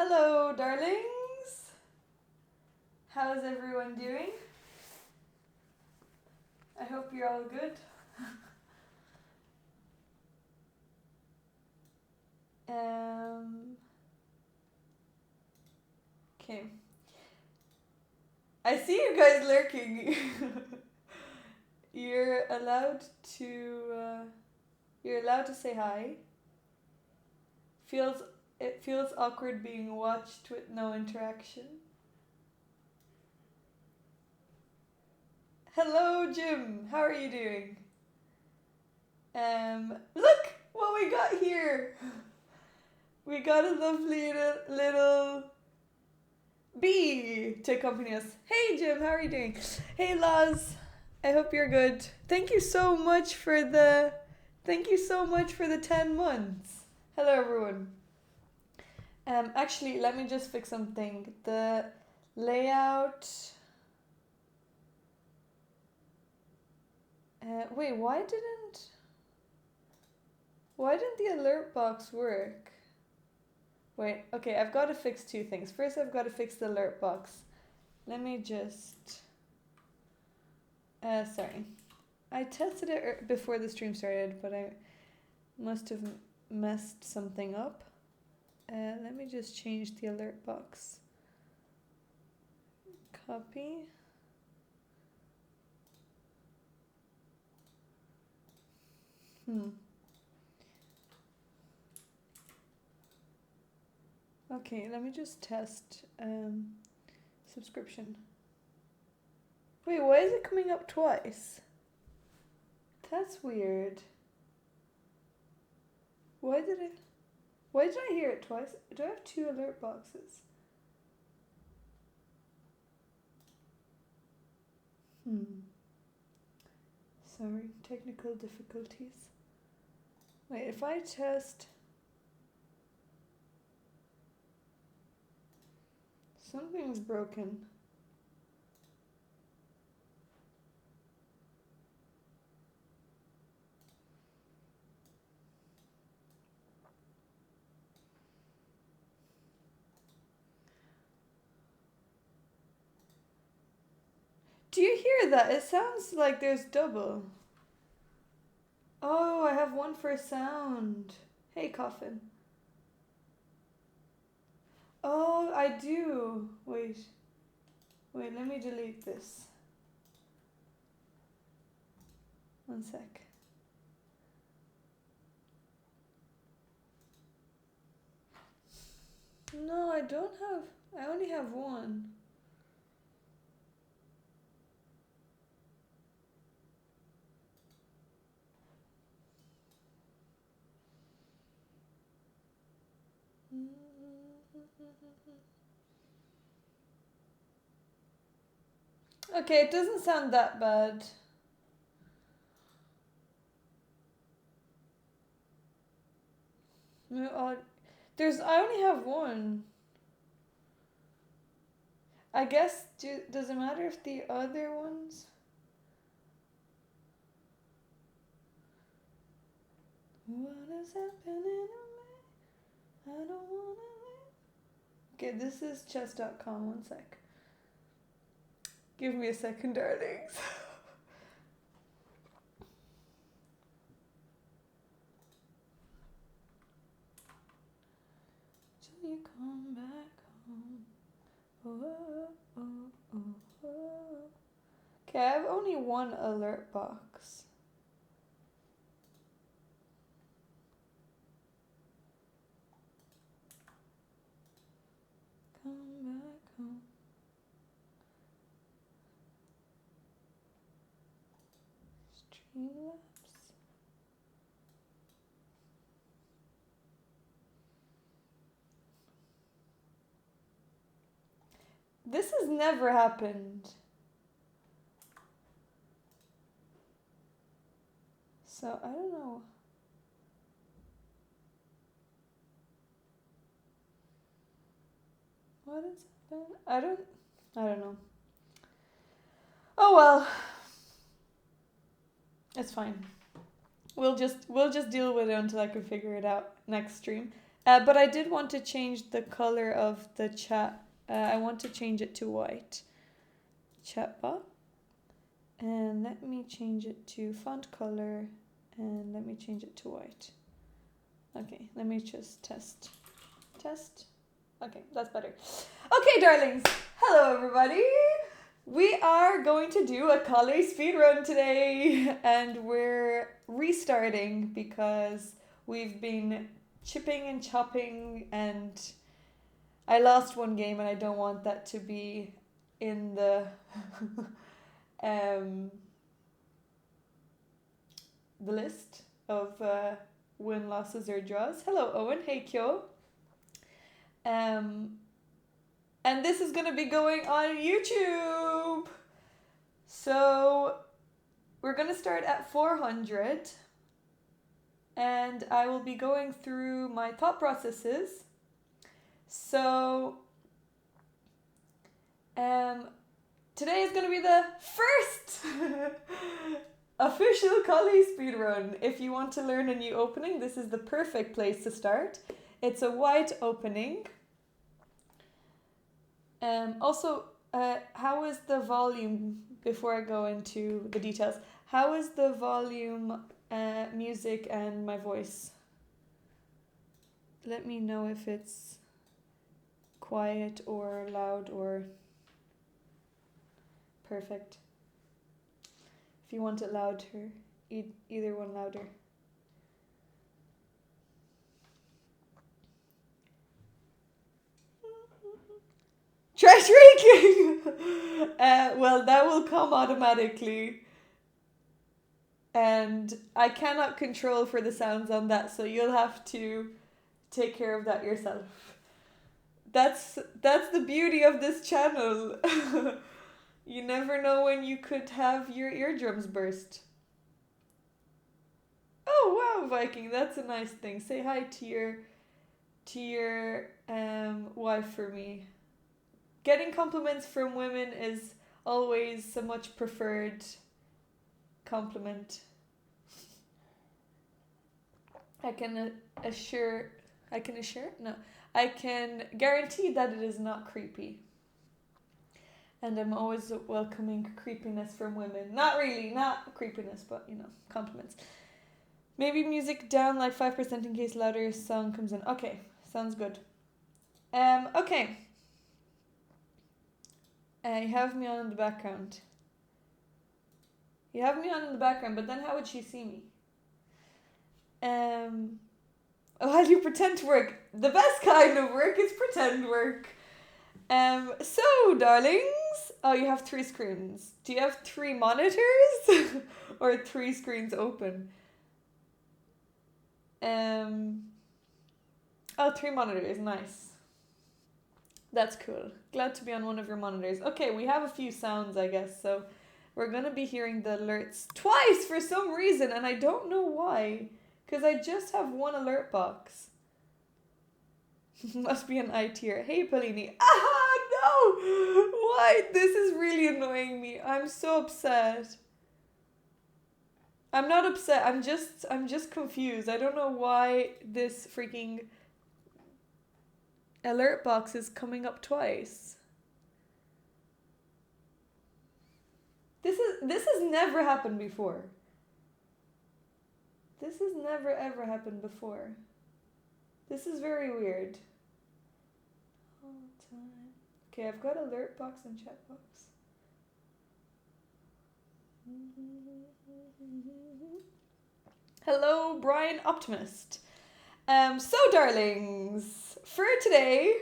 Hello, darlings. How's everyone doing? I hope you're all good. Okay. I see you guys lurking. You're allowed to say hi. It feels awkward being watched with no interaction. Hello, Jim. How are you doing? Look what we got here. We got a lovely little bee to accompany us. Hey, Jim. How are you doing? Hey, Laz. I hope you're good. Thank you so much for the 10 months. Hello, everyone. Actually, let me just fix something. The layout. Wait, why didn't the alert box work? Wait, okay, I've got to fix two things. First, I've got to fix the alert box. Let me just. Sorry. I tested it before the stream started, but I must have messed something up. Let me just change the alert box. Copy. Okay, let me just test subscription. Wait, why is it coming up twice? That's weird. Why did I hear it twice? Do I have two alert boxes? Sorry, technical difficulties. Wait, if I test... Something's broken. Do you hear that? It sounds like there's double. Oh, I have one for sound. Hey, Coffin. Oh, I do. Wait, let me delete this. One sec. No, I don't have... I only have one. Okay, it doesn't sound that bad. I only have one. I guess, does it matter if the other ones? What is happening to me? I don't wanna live. Okay, this is chess.com. One sec. Give me a second, darlings. Till you come back home. Oh, oh, oh, oh. Okay, I have only one alert box. Come back home. Streamlabs. This has never happened. So, I don't know. What has happened? I don't know. Oh well. It's fine. We'll just deal with it until I can figure it out next stream. But I did want to change the color of the chat. I want to change it to white. Chat box. And let me change it to font color. And let me change it to white. Okay, let me just test. Test. Okay, that's better. Okay, darlings. Hello, everybody. We are going to do a Colle speedrun today. And we're restarting because we've been chipping and chopping, and I lost one game and I don't want that to be in the the list of win, losses, or draws. Hello, Owen. Hey, Kyo. And this is going to be going on YouTube. So we're going to start at 400. And I will be going through my thought processes. So today is going to be the first official Colle speedrun. If you want to learn a new opening, this is the perfect place to start. It's a white opening. Also, how is the volume, before I go into the details, how is the volume, music, and my voice? Let me know if it's quiet or loud or perfect. If you want it louder, either one louder. Trash raking! Well, that will come automatically. And I cannot control for the sounds on that, so you'll have to take care of that yourself. That's the beauty of this channel. You never know when you could have your eardrums burst. Oh wow, Viking, that's a nice thing. Say hi to your wife for me. Getting compliments from women is always a much preferred compliment. I can guarantee that it is not creepy. And I'm always welcoming creepiness from women. Not really, not creepiness, but compliments. Maybe music down like 5% in case louder song comes in. Okay, sounds good. Okay. You have me on in the background. You have me on in the background, but then how would she see me? How do you pretend to work? The best kind of work is pretend work. So, darlings, you have 3 screens. Do you have 3 monitors? Or 3 screens open? 3 monitors, nice. That's cool. Glad to be on one of your monitors. Okay, we have a few sounds, I guess, so we're going to be hearing the alerts twice for some reason, and I don't know why, because I just have one alert box. Must be an ITer. Hey, Polini. No! Why? This is really annoying me. I'm so upset. I'm not upset. I'm just confused. I don't know why this freaking alert box is coming up twice. This has never happened before. This has never ever happened before. This is very weird. Okay, I've got alert box and chat box. Hello, Brian Optimist. So darlings, for today,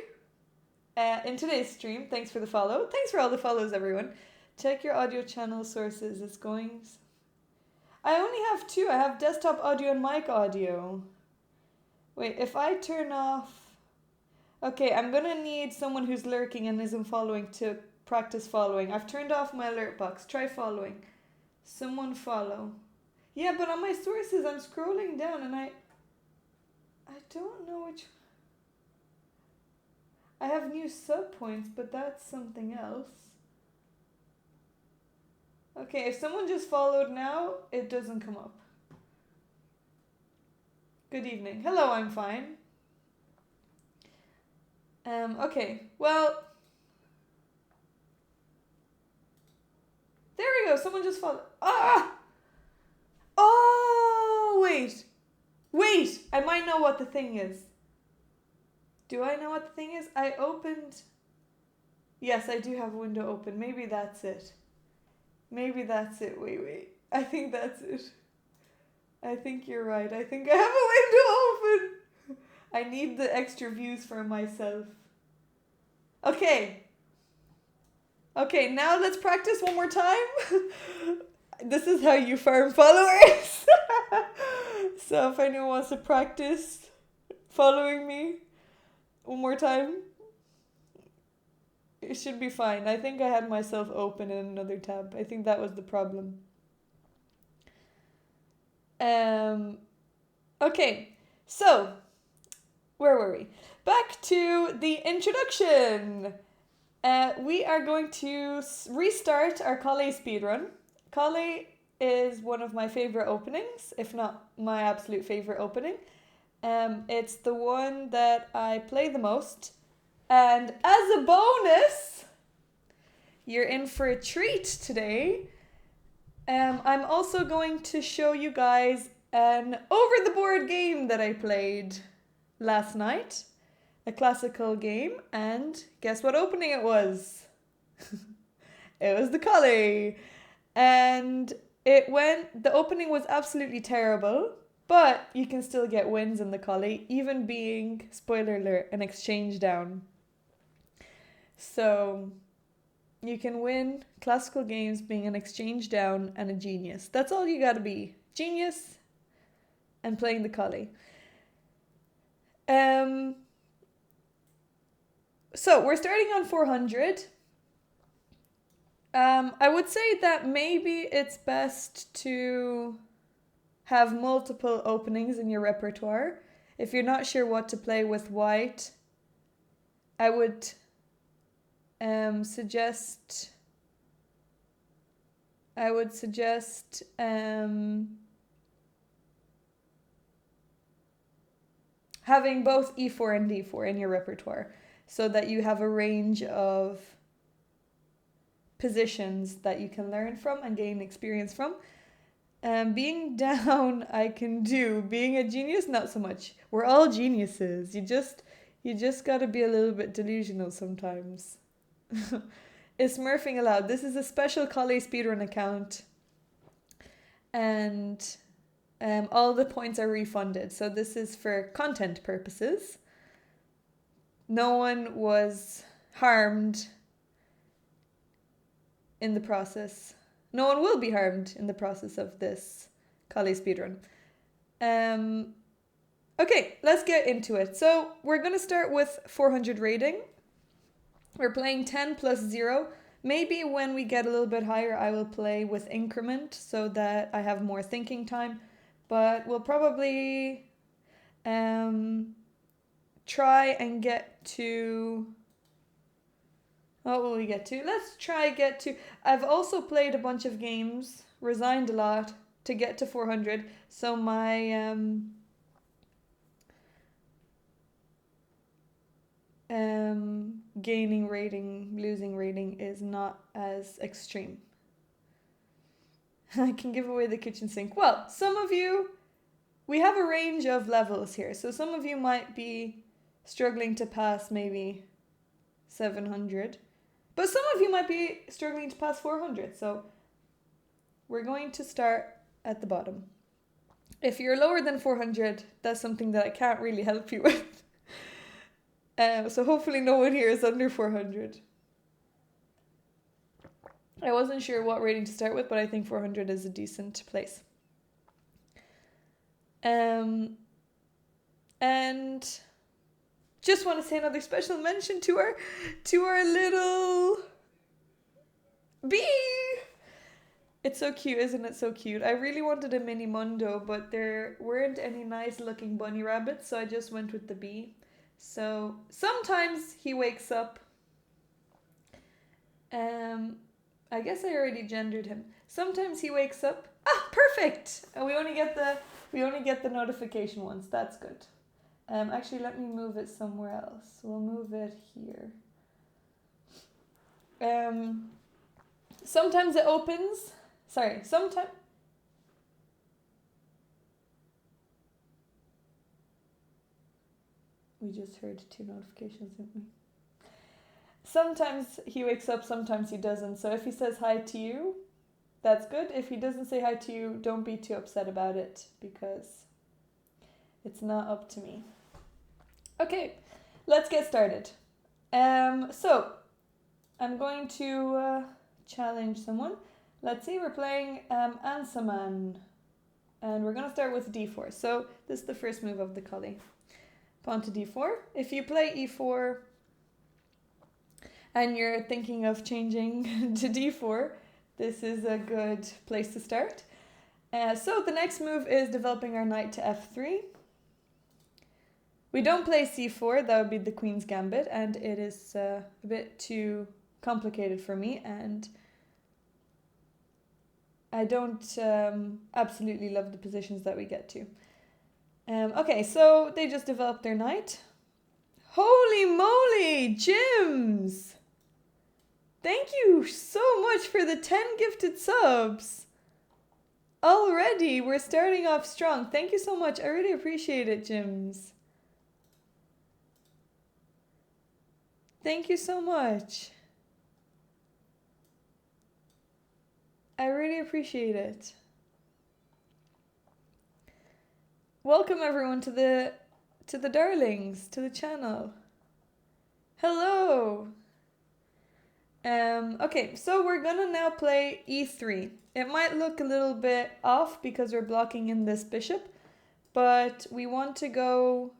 in today's stream, thanks for the follow. Thanks for all the follows, everyone. Check your audio channel sources. It's going... I only have 2. I have desktop audio and mic audio. Wait, if I turn off... Okay, I'm gonna need someone who's lurking and isn't following to practice following. I've turned off my alert box. Try following. Someone follow. Yeah, but on my sources, I'm scrolling down and I don't know which... I have new sub points, but that's something else. Okay, if someone just followed now, it doesn't come up. Good evening. Hello, I'm fine. Okay, well, there we go. Someone just followed. Ah! Oh, wait. Wait, I might know what the thing is. Do I know what the thing is? I opened... Yes, I do have a window open. Maybe that's it. Maybe that's it. Wait. I think that's it. I think you're right. I think I have a window open. I need the extra views for myself. Okay. Okay, now let's practice one more time. This is how you farm followers. So if anyone wants to practice following me one more time, it should be fine. I think I had myself open in another tab. I think that was the problem. Okay, so where were we? Back to the introduction. We are going to restart our Colle speedrun. Colle is one of my favorite openings, if not my absolute favorite opening. It's the one that I play the most. And as a bonus, you're in for a treat today. I'm also going to show you guys an over-the-board game that I played last night. A classical game, and guess what opening it was? It was the Colle. And the opening was absolutely terrible, but you can still get wins in the Colle, even being, spoiler alert, an exchange down. So you can win classical games being an exchange down and a genius. That's all you gotta be. Genius and playing the Colle. So we're starting on 400. I would say that maybe it's best to have multiple openings in your repertoire. If you're not sure what to play with white, I would suggest having both e4 and d4 in your repertoire, so that you have a range of positions that you can learn from and gain experience from. Being down, I can do. Being a genius, not so much. We're all geniuses. You just gotta be a little bit delusional sometimes. Is Smurfing allowed? This is a special Colle speedrun account, and all the points are refunded. So this is for content purposes. No one was harmed in the process. No one will be harmed in the process of this Colle speedrun. Okay, let's get into it. So we're going to start with 400 rating. We're playing 10 plus 0. Maybe when we get a little bit higher, I will play with increment so that I have more thinking time. But we'll probably try and get to... What will we get to? Let's try get to... I've also played a bunch of games, resigned a lot to get to 400. So my gaining rating, losing rating is not as extreme. I can give away the kitchen sink. Well, some of you... We have a range of levels here. So some of you might be struggling to pass maybe 700. But some of you might be struggling to pass 400, so we're going to start at the bottom. If you're lower than 400, that's something that I can't really help you with. So hopefully no one here is under 400. I wasn't sure what rating to start with, but I think 400 is a decent place. And just want to say another special mention to our little bee. It's so cute, isn't it? So cute. I really wanted a mini Mundo, but there weren't any nice looking bunny rabbits, so I just went with the bee. So sometimes he wakes up. I guess I already gendered him. Sometimes he wakes up. Ah, perfect. And we only get the notification once. That's good. Actually, let me move it somewhere else. We'll move it here. Sometimes it opens. Sorry, sometimes. We just heard 2 notifications, didn't we? Sometimes he wakes up, sometimes he doesn't. So if he says hi to you, that's good. If he doesn't say hi to you, don't be too upset about it because it's not up to me. Okay, let's get started. So I'm going to challenge someone. Let's see, we're playing Ansaman. And we're going to start with d4. So this is the first move of the Colle. Pawn to d4. If you play e4 and you're thinking of changing to d4, this is a good place to start. So the next move is developing our knight to f3. We don't play c4, that would be the queen's gambit, and it is a bit too complicated for me, and I don't absolutely love the positions that we get to. Okay, so they just developed their knight. Holy moly, Jims! Thank you so much for the 10 gifted subs. Already, we're starting off strong. Thank you so much. I really appreciate it, Jims. Thank you so much. I really appreciate it. Welcome everyone to the darlings, to the channel. Hello. Okay, so we're gonna now play e3. It might look a little bit off because we're blocking in this bishop, but we want to go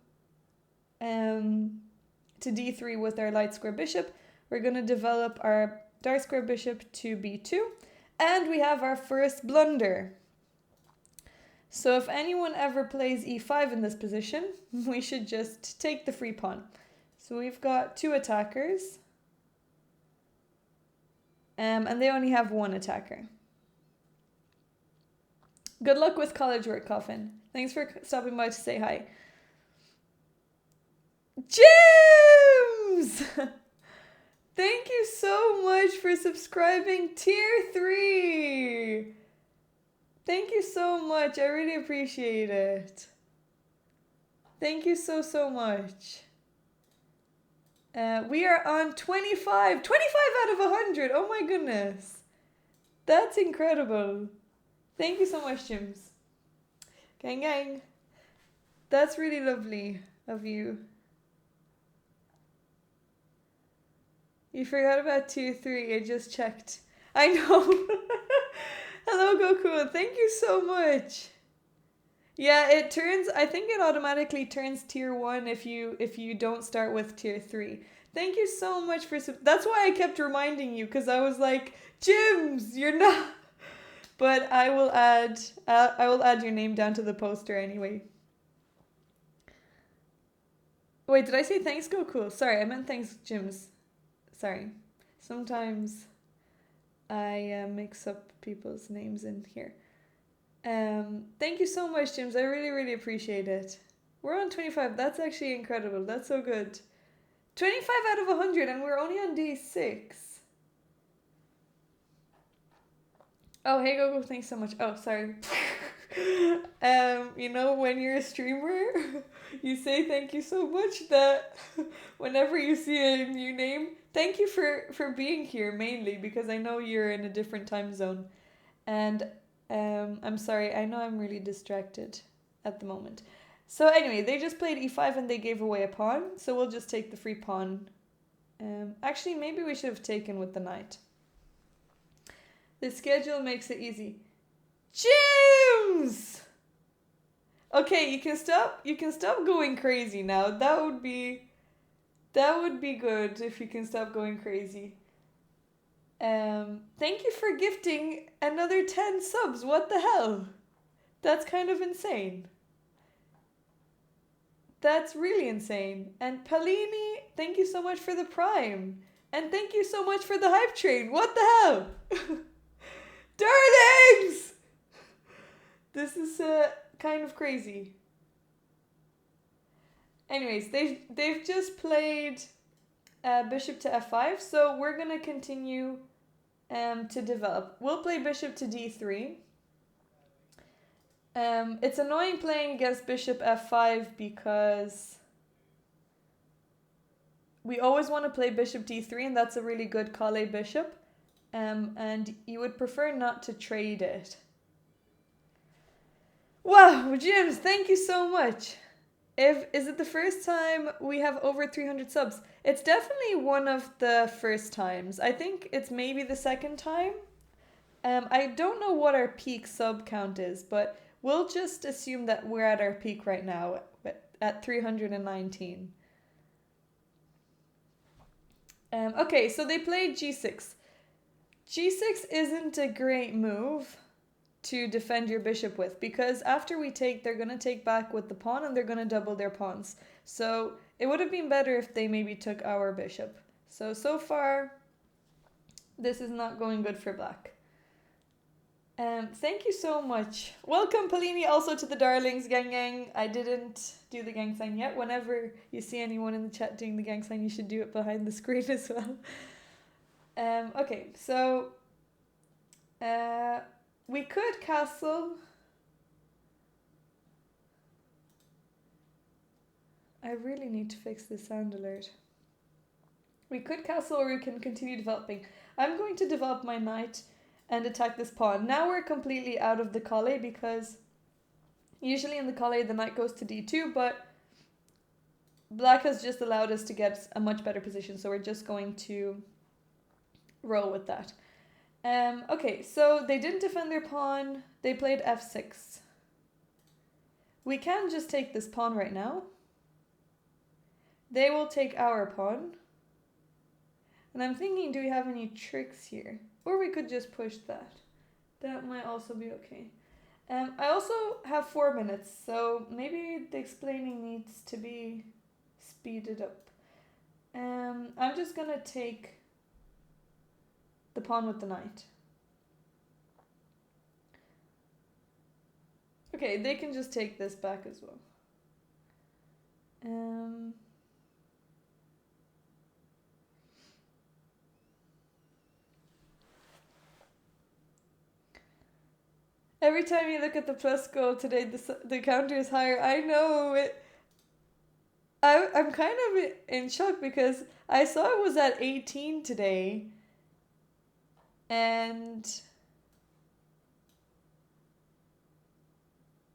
to d3 with our light square bishop. We're gonna develop our dark square bishop to b2, and we have our first blunder. So if anyone ever plays e5 in this position, we should just take the free pawn. So we've got 2 attackers. And they only have 1 attacker. Good luck with college work, Coffin. Thanks for stopping by to say hi. James! Thank you so much for subscribing tier 3. Thank you so much. I really appreciate it. Thank you so much. We are on 25 out of 100. Oh my goodness. That's incredible. Thank you so much, Jims. Gang. That's really lovely of you. You forgot about tier 3. I just checked. I know. Hello, Goku. Thank you so much. Yeah, it turns, I think it automatically turns tier 1 if you don't start with tier 3. Thank you so much for, that's why I kept reminding you, because I was like, Jims, you're not, but I will add your name down to the poster anyway. Wait, did I say thanks, Goku? Sorry, I meant thanks, Jims. Sorry. Sometimes I mix up people's names in here. Thank you so much, Jims. I really appreciate it. We're on 25. That's actually incredible. That's so good. 25 out of 100 and we're only on D6. Oh, hey Gogo, thanks so much. Oh, sorry. You know, when you're a streamer, you say thank you so much that whenever you see a new name, thank you for being here mainly because I know you're in a different time zone. And I'm sorry, I know I'm really distracted at the moment. So anyway, they just played e5 and they gave away a pawn, so we'll just take the free pawn. Actually, maybe we should have taken with the knight. The schedule makes it easy. James! Okay, you can stop going crazy now. That would be good if you can stop going crazy. Thank you for gifting another 10 subs. What the hell? That's kind of insane. That's really insane. And Palini, thank you so much for the prime. And thank you so much for the hype train. What the hell? Darlings! This is kind of crazy. Anyways, they've just played bishop to f5, so we're gonna continue to develop. We'll play bishop to d3. It's annoying playing against bishop f5 because we always want to play bishop d3, and that's a really good Colle bishop. And you would prefer not to trade it. Wow, James, thank you so much. Is it the first time we have over 300 subs? It's definitely one of the first times. I think it's maybe the second time. I don't know what our peak sub count is, but we'll just assume that we're at our peak right now at 319. Okay, so they played g6. G6 isn't a great move to defend your bishop with, because after we take, they're going to take back with the pawn and they're going to double their pawns. So it would have been better if they maybe took our bishop. So far, this is not going good for black. Thank you so much. Welcome, Polini, also to the Darlings gang. I didn't do the gang sign yet. Whenever you see anyone in the chat doing the gang sign, you should do it behind the screen as well. Okay, so we could castle. I really need to fix this sound alert. We could castle, or we can continue developing. I'm going to develop my knight and attack this pawn. Now we're completely out of the Colle, because usually in the Colle the knight goes to d2, but black has just allowed us to get a much better position, so we're just going to roll with that. Okay, so they didn't defend their pawn. They played f6. We can just take this pawn right now. They will take our pawn. And I'm thinking, do we have any tricks here? Or we could just push that. That might also be okay. I also have 4 minutes, so maybe the explaining needs to be speeded up. I'm just gonna take the pawn with the knight. Okay, they can just take this back as well. Every time you look at the plus goal today, the counter is higher. I know it. I'm kind of in shock because I saw it was at 18 today. And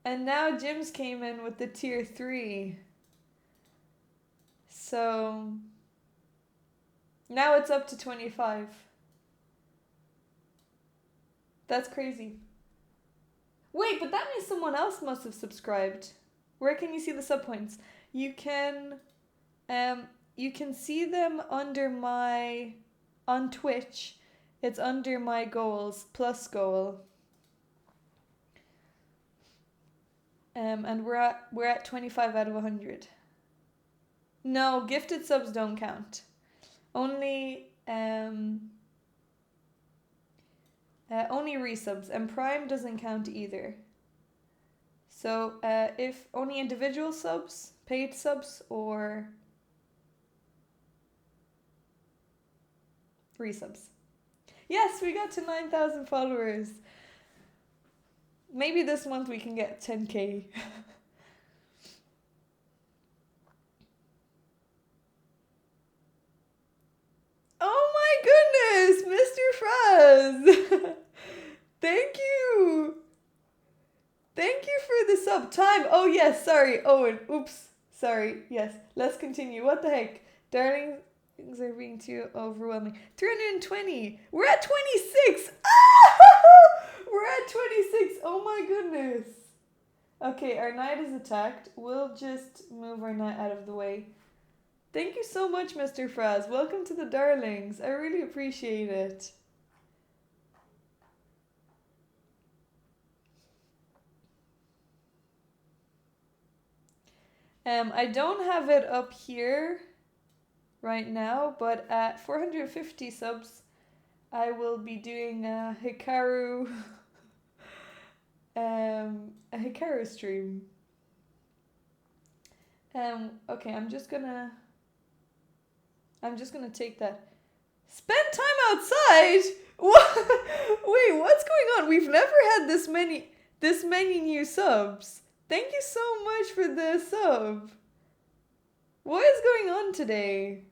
now Jim's came in with the tier 3. So now it's up to 25. That's crazy. Wait, but that means someone else must have subscribed. Where can you see the sub points? You can see them under on Twitch. It's under my goals, plus goal. And we're at 25 out of 100. No, gifted subs don't count. Only resubs, and Prime doesn't count either. So if only individual subs, paid subs, or resubs. Yes, we got to 9,000 followers. Maybe this month we can get 10k. Oh my goodness, Mr. Fraz! Thank you! Thank you for the sub. Time! Oh yes, sorry, Owen. Oops, sorry. Yes, let's continue. What the heck? Darlings are being too overwhelming. 320! We're at 26! Ah! We're at 26! Oh my goodness! Okay, our knight is attacked. We'll just move our knight out of the way. Thank you so much, Mr. Fraz. Welcome to the Darlings. I really appreciate it. I don't have it up here right now, but at 450 subs, I will be doing a Hikaru, a Hikaru stream. Okay, I'm just gonna take that. Spend time outside? What? Wait, what's going on? We've never had this many new subs. Thank you so much for the sub. What is going on today?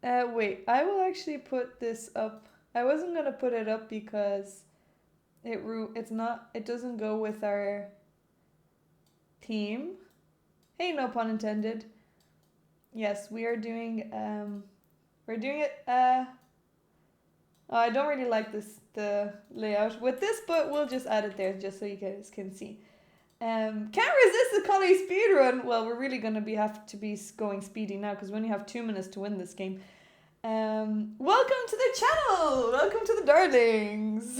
Wait, I will actually put this up. I wasn't gonna put it up because it doesn't go with our theme. Hey, no pun intended. Yes, we are doing we're doing it I don't really like the layout with this, but we'll just add it there just so you guys can see. Can't resist the Colle speedrun. Well, we're really gonna have to be going speedy now because we only have 2 minutes to win this game. Welcome to the channel. Welcome to the darlings.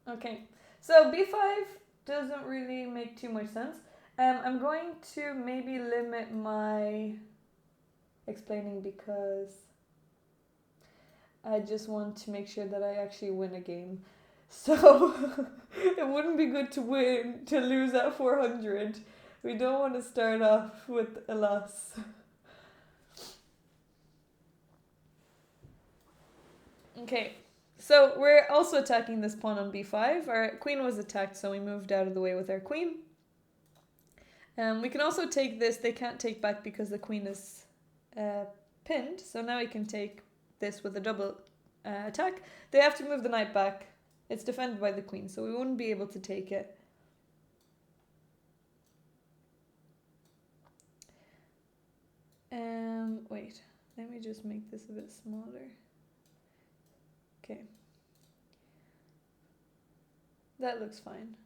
Okay, so B5 doesn't really make too much sense. I'm going to maybe limit my explaining because I just want to make sure that I actually win a game. So it wouldn't be good to lose at 400. We don't want to start off with a loss. Okay, so we're also attacking this pawn on b5. Our queen was attacked, so we moved out of the way with our queen. We can also take this. They can't take back because the queen is pinned, so now we can take this with a double attack. They have to move the knight back. It's defended by the queen, so we wouldn't be able to take it. Wait, let me just make this a bit smaller. Okay. That looks fine.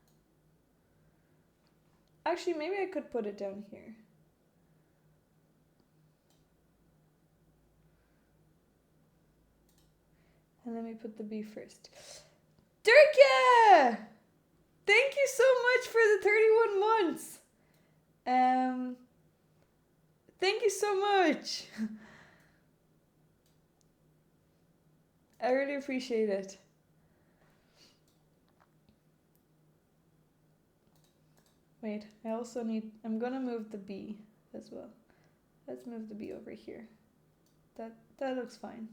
Actually, maybe I could put it down here. And let me put the B first. Dirkia! Thank you so much for the 31 months. Thank you so much. I really appreciate it. Wait, I'm gonna move the B as well. Let's move the B over here. That looks fine.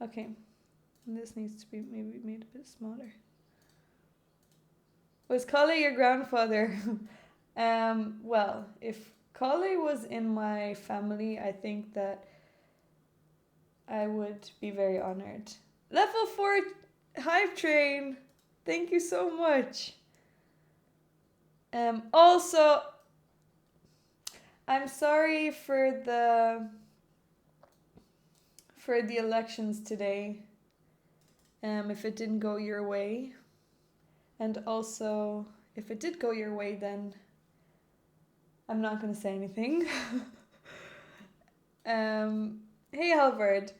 Okay, and this needs to be maybe made a bit smaller. Was Colle your grandfather? Well, if Colle was in my family, I think that I would be very honored. Level 4 Hive Train, thank you so much. Also, I'm sorry for the elections today. If it didn't go your way, and also if it did go your way, then I'm not gonna say anything. Hey Halvard.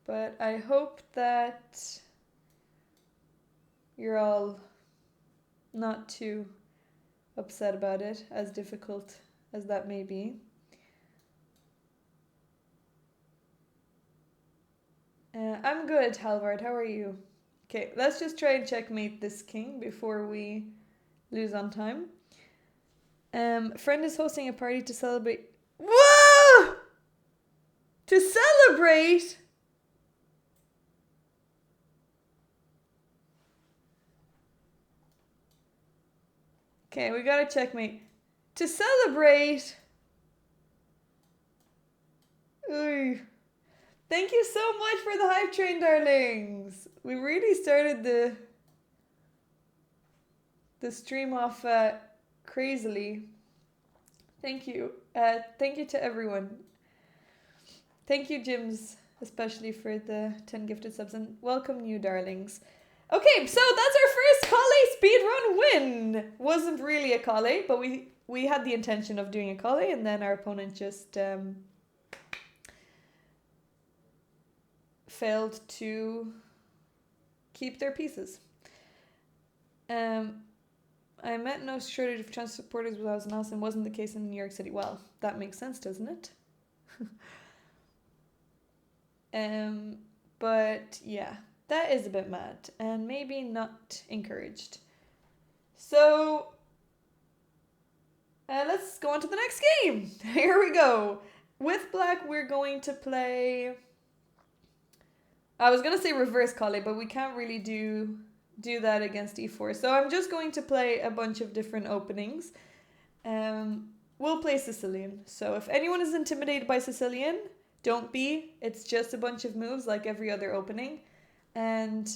But I hope that you're all not too upset about it, as difficult as that may be. I'm good, Halvard. How are you? Okay, let's just try and checkmate this king before we lose on time. Friend is hosting a party to celebrate. Whoa! To celebrate? Okay, we gotta checkmate. To celebrate? Ooh. Thank you so much for the hype train, darlings. We really started the stream off crazily. Thank you. Thank you to everyone. Thank you, Jims, especially for the 10 gifted subs, and welcome new darlings. Okay, so that's our first Colle speedrun win. Wasn't really a Colle, but we had the intention of doing a Colle, and then our opponent just failed to keep their pieces. I met no shortage of trans supporters when I was in Austin. Wasn't the case in New York City. Well, that makes sense, doesn't it? But yeah, that is a bit mad and maybe not encouraged. So let's go on to the next game. Here we go. With black, we're going to play... I was going to say reverse Colle, but we can't really do that against e4. So I'm just going to play a bunch of different openings. We'll play Sicilian. So if anyone is intimidated by Sicilian, don't be. It's just a bunch of moves like every other opening. And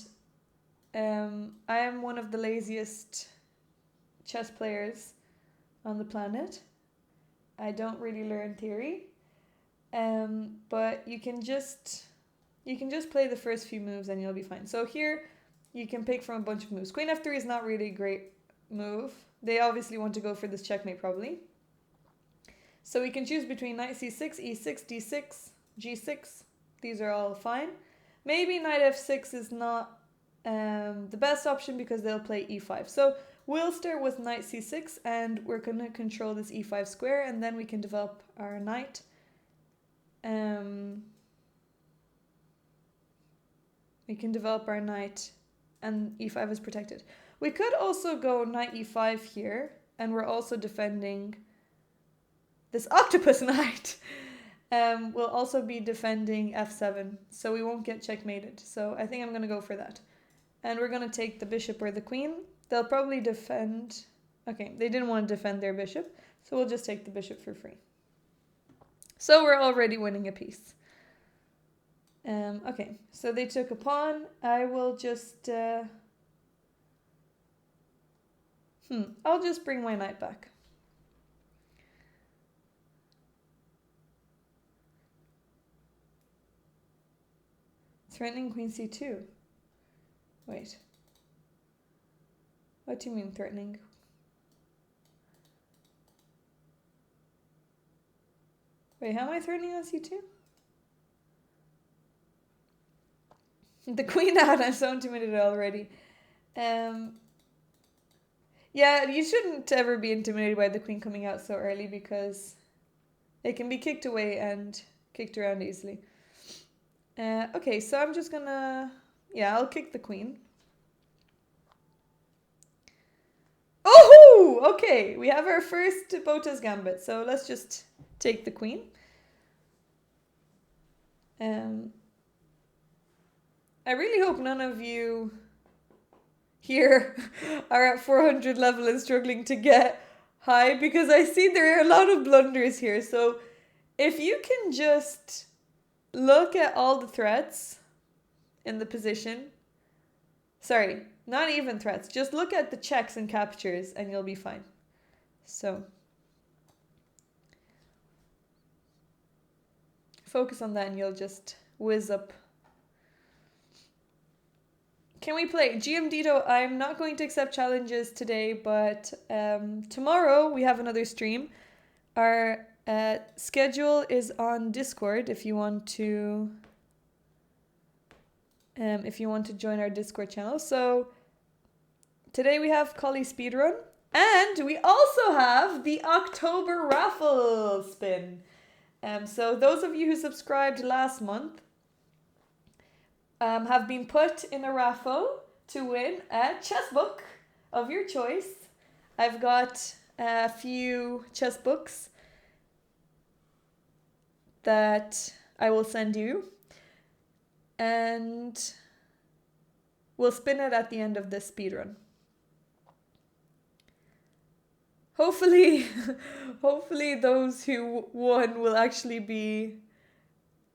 I am one of the laziest chess players on the planet. I don't really learn theory. But you can just play the first few moves and you'll be fine. So here you can pick from a bunch of moves. Queen f3 is not really a great move. They obviously want to go for this checkmate probably. So we can choose between knight c6, e6, d6, g6. These are all fine. Maybe knight f6 is not the best option because they'll play e5. So we'll start with knight c6 and we're going to control this e5 square and then we can develop our knight. We can develop our knight and e5 is protected. We could also go knight e5 here and we're also defending this octopus knight. We'll also be defending f7 so we won't get checkmated. So I think I'm going to go for that. And we're going to take the bishop or the queen. They'll probably defend... Okay, they didn't want to defend their bishop, so we'll just take the bishop for free. So we're already winning a piece. Okay, so they took a pawn. I will just... I'll just bring my knight back. Threatening queen c2. Wait. What do you mean threatening? Wait, how am I threatening on c2? The queen out, I'm so intimidated already. Yeah, you shouldn't ever be intimidated by the queen coming out so early because it can be kicked away and kicked around easily. Okay, so I'm just gonna... Yeah, I'll kick the queen. Oh, okay, we have our first Bota's Gambit, so let's just take the queen. I really hope none of you here are at 400 level and struggling to get high because I see there are a lot of blunders here. So if you can just look at all the threats in the position, sorry, not even threats, just look at the checks and captures and you'll be fine. So focus on that and you'll just whiz up. Can we play? GMDito, I'm not going to accept challenges today, but tomorrow we have another stream. Our schedule is on Discord if you want to join our Discord channel. So today we have Colle Speedrun and we also have the October raffle spin. So those of you who subscribed last month have been put in a raffle to win a chess book of your choice. I've got a few chess books that I will send you and we'll spin it at the end of this speedrun. Hopefully those who won will actually be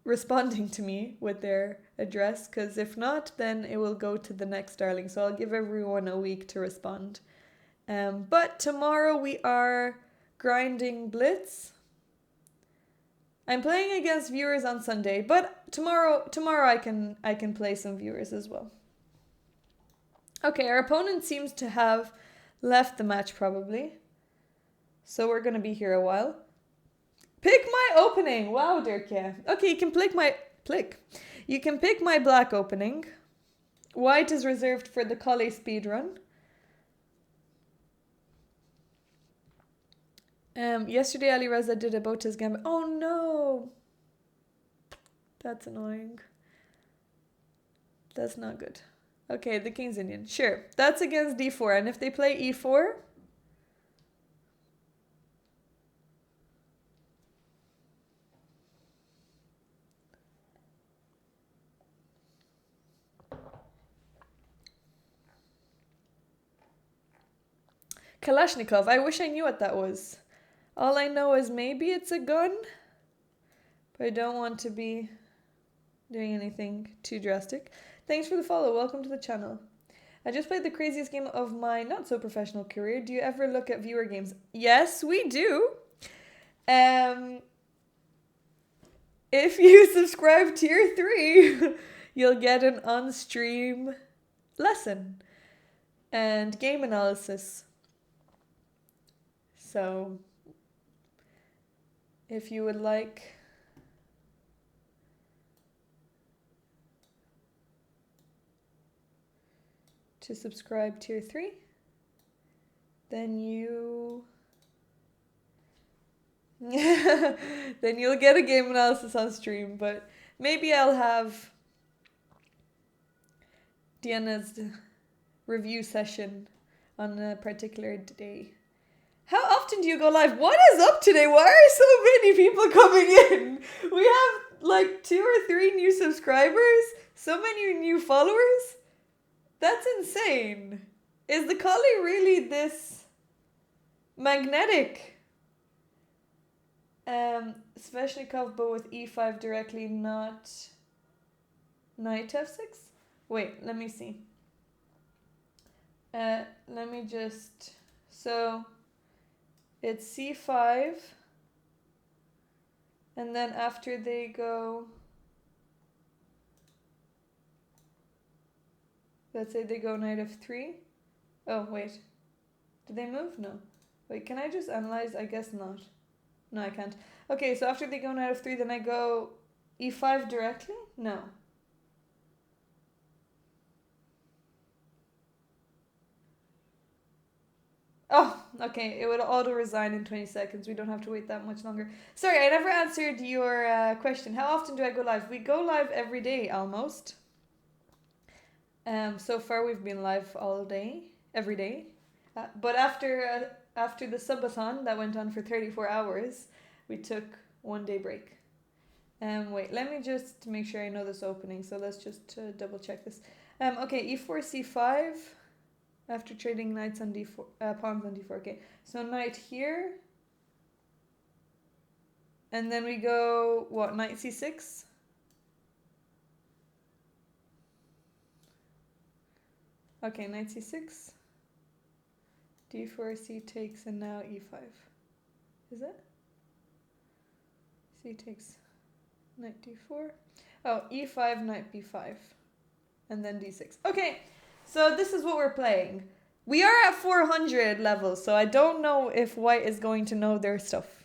responding to me with their address, because if not, then it will go to the next darling. So I'll give everyone a week to respond. But tomorrow we are grinding Blitz. I'm playing against viewers on Sunday, but tomorrow I can play some viewers as well. Okay, our opponent seems to have left the match probably. So we're gonna be here a while. Pick my opening. Wow, Dirk. Okay, you can pick my black opening. White is reserved for the Colle speedrun. Yesterday Ali Reza did a Bota's Gambit. Oh no! That's annoying. That's not good. Okay, the king's Indian. Sure. That's against d4. And if they play e4... Kalashnikov. I wish I knew what that was. All I know is maybe it's a gun. But I don't want to be doing anything too drastic. Thanks for the follow. Welcome to the channel. I just played the craziest game of my not so professional career. Do you ever look at viewer games? Yes, we do. If you subscribe tier 3, you'll get an on-stream lesson and game analysis. So, if you would like to subscribe tier 3, then you'll get a game analysis on stream, but maybe I'll have Deanna's review session on a particular day. How often do you go live? What is up today? Why are so many people coming in? We have like 2 or 3 new subscribers, so many new followers. That's insane. Is the Colle really this magnetic? Sveshnikov, but with e5 directly, not knight f6? Wait, let me see. Let me just... So, it's c5. And then after they go... Let's say they go knight f3. Oh, wait. Did they move? No. Wait, can I just analyze? I guess not. No, I can't. Okay, so after they go knight f3, then I go e5 directly? No. Oh, okay. It would auto-resign in 20 seconds. We don't have to wait that much longer. Sorry, I never answered your question. How often do I go live? We go live every day, almost. So far we've been live all day, every day. But after the subathon that went on for 34 hours, we took 1 day break. Wait, let me just make sure I know this opening. So let's just double check this. Okay, e4, c5. After trading knights on d4, pawns on d4. Okay, so knight here. And then we go, what, knight c6? Okay, knight c6. d4, c takes, and now e5. Is it? C takes knight d4. Oh, e5, knight b5. And then d6. Okay, so this is what we're playing. We are at 400 levels, so I don't know if white is going to know their stuff.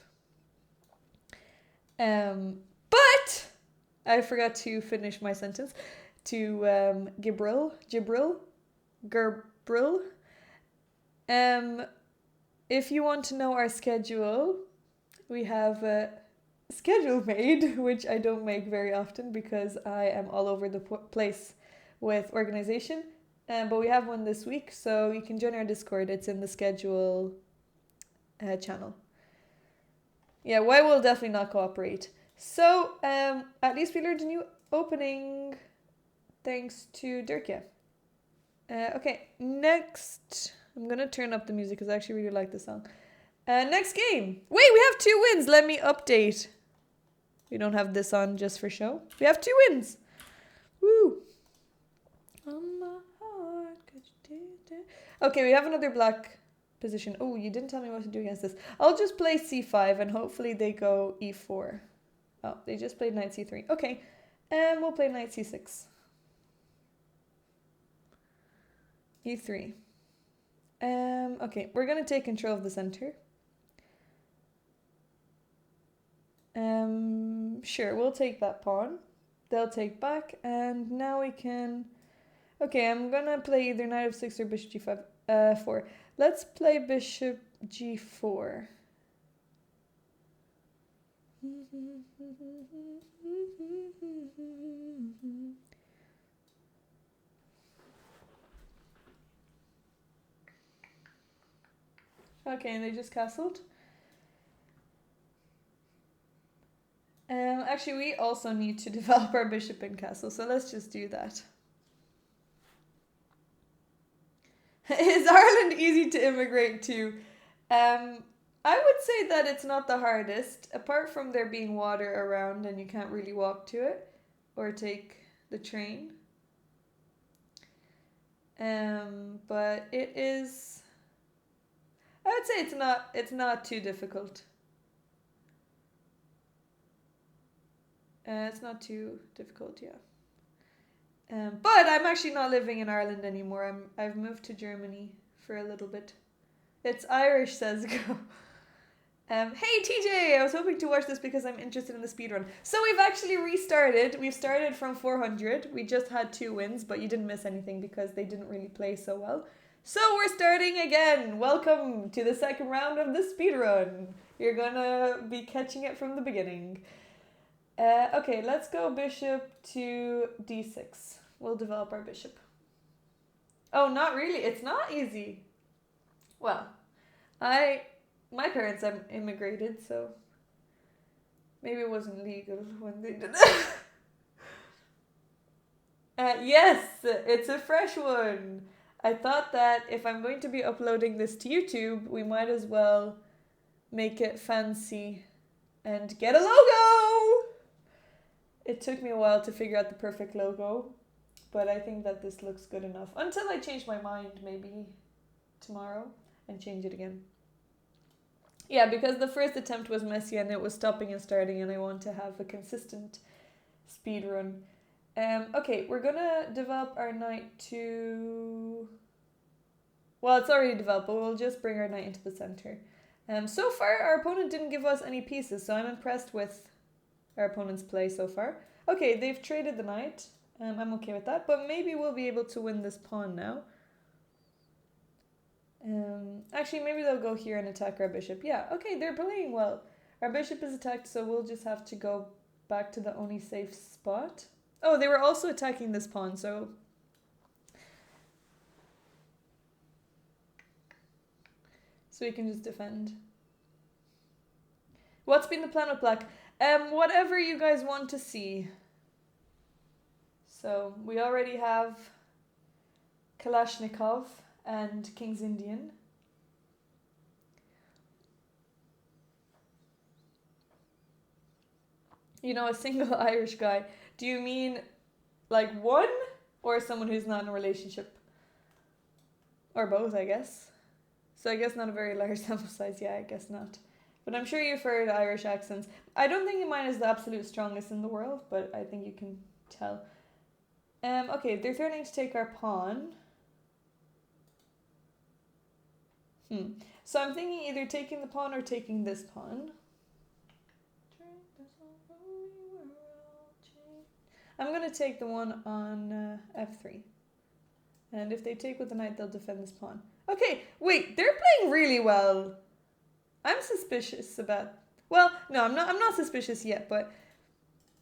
But I forgot to finish my sentence. To Gibril. If you want to know our schedule, we have a schedule made, which I don't make very often because I am all over the place with organization. But we have one this week, so you can join our Discord. It's in the schedule channel. Yeah, Y will definitely not cooperate. So, at least we learned a new opening thanks to Dirkia. Okay, next. I'm going to turn up the music because I actually really like the song. Next game. Wait, we have 2 wins. Let me update. We don't have this on just for show. We have 2 wins. Woo. On my heart. Okay, we have another black position. Oh, you didn't tell me what to do against this. I'll just play c5 and hopefully they go e4. Oh, they just played knight c3. Okay, and we'll play knight c6. e3. Okay, we're going to take control of the center. Sure, we'll take that pawn. They'll take back, and now we can... Okay, I'm gonna play either knight f6 or bishop g5. 4. Let's play bishop g4. Okay, and they just castled. Actually, we also need to develop our bishop and castle, so let's just do that. Is Ireland easy to immigrate to? I would say that it's not the hardest, apart from there being water around and you can't really walk to it or take the train. But it is. I would say it's not too difficult. It's not too difficult, yeah. But I'm actually not living in Ireland anymore. I've moved to Germany for a little bit. It's Irish, says Go. Hey TJ, I was hoping to watch this because I'm interested in the speedrun. So we've actually restarted. We've started from 400. We just had 2 wins, but you didn't miss anything because they didn't really play so well. So we're starting again. Welcome to the second round of the speedrun. You're gonna be catching it from the beginning. Okay, let's go bishop to d6. We'll develop our bishop. Oh, not really. It's not easy. Well, my parents immigrated, so maybe it wasn't legal when they did it. Yes, it's a fresh one. I thought that if I'm going to be uploading this to YouTube, we might as well make it fancy and get a logo. It took me a while to figure out the perfect logo, but I think that this looks good enough. Until I change my mind, maybe tomorrow, and change it again. Yeah, because the first attempt was messy and it was stopping and starting, and I want to have a consistent speed run. Okay, we're gonna develop our knight to... Well, it's already developed, but we'll just bring our knight into the center. So far, our opponent didn't give us any pieces, so I'm impressed with our opponent's play so far. Okay, they've traded the knight. I'm okay with that, but maybe we'll be able to win this pawn now. Actually, maybe they'll go here and attack our bishop. Yeah, okay, they're playing well. Our bishop is attacked, so we'll just have to go back to the only safe spot. Oh, they were also attacking this pawn, so... So we can just defend. What's been the plan with black? Whatever you guys want to see. So, we already have Kalashnikov and King's Indian. You know, a single Irish guy. Do you mean like one or someone who's not in a relationship? Or both, I guess. So I guess not a very large sample size. Yeah, I guess not. But I'm sure you've heard Irish accents. I don't think mine is the absolute strongest in the world, but I think you can tell. Okay, they're threatening to take our pawn. So I'm thinking either taking the pawn or taking this pawn. I'm going to take the one on f3. And if they take with the knight, they'll defend this pawn. Okay, wait, they're playing really well. I'm suspicious about... Well, no, I'm not suspicious yet, but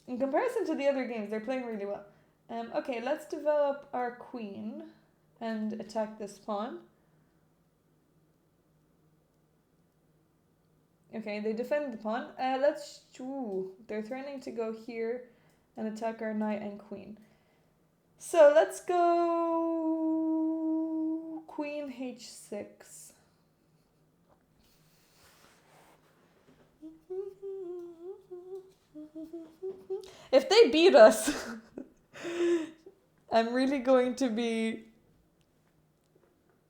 in comparison to the other games, they're playing really well. Okay, let's develop our queen and attack this pawn. Okay, they defend the pawn. They're threatening to go here and attack our knight and queen. So let's go queen h6. If they beat us, I'm really going to be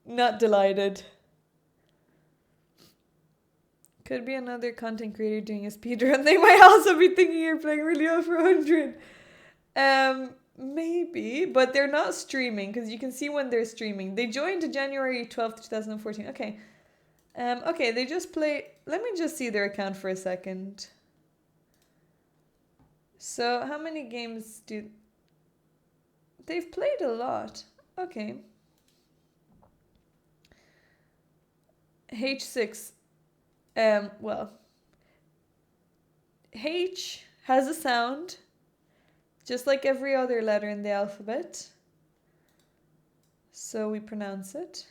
not delighted. Could be another content creator doing a speedrun. They might also be thinking you're playing really well for 100. Maybe, but they're not streaming because you can see when they're streaming. They joined January 12th, 2014. Okay. Okay, they just play... Let me just see their account for a second. So, how many games do... They've played a lot. Okay. H6. Well. H has a sound, just like every other letter in the alphabet. So we pronounce it.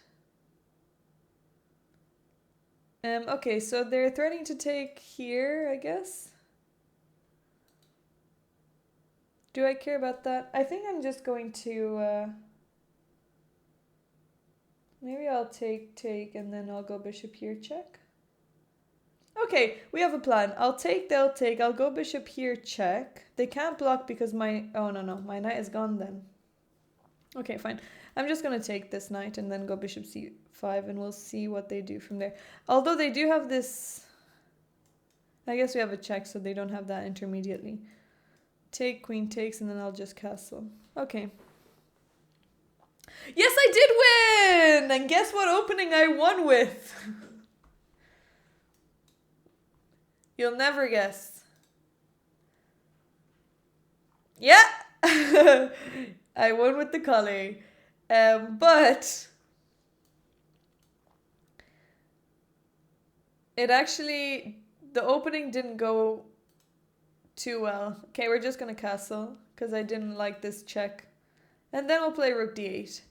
Okay, so they're threatening to take here, I guess. Do I care about that? I think I'm just going to, maybe I'll take, and then I'll go bishop here, check. Okay, we have a plan. I'll take, they'll take, I'll go bishop here, check. They can't block because my, oh no, my knight is gone then. Okay, fine. I'm just gonna take this knight and then go bishop c5 and we'll see what they do from there. Although they do have this, I guess we have a check so they don't have that intermediately. Take, queen takes, and then I'll just castle. Okay. Yes, I did win! And guess what opening I won with? You'll never guess. Yeah! I won with the Colle. But it actually, the opening didn't go too well. Okay, we're just gonna castle because I didn't like this check. And then we'll play rook d8.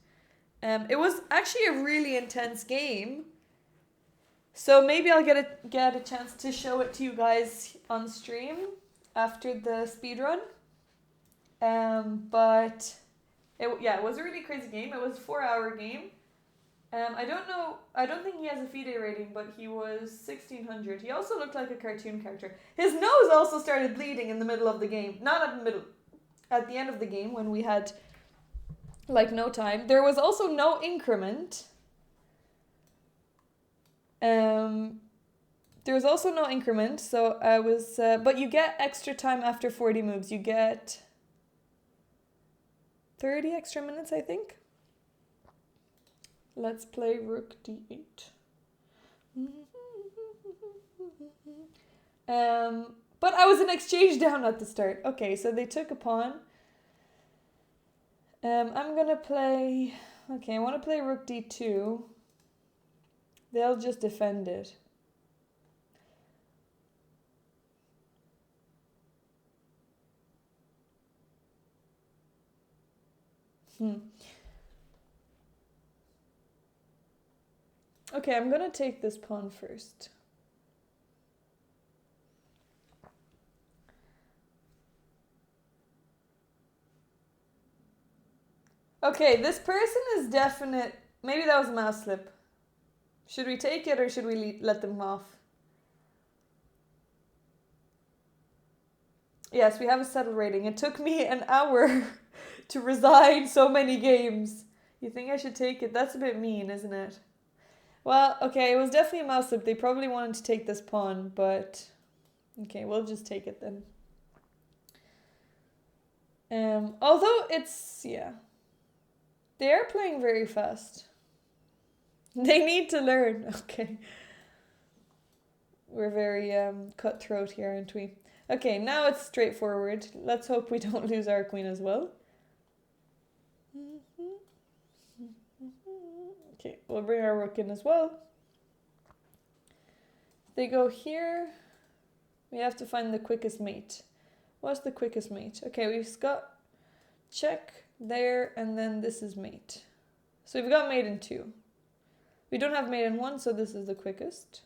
It was actually a really intense game. So maybe I'll get a chance to show it to you guys on stream after the speedrun. But it was a really crazy game. It was a 4-hour game. I don't think he has a FIDE rating, but he was 1600. He also looked like a cartoon character. His nose also started bleeding in the middle of the game. Not at the middle, at the end of the game when we had like no time. There was also no increment. There was also no increment, so I was, but you get extra time after 40 moves. You get 30 extra minutes, I think. Let's play rook d8. But I was an exchange down at the start. Okay, so they took a pawn. I'm gonna play, okay, I want to play rook d2. They'll just defend it. Okay, I'm gonna take this pawn first. Okay, this person is definite. Maybe that was a mouse slip. Should we take it or should we let them off? Yes, we have a settled rating. It took me an hour to resign so many games. You think I should take it? That's a bit mean, isn't it? Well, okay, it was definitely a mouse slip. They probably wanted to take this pawn, but okay, we'll just take it then. Although it's, yeah. They are playing very fast. They need to learn. Okay. We're very cutthroat here, aren't we? Okay, now it's straightforward. Let's hope we don't lose our queen as well. Okay, we'll bring our rook in as well. They go here. We have to find the quickest mate. What's the quickest mate? Okay, we've got check there, and then this is mate. So we've got mate in 2. We don't have mate in 1, so this is the quickest.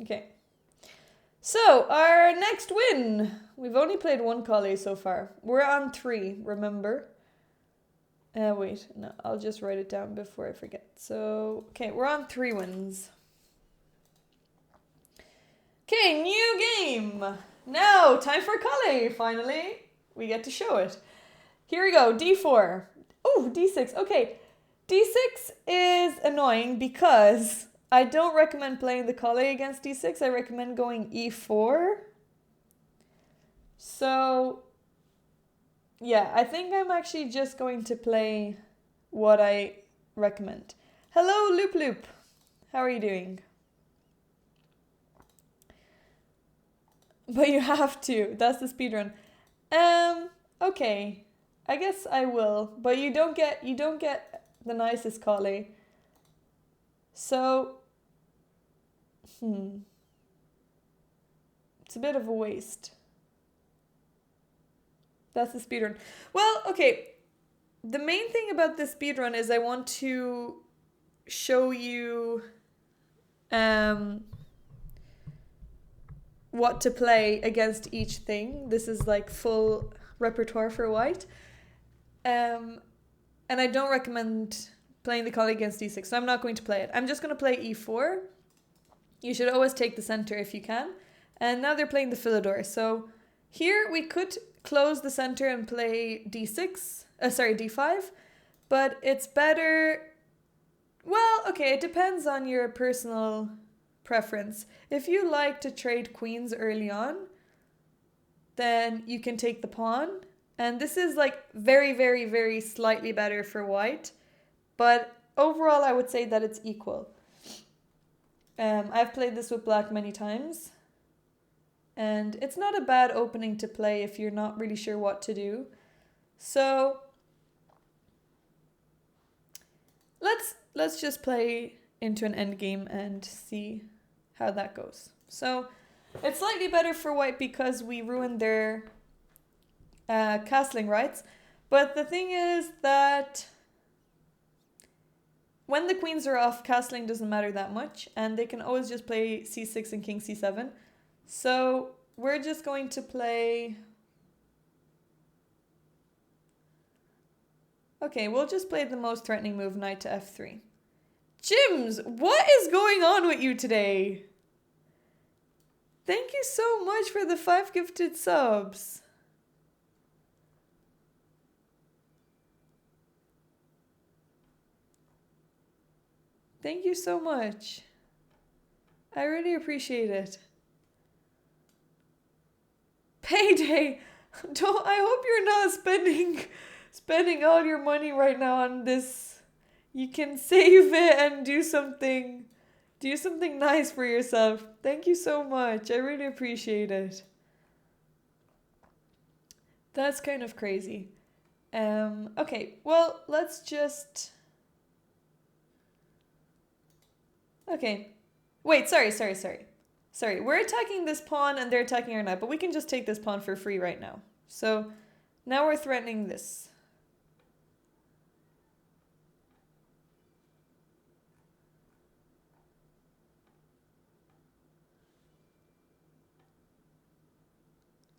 Okay. So, our next win. We've only played 1 Colle so far. We're on 3, remember? Wait, no, I'll just write it down before I forget. So, okay, we're on 3 wins. Okay, new game. Now, time for Colle, finally. We get to show it. Here we go, d4. Oh, d6, okay. d6 is annoying because I don't recommend playing the Colle against d6. I recommend going e4. So, yeah, I think I'm actually just going to play what I recommend. Hello, Loop Loop. How are you doing? But you have to. That's the speedrun. Okay. I guess I will. But you don't get the nicest Colle. So, it's a bit of a waste. That's the speedrun. Well, okay. the main thing about this speedrun is I want to show you what to play against each thing. This is like full repertoire for white. And I don't recommend playing the Colle against e6, so I'm not going to play it. I'm just going to play e4. You should always take the center if you can. And now they're playing the Philidor. So here we could close the center and play d5, but it's better. Well, okay, it depends on your personal preference. If you like to trade queens early on, then you can take the pawn. And this is like very, very, very slightly better for white. But overall, I would say that it's equal. I've played this with black many times. And it's not a bad opening to play if you're not really sure what to do. So let's just play into an endgame and see how that goes. So it's slightly better for white because we ruined their castling rights. But the thing is that when the queens are off, castling doesn't matter that much. And they can always just play c6 and king c7. So we're just going to play... Okay, we'll just play the most threatening move, knight to f3. Jims, what is going on with you today? Thank you so much for the 5 gifted subs. Thank you so much. I really appreciate it. Payday! I hope you're not spending all your money right now on this. You can save it and do something nice for yourself. Thank you so much. I really appreciate it. That's kind of crazy. Okay, well, let's just... Okay. Wait, sorry. Sorry, we're attacking this pawn and they're attacking our knight, but we can just take this pawn for free right now. So now we're threatening this.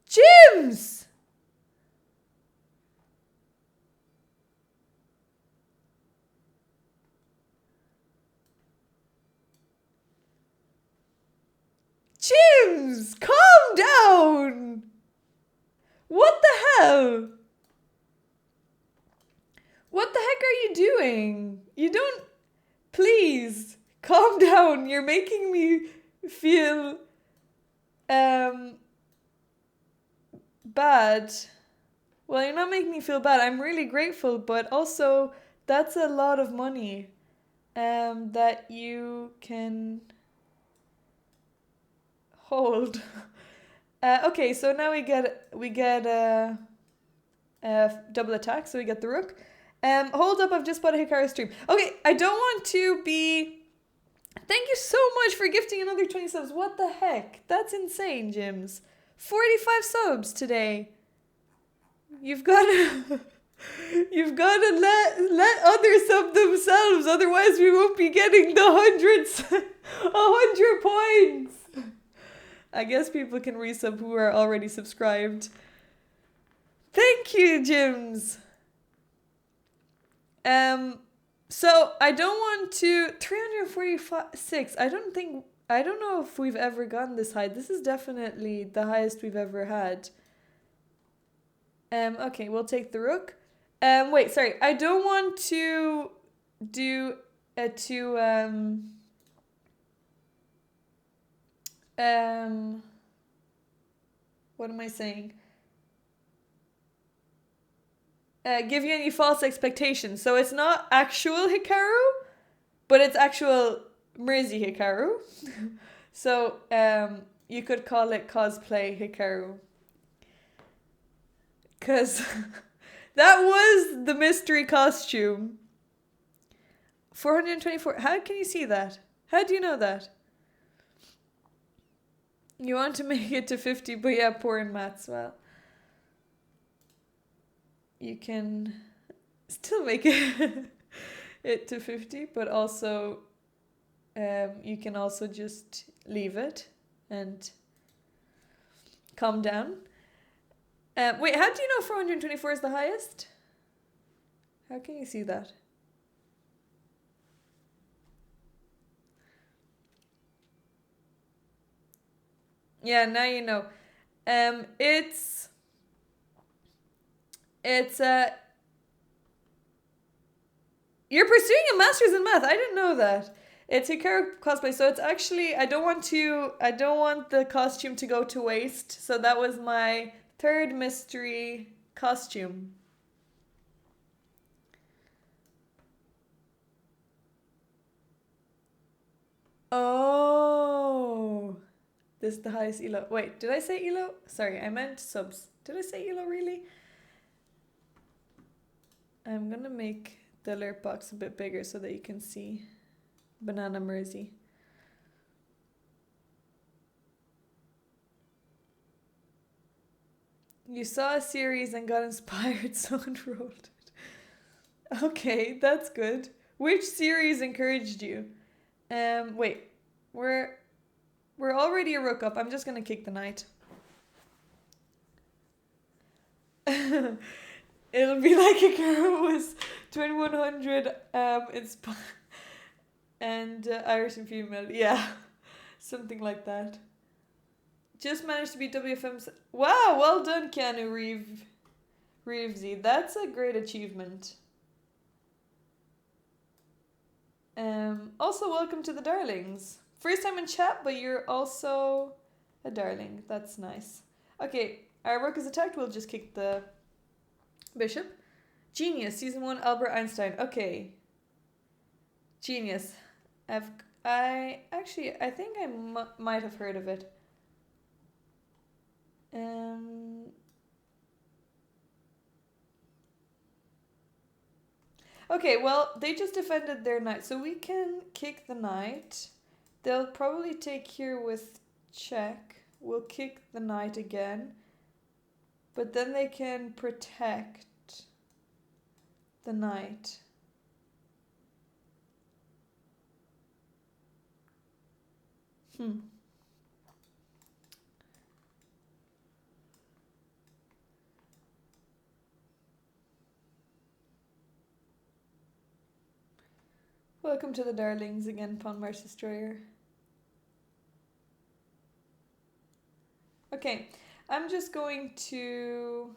Jims! Jims! Calm down! What the hell? What the heck are you doing? You don't... Please, calm down. You're making me feel... bad. Well, you're not making me feel bad. I'm really grateful, but also that's a lot of money that you can hold. Okay, so now we get double attack, so we get the rook. Hold up, I've just bought a Hikaru stream. Okay, I don't want to be... Thank you so much for gifting another 20 subs. What the heck? That's insane, Jims. 45 subs today. You've got to let others sub themselves, otherwise we won't be getting the 100 points. I guess people can resub who are already subscribed. Thank you, Jims. So I don't want to 346. I don't know if we've ever gotten this high. This is definitely the highest we've ever had. Okay, we'll take the rook. Wait, sorry. I don't want to do what am I saying? Give you any false expectations. So it's not actual Hikaru, but it's actual Mirzi Hikaru. So you could call it cosplay Hikaru. Because that was the mystery costume. 424. How can you see that? How do you know that? You want to make it to 50, but yeah, poor in maths. Well, you can still make it, it to 50, but also you can also just leave it and calm down. Wait, how do you know 424 is the highest? How can you see that? Yeah, now you know. It's you're pursuing a master's in math. I didn't know that. It's Hikaru cosplay, so it's actually I don't want the costume to go to waste. So that was my third mystery costume. Oh, this is the highest elo. Wait, did I say elo? Sorry, I meant subs. Did I say elo really? I'm gonna make the alert box a bit bigger so that you can see Banana Mersey. You saw a series and got inspired, so enrolled it. Okay, that's good. Which series encouraged you? Wait, we're already a rook up. I'm just gonna kick the knight. It'll be like a girl was 2100 inspired and Irish and female. Yeah, something like that. Just managed to beat WFM's. Wow, well done, Keanu Reevesy. That's a great achievement. Also, welcome to the darlings. First time in chat, but you're also a darling. That's nice. Okay, our rook is attacked. We'll just kick the bishop. Genius, season 1, Albert Einstein. Okay. Genius. I think I might have heard of it. Okay, well, they just defended their knight, so we can kick the knight. They'll probably take here with check. We'll kick the knight again. But then they can protect the knight. Welcome to the darlings again, Pawn Mars Destroyer. Okay, I'm just going to...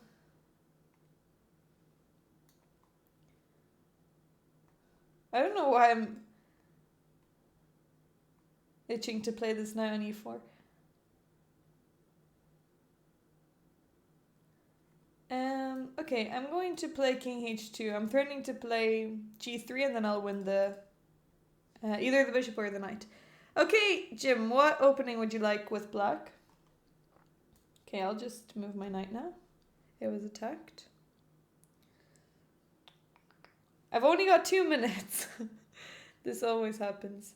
I don't know why I'm itching to play this now on e4. Okay, I'm going to play King h2. I'm threatening to play g3 and then I'll win the either the bishop or the knight. Okay, Jim, what opening would you like with black? Okay, I'll just move my knight now. It was attacked. I've only got 2 minutes. This always happens.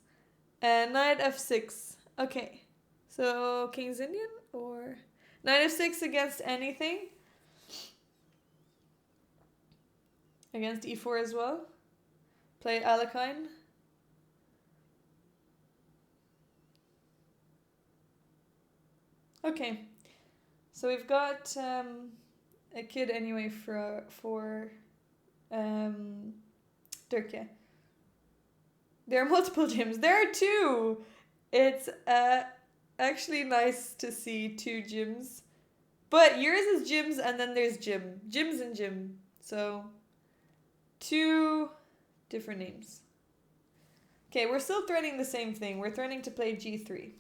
Knight f6. Okay, so King's Indian or... Knight f6 against anything? Against e4 as well. Play Alekhine. Okay, so we've got a kid anyway for Turkey. There are multiple gyms. There are 2. It's actually nice to see 2 gyms. But yours is gyms and then there's gym. Gyms and gym. So 2 different names. Okay, we're still threatening the same thing. We're threatening to play g3.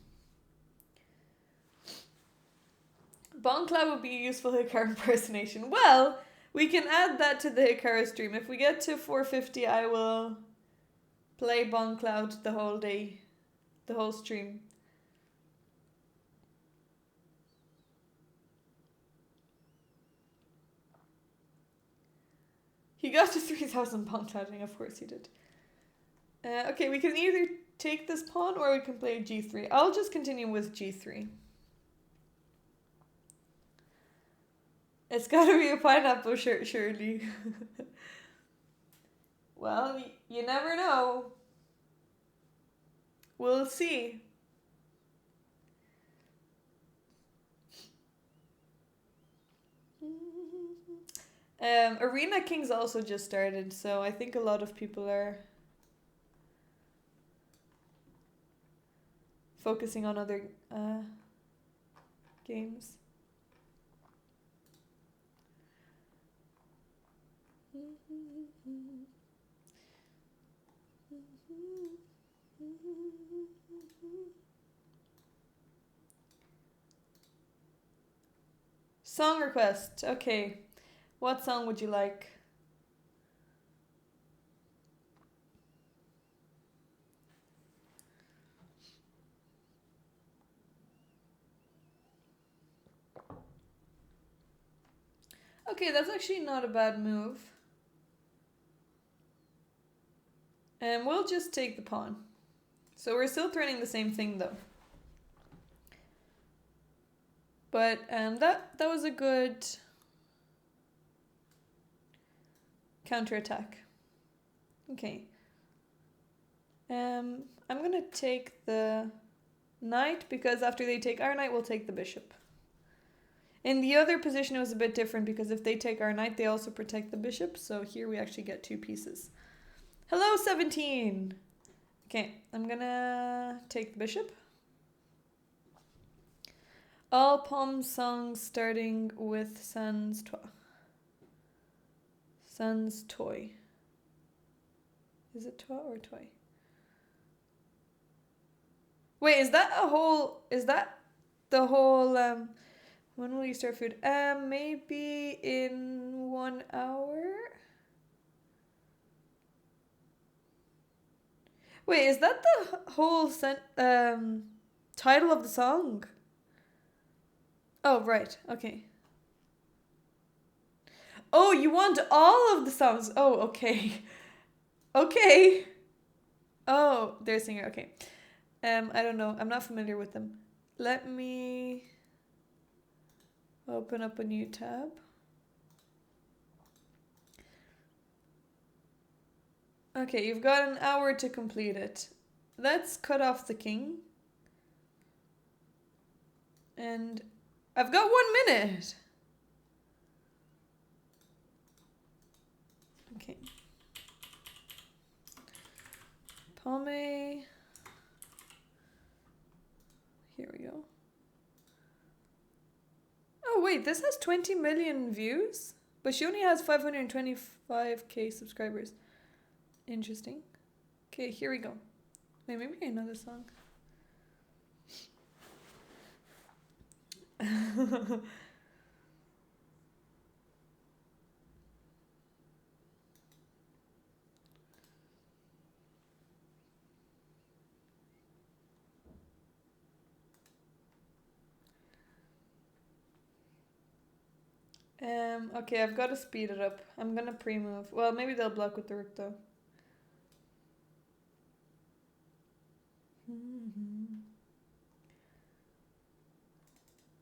Bonclaw would be a useful Hikaru impersonation. Well, we can add that to the Hikaru stream. If we get to 450, I will play Boncloud the whole day, the whole stream. He got to 3,000 Bonclouding, of course he did. Okay, we can either take this pawn or we can play g3. I'll just continue with g3. It's gotta be a pineapple shirt, surely. Well, you never know. We'll see. Arena Kings also just started, so I think a lot of people are focusing on other games. Song request. Okay. What song would you like? Okay, that's actually not a bad move. And we'll just take the pawn. So we're still threatening the same thing though. But that was a good counterattack. Okay. I'm gonna take the knight because after they take our knight, we'll take the bishop. In the other position, it was a bit different because if they take our knight, they also protect the bishop. So here we actually get 2 pieces. Hello, 17! Okay, I'm gonna take the bishop. All poem songs starting with sans toi. Sans toy. Is it toi or toy? Wait, is that the whole, when will you start food? Maybe in 1 hour? Wait, is that the whole title of the song? Oh, right, okay. Oh, you want all of the songs? Oh, okay. Okay. Oh, they're a singer, okay. I don't know, I'm not familiar with them. Let me open up a new tab. Okay, you've got an hour to complete it. Let's cut off the king. And I've got 1 minute. Okay. Palme. Here we go. Oh wait, this has 20 million views? But she only has 525k subscribers. Interesting. Okay, here we go. Wait, maybe another song. Okay, I've got to speed it up. I'm gonna pre-move. Well, maybe they'll block with the rook though.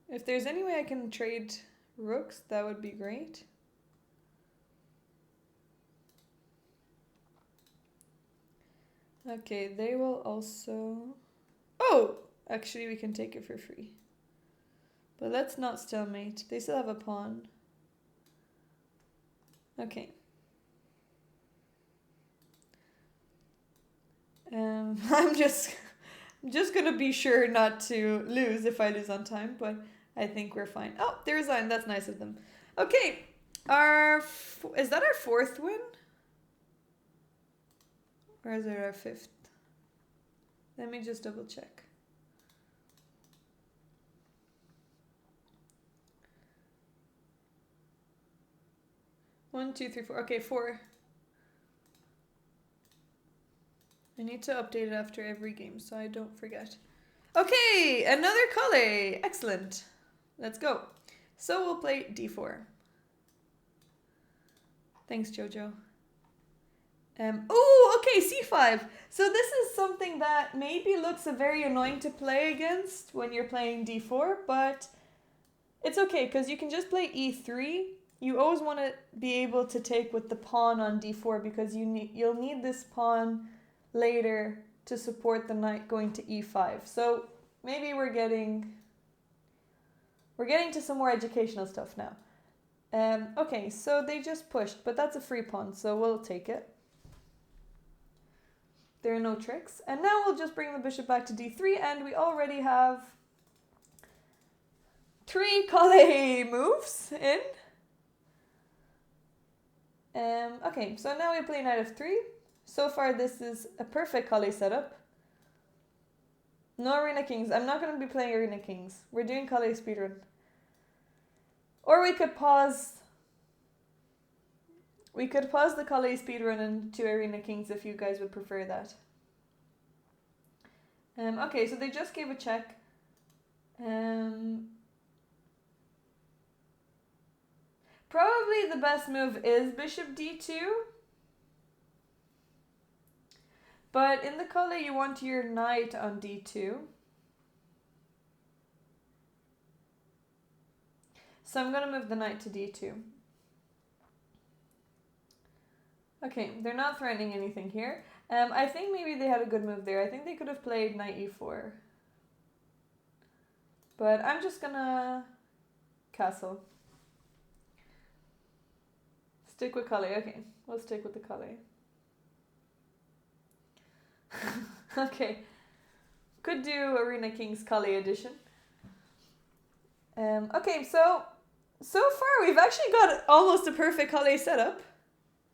If there's any way I can trade rooks, that would be great. Okay, they will also... Oh! Actually, we can take it for free. But let's not stalemate. They still have a pawn. Okay. I'm just gonna be sure not to lose if I lose on time, but I think we're fine. Oh, they resigned. That's nice of them. Okay. Is that our 4th win? Or is it our 5th? Let me just double check. One, two, three, four. Okay, 4. I need to update it after every game so I don't forget. Okay, another Colle. Excellent. Let's go. So we'll play d4. Thanks, Jojo. Oh, okay, c5. So this is something that maybe looks very annoying to play against when you're playing d4, but it's okay because you can just play e3 you always want to be able to take with the pawn on d4 because you'll need this pawn later to support the knight going to e5. So maybe we're getting to some more educational stuff now. Okay, so they just pushed, but that's a free pawn, so we'll take it. There are no tricks. And now we'll just bring the bishop back to d3, and we already have 3 Colle moves in. Okay, so now we play knight f3. So far this is a perfect Colle setup. No Arena Kings. I'm not going to be playing Arena Kings. We're doing Colle Speedrun. Or we could pause. We could pause the Colle Speedrun into Arena Kings if you guys would prefer that. Okay, so they just gave a check. Probably the best move is bishop d2. But in the Colle you want your knight on d2. So I'm going to move the knight to d2. Okay, they're not threatening anything here. I think maybe they had a good move there. I think they could have played knight e4. But I'm just going to castle. Stick with Colle. Okay, we'll stick with the Colle. Okay, could do Arena Kings Colle edition. Okay, so far we've actually got almost a perfect Colle setup.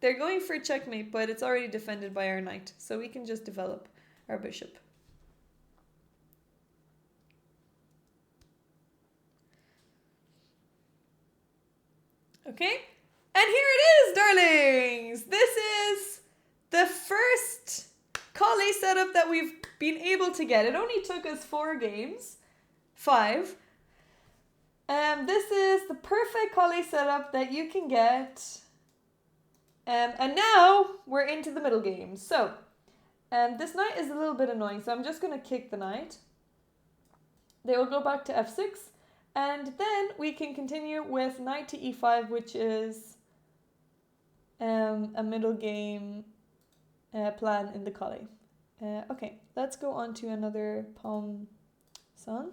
They're going for checkmate, but it's already defended by our knight, so we can just develop our bishop. Okay, and here it is, darlings! This is the first Colle setup that we've been able to get. It only took us 4 games. 5. This is the perfect Colle setup that you can get. And now we're into the middle game. So, this knight is a little bit annoying, so I'm just going to kick the knight. They will go back to f6. And then we can continue with knight to e5, which is a middle game plan in the Colle. Okay, let's go on to another pawn son.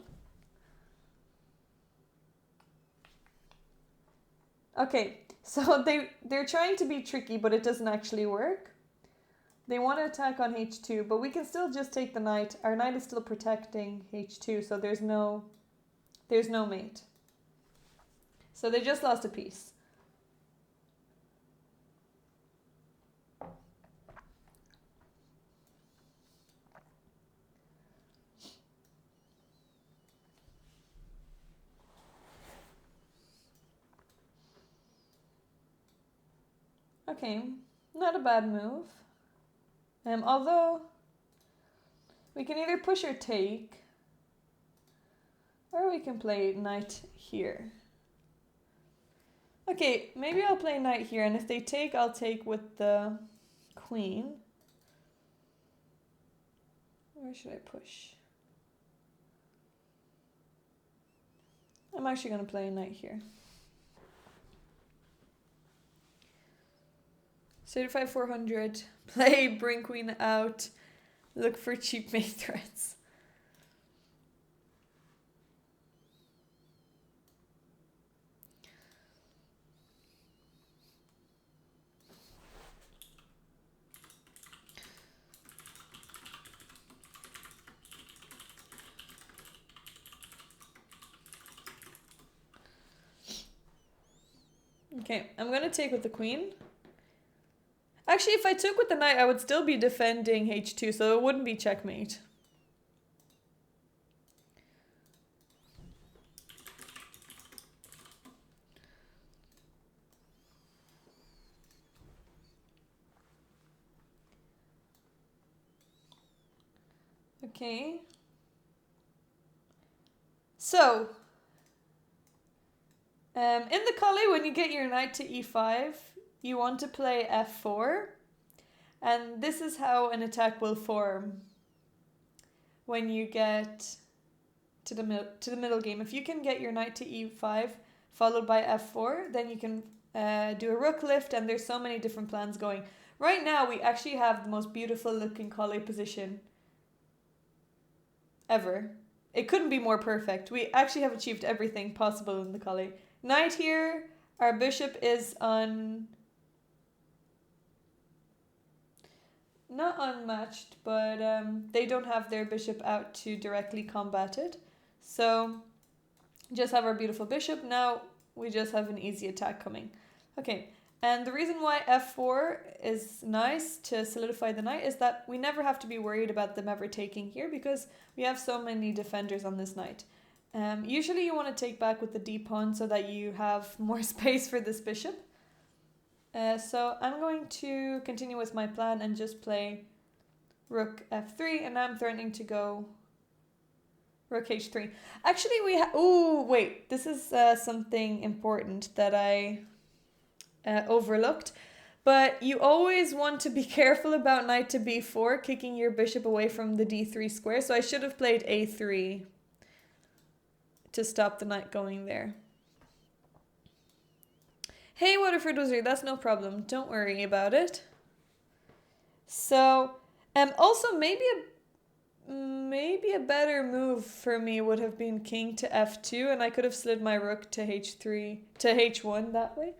Okay, so they're trying to be tricky, but it doesn't actually work. They want to attack on h2, but we can still just take the knight. Our knight is still protecting h2, so there's no mate. So they just lost a piece. Okay, not a bad move. Although we can either push or take, or we can play knight here. Okay, maybe I'll play knight here, and if they take, I'll take with the queen. Where should I push? I'm actually going to play knight here. Certified 400, play, bring queen out, look for cheap mate threats. Okay, I'm going to take with the queen. Actually, if I took with the knight, I would still be defending h2, so it wouldn't be checkmate. Okay. So, in the Colle, when you get your knight to e5, you want to play f4, and this is how an attack will form when you get to the middle game. If you can get your knight to e5, followed by f4. Then you can do a rook lift, and there's so many different plans going. Right now, we actually have the most beautiful looking Colle position ever. It couldn't be more perfect. We actually have achieved everything possible in the Colle. Knight here. Our bishop is on... not unmatched, but they don't have their bishop out to directly combat it. So just have our beautiful bishop. Now we just have an easy attack coming. Okay, and the reason why f4 is nice to solidify the knight is that we never have to be worried about them ever taking here because we have so many defenders on this knight. Usually you want to take back with the d pawn so that you have more space for this bishop. So I'm going to continue with my plan and just play rook f3, and now I'm threatening to go rook h3. Actually, oh, wait, this is something important that I overlooked. But you always want to be careful about knight to b4, kicking your bishop away from the d3 square. So I should have played a3 to stop the knight going there. Hey, Waterford Wizard, that's no problem. Don't worry about it. So, also maybe a better move for me would have been king to f2, and I could have slid my rook to h3 to h1 that way.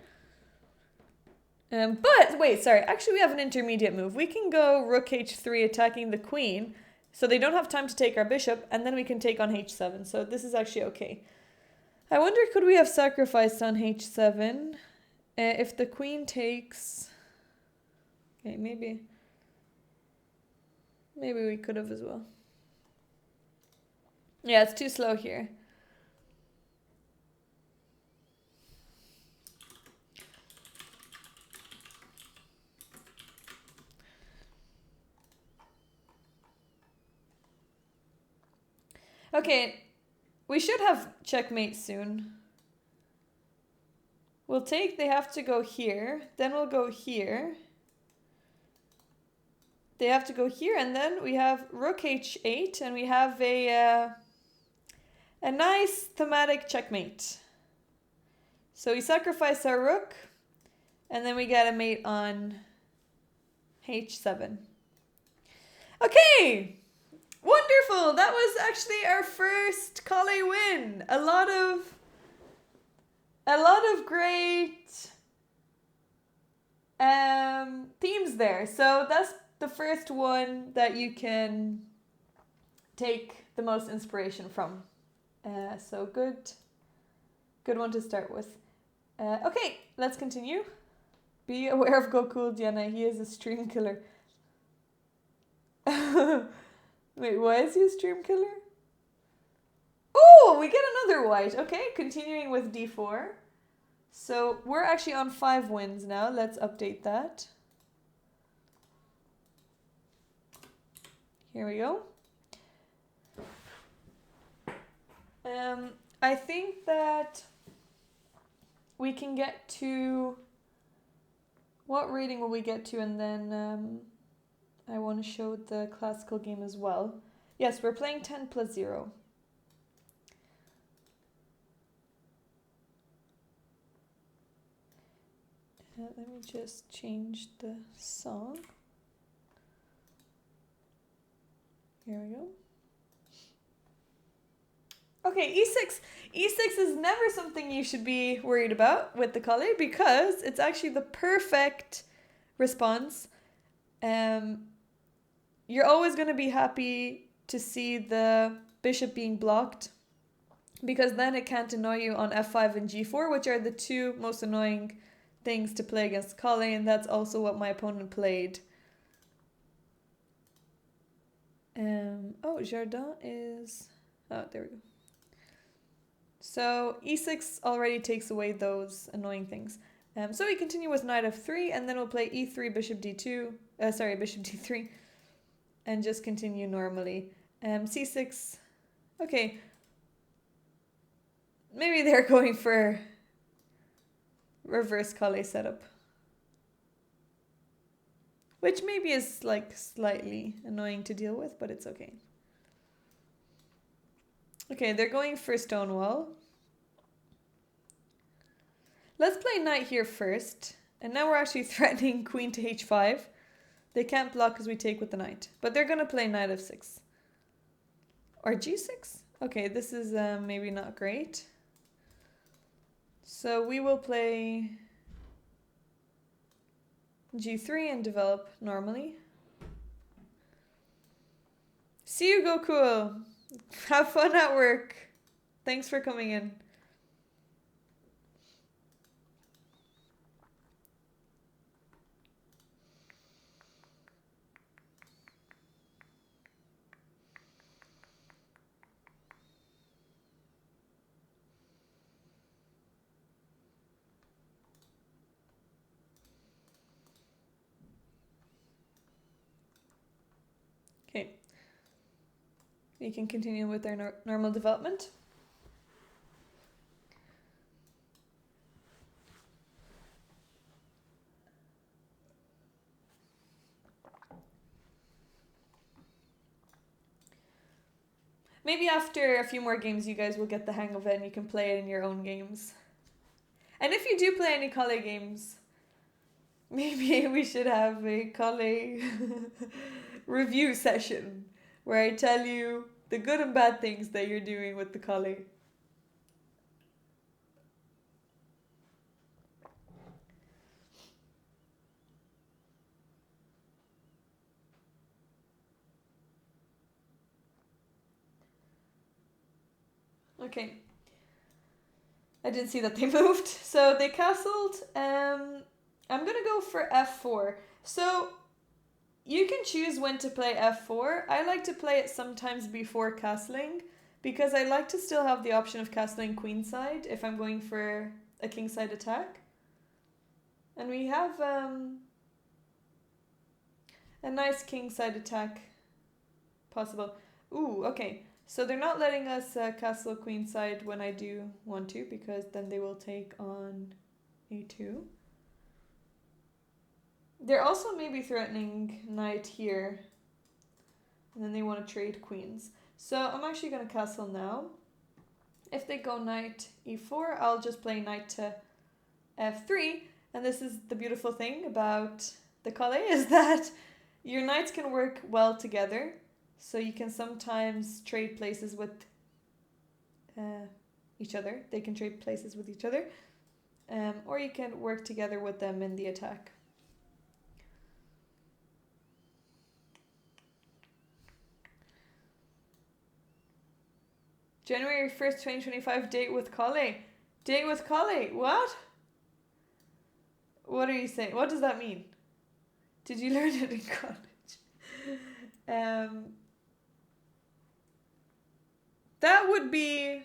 But wait, sorry. Actually, we have an intermediate move. We can go rook h3 attacking the queen, so they don't have time to take our bishop, and then we can take on h7. So this is actually okay. I wonder, could we have sacrificed on h7? If the queen takes... Okay, maybe we could have as well. Yeah, it's too slow here. Okay, we should have checkmate soon. We'll take, they have to go here, then we'll go here. They have to go here, and then we have rook h8, and we have a nice thematic checkmate. So we sacrifice our rook, and then we get a mate on h7. Okay! Wonderful! That was actually our first Colle win. A lot of great themes there. So that's the first one that you can take the most inspiration from. So good one to start with. Okay, let's continue. Be aware of Gokul Diana. He is a stream killer. Wait, why is he a stream killer? Oh, we get another white. Okay, continuing with d4. So we're actually on 5 wins now. Let's update that. Here we go. I think that we can get to... What rating will we get to? And then I want to show the classical game as well. Yes, we're playing 10 plus 0. Let me just change the song. Here we go. Okay, e6. E6 is never something you should be worried about with the Colle because it's actually the perfect response. You're always going to be happy to see the bishop being blocked because then it can't annoy you on f5 and g4, which are the two most annoying things to play against Colle, and that's also what my opponent played. Oh, Jardin is... Oh, there we go. So e6 already takes away those annoying things. So we continue with knight f3, and then we'll play e3, bishop d2, bishop d3, and just continue normally. c6, okay. Maybe they're going for reverse Colle setup. Which maybe is like slightly annoying to deal with, but it's okay. Okay, they're going for Stonewall. Let's play knight here first. And now we're actually threatening queen to h5. They can't block because we take with the knight. But they're going to play knight f6. Or g6? Okay, this is maybe not great. So we will play g3 and develop normally. See you, go cool. Have fun at work. Thanks for coming in. Okay. We can continue with our normal development. Maybe after a few more games you guys will get the hang of it and you can play it in your own games. And if you do play any Colle games, maybe we should have a Colle review session where I tell you the good and bad things that you're doing with the Colle. Okay. I didn't see that they moved. So they castled. I'm going to go for f4. So you can choose when to play f4. I like to play it sometimes before castling because I like to still have the option of castling queenside if I'm going for a kingside attack. And we have a nice kingside attack possible. Ooh, okay. So they're not letting us castle queenside when I do want to because then they will take on a2. They're also maybe threatening knight here. And then they want to trade queens. So I'm actually going to castle now. If they go knight e4, I'll just play knight to f3. And this is the beautiful thing about the Colle is that your knights can work well together. So you can sometimes trade places with each other. They can trade places with each other. Or you can work together with them in the attack. January 1st, 2025, date with Colle. Date with Colle? What? What are you saying? What does that mean? Did you learn it in college? That would be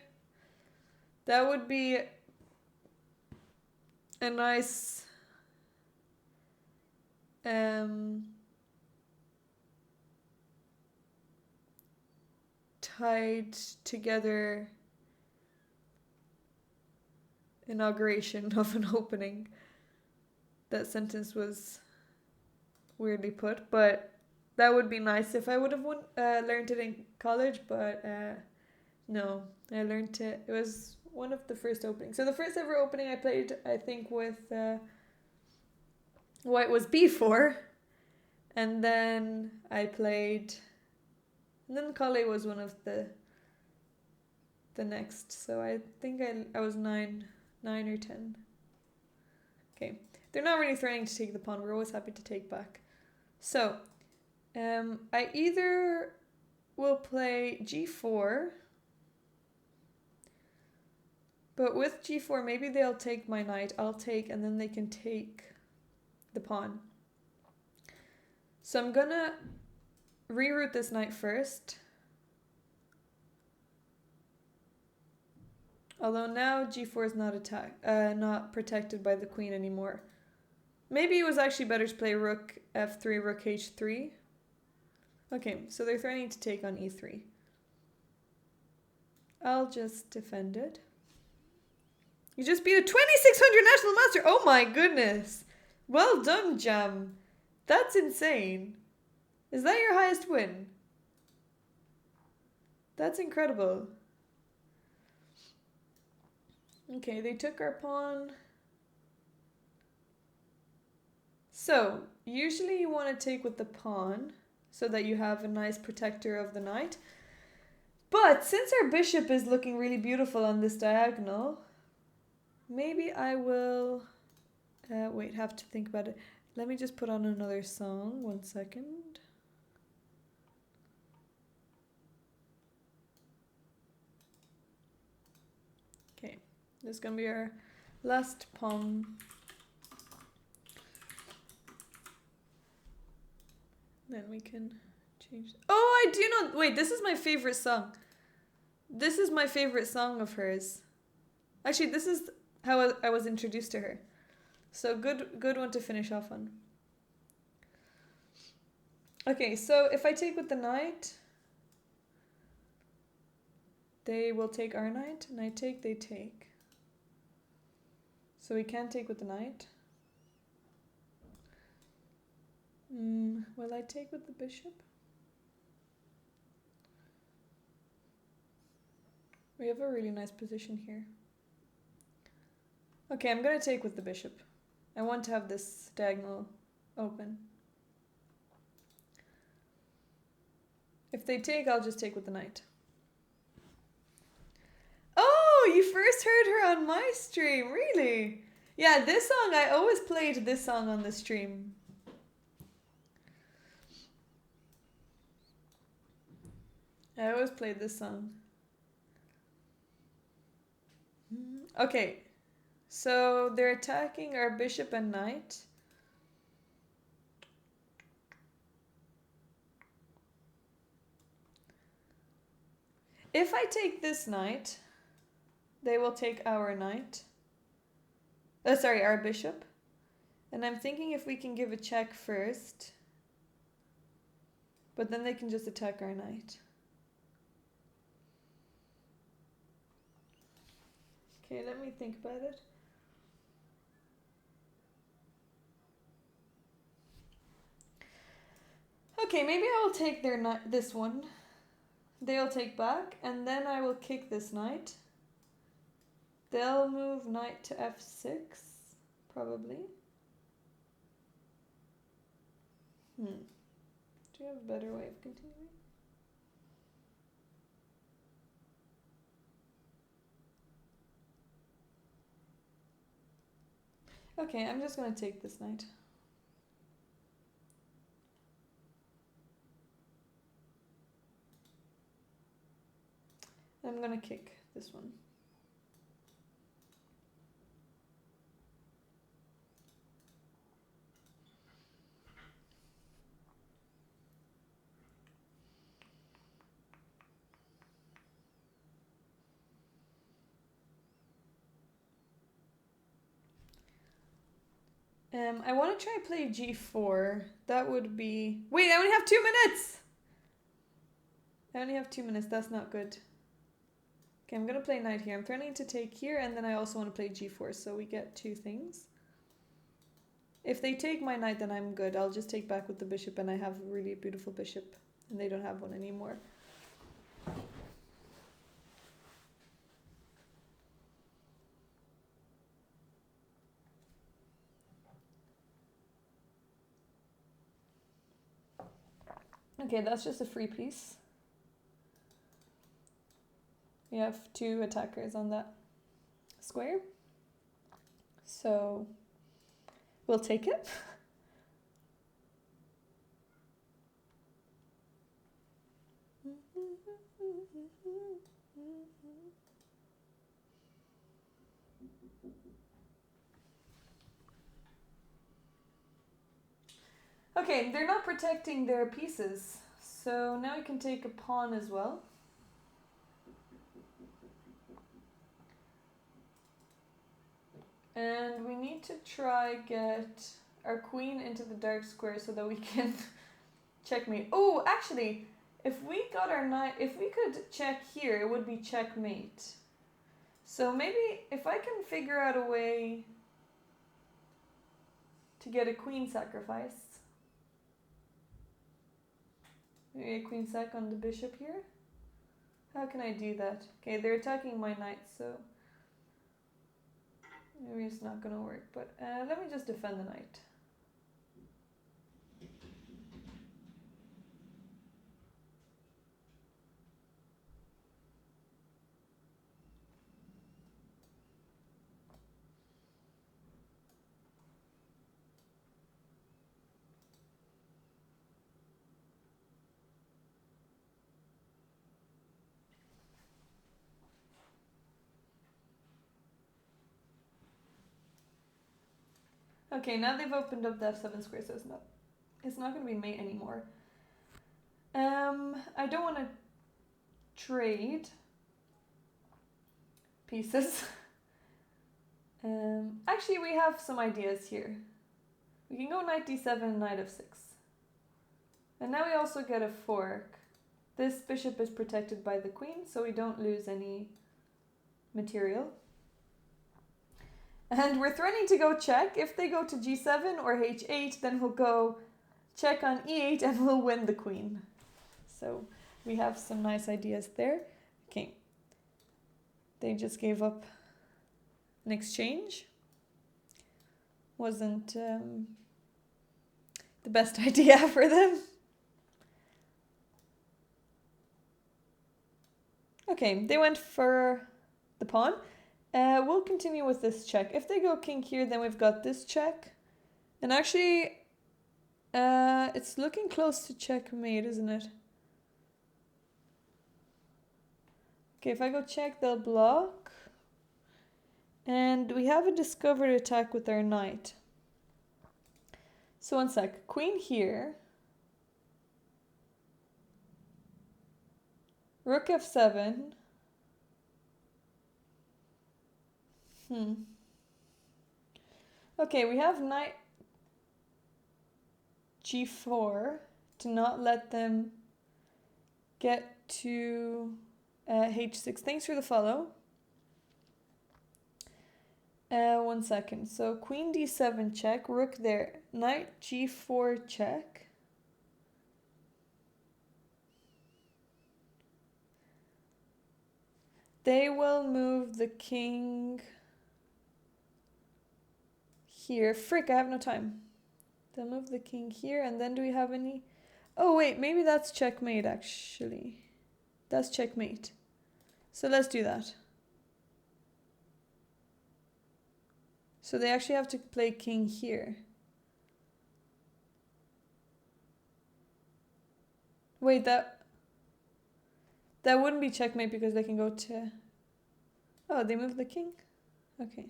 a nice tied together inauguration of an opening. That sentence was weirdly put, but that would be nice if I would have learned it in college, but no, I learned it. It was one of the first openings. So the first ever opening I played, I think, with white was b4, and then I played, and then Colle was one of the next. So I think I was 9 or 10. Okay, they're not really threatening to take the pawn. We're always happy to take back. So I either will play g4. But with g4, maybe they'll take my knight. I'll take, and then they can take the pawn. So I'm going to reroute this knight first. Although now g4 is not protected by the queen anymore. Maybe it was actually better to play rook f3, rook h3. Okay, so they're threatening to take on e3. I'll just defend it. You just beat a 2600 national master. Oh my goodness. Well done, Jam. That's insane. Is that your highest win? That's incredible. Okay, they took our pawn. So, usually you want to take with the pawn so that you have a nice protector of the knight. But since our bishop is looking really beautiful on this diagonal, maybe I will... wait, have to think about it. Let me just put on another song. 1 second. Okay, this is going to be our last pawn. Then we can change. Oh, I do know. Wait, this is my favorite song. This is my favorite song of hers. Actually, this is how I was introduced to her. So good one to finish off on. Okay, so if I take with the knight, they will take our knight. Knight take, they take. So we can't take with the knight. Will I take with the bishop? We have a really nice position here. Okay, I'm gonna take with the bishop. I want to have this diagonal open. If they take, I'll just take with the knight. Oh, you first heard her on my stream, really? Yeah, this song, I always played this song on the stream. I always played this song. Okay, so they're attacking our bishop and knight. If I take this knight, they will take our knight. Sorry, our bishop. And I'm thinking if we can give a check first, but then they can just attack our knight. Okay, let me think about it. Okay, maybe I will take their knight, this one. They'll take back, and then I will kick this knight. They'll move knight to f6, probably. Do you have a better way of continuing? Okay, I'm just going to take this knight. I'm going to kick this one. I want to try play g4. That would be... Wait, I only have 2 minutes! I only have 2 minutes. That's not good. Okay, I'm going to play knight here. I'm threatening to take here, and then I also want to play g4, so we get 2 things. If they take my knight, then I'm good. I'll just take back with the bishop, and I have a really beautiful bishop, and they don't have one anymore. Okay, that's just a free piece. We have 2 attackers on that square. So we'll take it. Okay, they're not protecting their pieces. So now we can take a pawn as well. And we need to try get our queen into the dark square so that we can checkmate. Oh, actually, if we got our knight, if we could check here, it would be checkmate. So maybe if I can figure out a way to get a queen sacrifice. Maybe a queen sack on the bishop here. How can I do that? Okay, they're attacking my knight, so maybe it's not gonna work, but let me just defend the knight. Okay, now they've opened up the f7 square, so it's not going to be mate anymore. I don't want to trade pieces. Actually, we have some ideas here. We can go knight d7, knight f6. And now we also get a fork. This bishop is protected by the queen, so we don't lose any material. And we're threatening to go check. If they go to g7 or h8, then we'll go check on e8 and we'll win the queen. So we have some nice ideas there. Okay. They just gave up an exchange. Wasn't the best idea for them. Okay, they went for the pawn. We'll continue with this check. If they go king here, then we've got this check. And actually, it's looking close to checkmate, isn't it? Okay, if I go check, they'll block. And we have a discovered attack with our knight. So one sec. Queen here. Rook f7. Okay, we have knight g4 to not let them get to h6. Thanks for the follow. 1 second. So queen d7 check, rook there, knight g4 check. They will move the king here. Frick, I have no time. They'll move the king here, and then do we have any... Oh wait, maybe that's checkmate actually. That's checkmate. So let's do that. So they actually have to play king here. Wait, that wouldn't be checkmate because they can go to... Oh, they moved the king? Okay.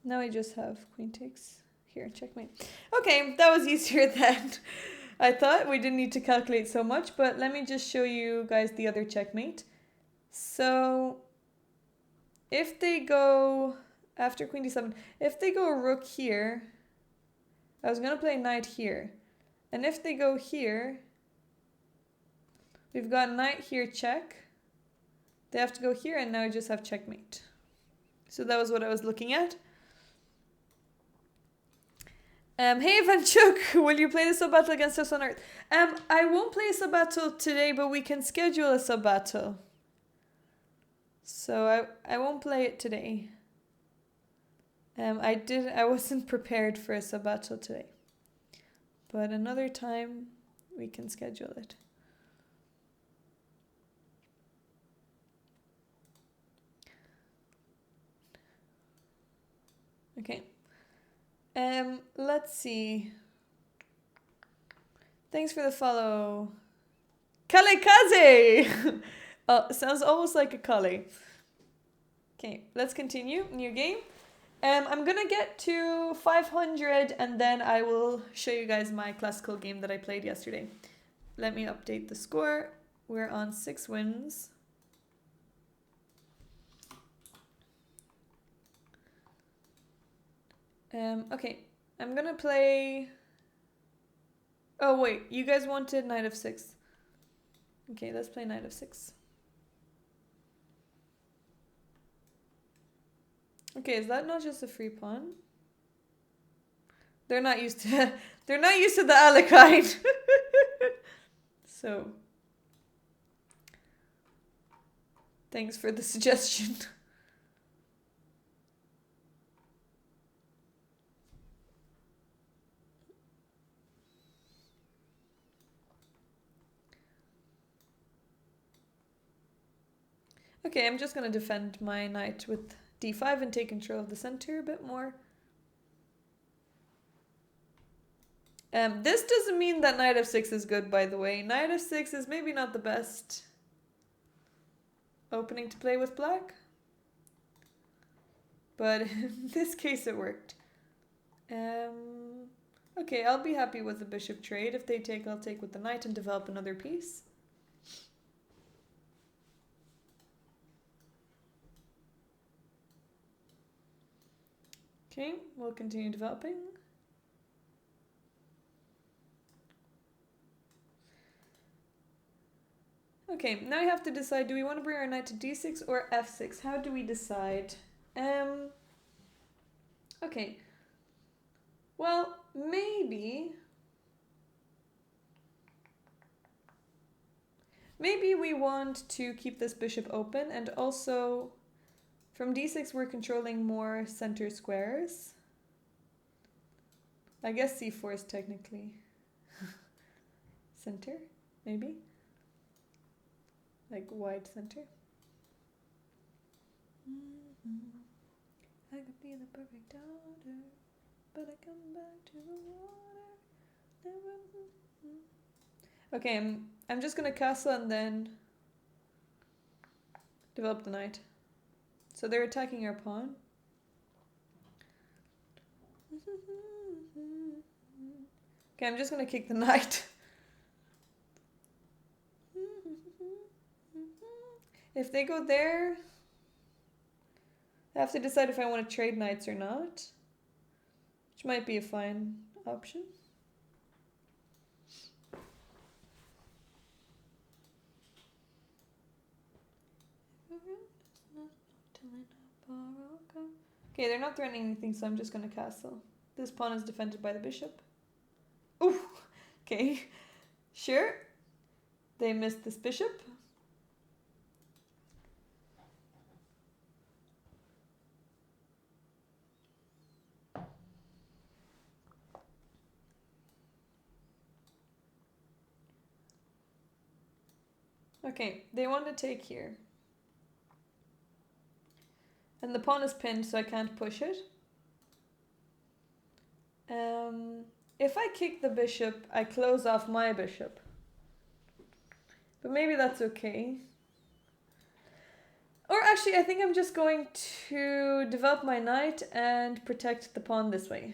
Now we just have queen takes. Here, checkmate. Okay, that was easier than I thought. We didn't need to calculate so much, but let me just show you guys the other checkmate. So, if they go... After queen d7, if they go rook here, I was going to play knight here. And if they go here, we've got knight here check. They have to go here, and now I just have checkmate. So that was what I was looking at. Hey Vanchuk, will you play the sub battle against us on Earth? I won't play a sub battle today, but we can schedule a sub battle. So I won't play it today. I wasn't prepared for a sub battle today. But another time we can schedule it. Okay. Let's see. Thanks for the follow. Kalekaze! Oh, sounds almost like a Colle. Okay, let's continue. New game. I'm gonna get to 500 and then I will show you guys my classical game that I played yesterday. Let me update the score. We're on 6 wins. Okay, I'm gonna play... Oh wait, you guys wanted knight f6. Okay, let's play knight f6. Okay, is that not just a free pawn? They're not used to the Alekine. So thanks for the suggestion. Okay, I'm just gonna defend my knight with d5 and take control of the center a bit more. This doesn't mean that knight f6 is good, by the way. Knight f6 is maybe not the best opening to play with black. But in this case it worked. Okay, I'll be happy with the bishop trade. If they take, I'll take with the knight and develop another piece. Okay, we'll continue developing. Okay, now we have to decide, do we want to bring our knight to d6 or f6? How do we decide? Okay. Well, maybe we want to keep this bishop open, and also from d6 we're controlling more center squares. I guess c4 is technically center, maybe? Like wide center. I could be the perfect daughter, but I come back to the water. Okay, I'm just gonna castle and then develop the knight. So they're attacking our pawn. Okay, I'm just gonna kick the knight. If they go there, I have to decide if I want to trade knights or not, which might be a fine option. Okay, they're not threatening anything, so I'm just going to castle. This pawn is defended by the bishop. Ooh, okay, sure. They missed this bishop. Okay, they want to take here. And the pawn is pinned, so I can't push it. If I kick the bishop, I close off my bishop. But maybe that's okay. Or actually, I think I'm just going to develop my knight and protect the pawn this way.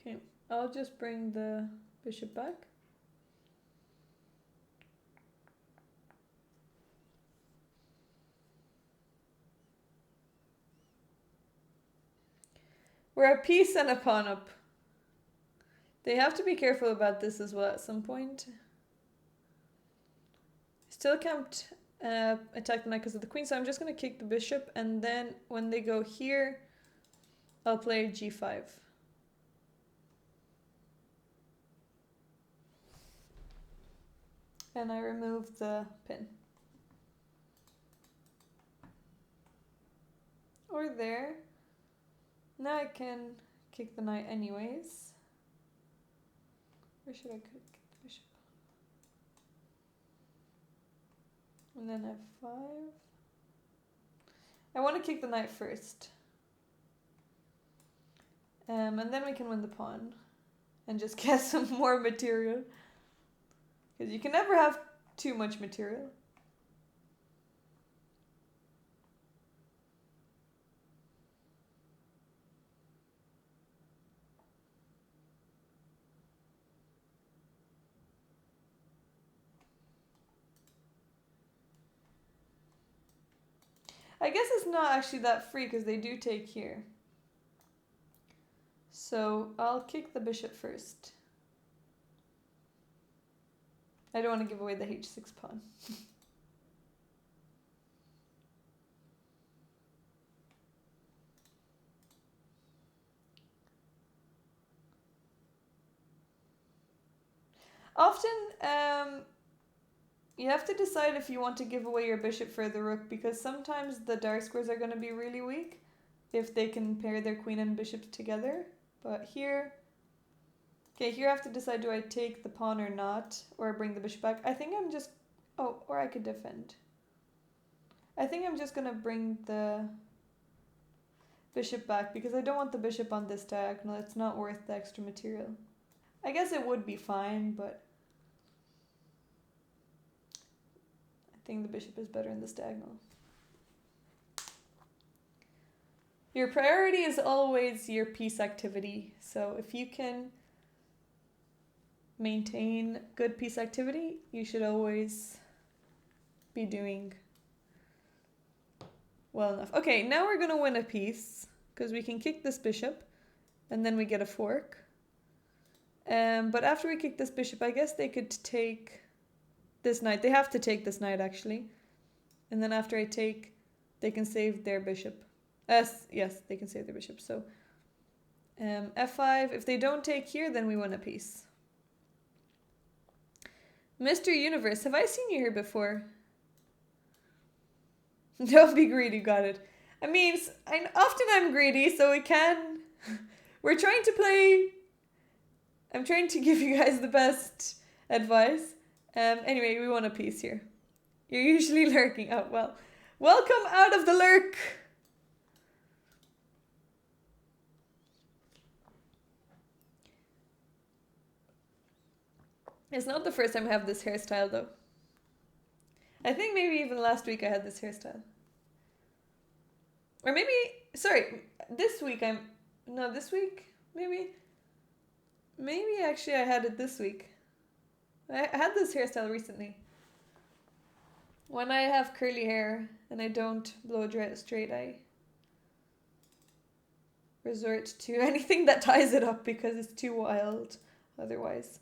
Okay, I'll just bring the bishop back. We're a piece and a pawn up. They have to be careful about this as well at some point. Still can't attack the knight because of the queen, so I'm just going to kick the bishop, and then when they go here, I'll play g5. And I remove the pin. Or there. Now I can kick the knight anyways. Where should I kick the bishop? And then f5. I want to kick the knight first. And then we can win the pawn. And just get some more material. Because you can never have too much material. I guess it's not actually that free because they do take here. So I'll kick the bishop first. I don't want to give away the h6 pawn. Often, you have to decide if you want to give away your bishop for the rook, because sometimes the dark squares are going to be really weak if they can pair their queen and bishop together. But here, okay, here I have to decide, do I take the pawn or not, or bring the bishop back? I think I'm just, oh, or I could defend. I think I'm just going to bring the bishop back because I don't want the bishop on this diagonal. It's not worth the extra material. I guess it would be fine, but I think the bishop is better in this diagonal. Your priority is always your piece activity. So if you can maintain good piece activity, you should always be doing well enough. Okay, now we're going to win a piece because we can kick this bishop and then we get a fork. But after we kick this bishop, I guess they could take this knight. They have to take this knight actually. And then after I take, they can save their bishop. Yes, they can save their bishop. So f5. If they don't take here, then we win a piece. Mr. Universe, have I seen you here before? Don't be greedy, got it. I mean, often I'm greedy, so we can... We're trying to play... I'm trying to give you guys the best advice. Anyway, we want a piece here. You're usually lurking. Oh, well. Welcome out of the lurk! It's not the first time I have this hairstyle, though. I think maybe even last week I had this hairstyle. Or maybe... Sorry, this week No, this week? Maybe actually I had it this week. I had this hairstyle recently. When I have curly hair and I don't blow it straight, I resort to anything that ties it up because it's too wild otherwise.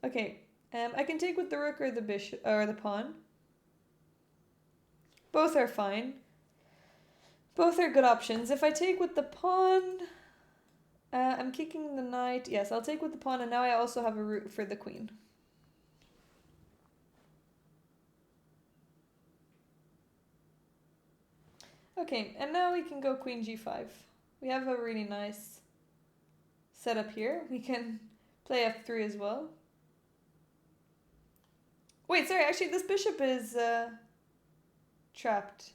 Okay, I can take with the rook or the bishop or the pawn. Both are fine. Both are good options. If I take with the pawn, I'm kicking the knight. Yes, I'll take with the pawn, and now I also have a route for the queen. Okay, and now we can go queen g5. We have a really nice setup here. We can play f3 as well. Wait, sorry, actually this bishop is trapped.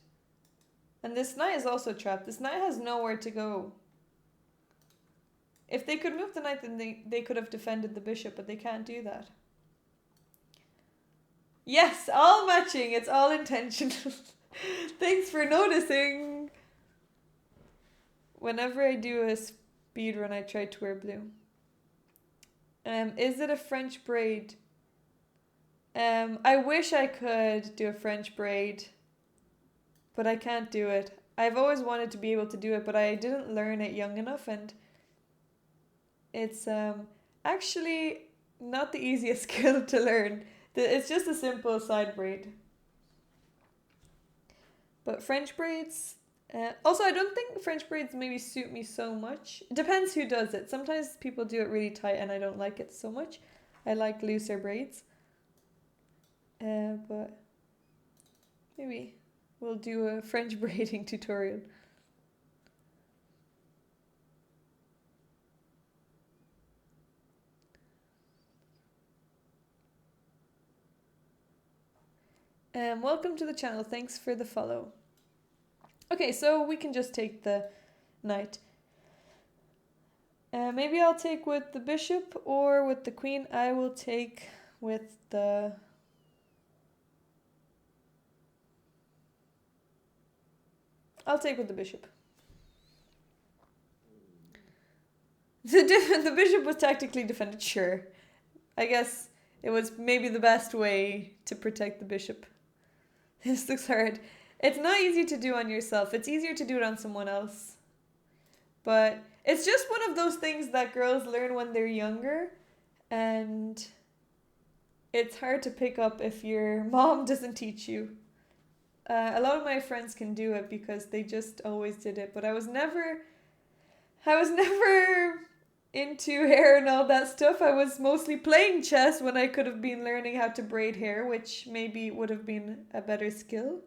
And this knight is also trapped. This knight has nowhere to go. If they could move the knight, then they could have defended the bishop, but they can't do that. Yes, all matching. It's all intentional. Thanks for noticing. Whenever I do a speed run, I try to wear blue. Is it a French braid? I wish I could do a French braid, but I can't do it. I've always wanted to be able to do it, but I didn't learn it young enough, and it's actually not the easiest skill to learn. It's just a simple side braid. But French braids... also, I don't think French braids maybe suit me so much. It depends who does it. Sometimes people do it really tight and I don't like it so much. I like looser braids. But maybe we'll do a French braiding tutorial. Welcome to the channel. Thanks for the follow. Okay, so we can just take the knight. Maybe I'll take with the bishop or with the queen. I will take with the... I'll take with the bishop. The bishop was tactically defended, sure. I guess it was maybe the best way to protect the bishop. This looks hard. It's not easy to do on yourself. It's easier to do it on someone else. But it's just one of those things that girls learn when they're younger. And it's hard to pick up if your mom doesn't teach you. A lot of my friends can do it because they just always did it. But I was never into hair and all that stuff. I was mostly playing chess when I could have been learning how to braid hair, which maybe would have been a better skill.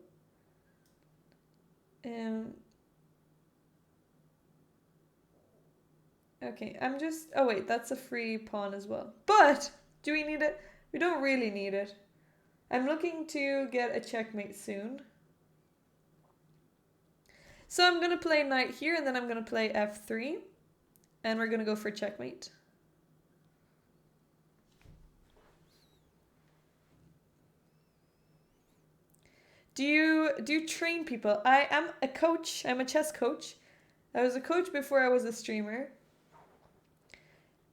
Okay, I'm just... Oh wait, that's a free pawn as well. But, do we need it? We don't really need it. I'm looking to get a checkmate soon. So I'm going to play knight here, and then I'm going to play f3. And we're going to go for checkmate. Do you train people? I am a coach. I'm a chess coach. I was a coach before I was a streamer.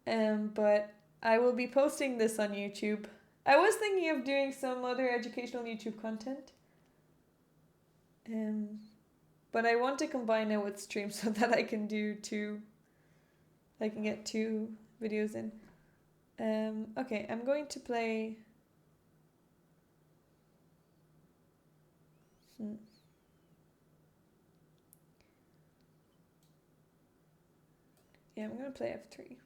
But I will be posting this on YouTube. I was thinking of doing some other educational YouTube content. But I want to combine it with streams so that I can get 2 videos in. Okay, I'm going to play... Yeah, I'm going to play f3.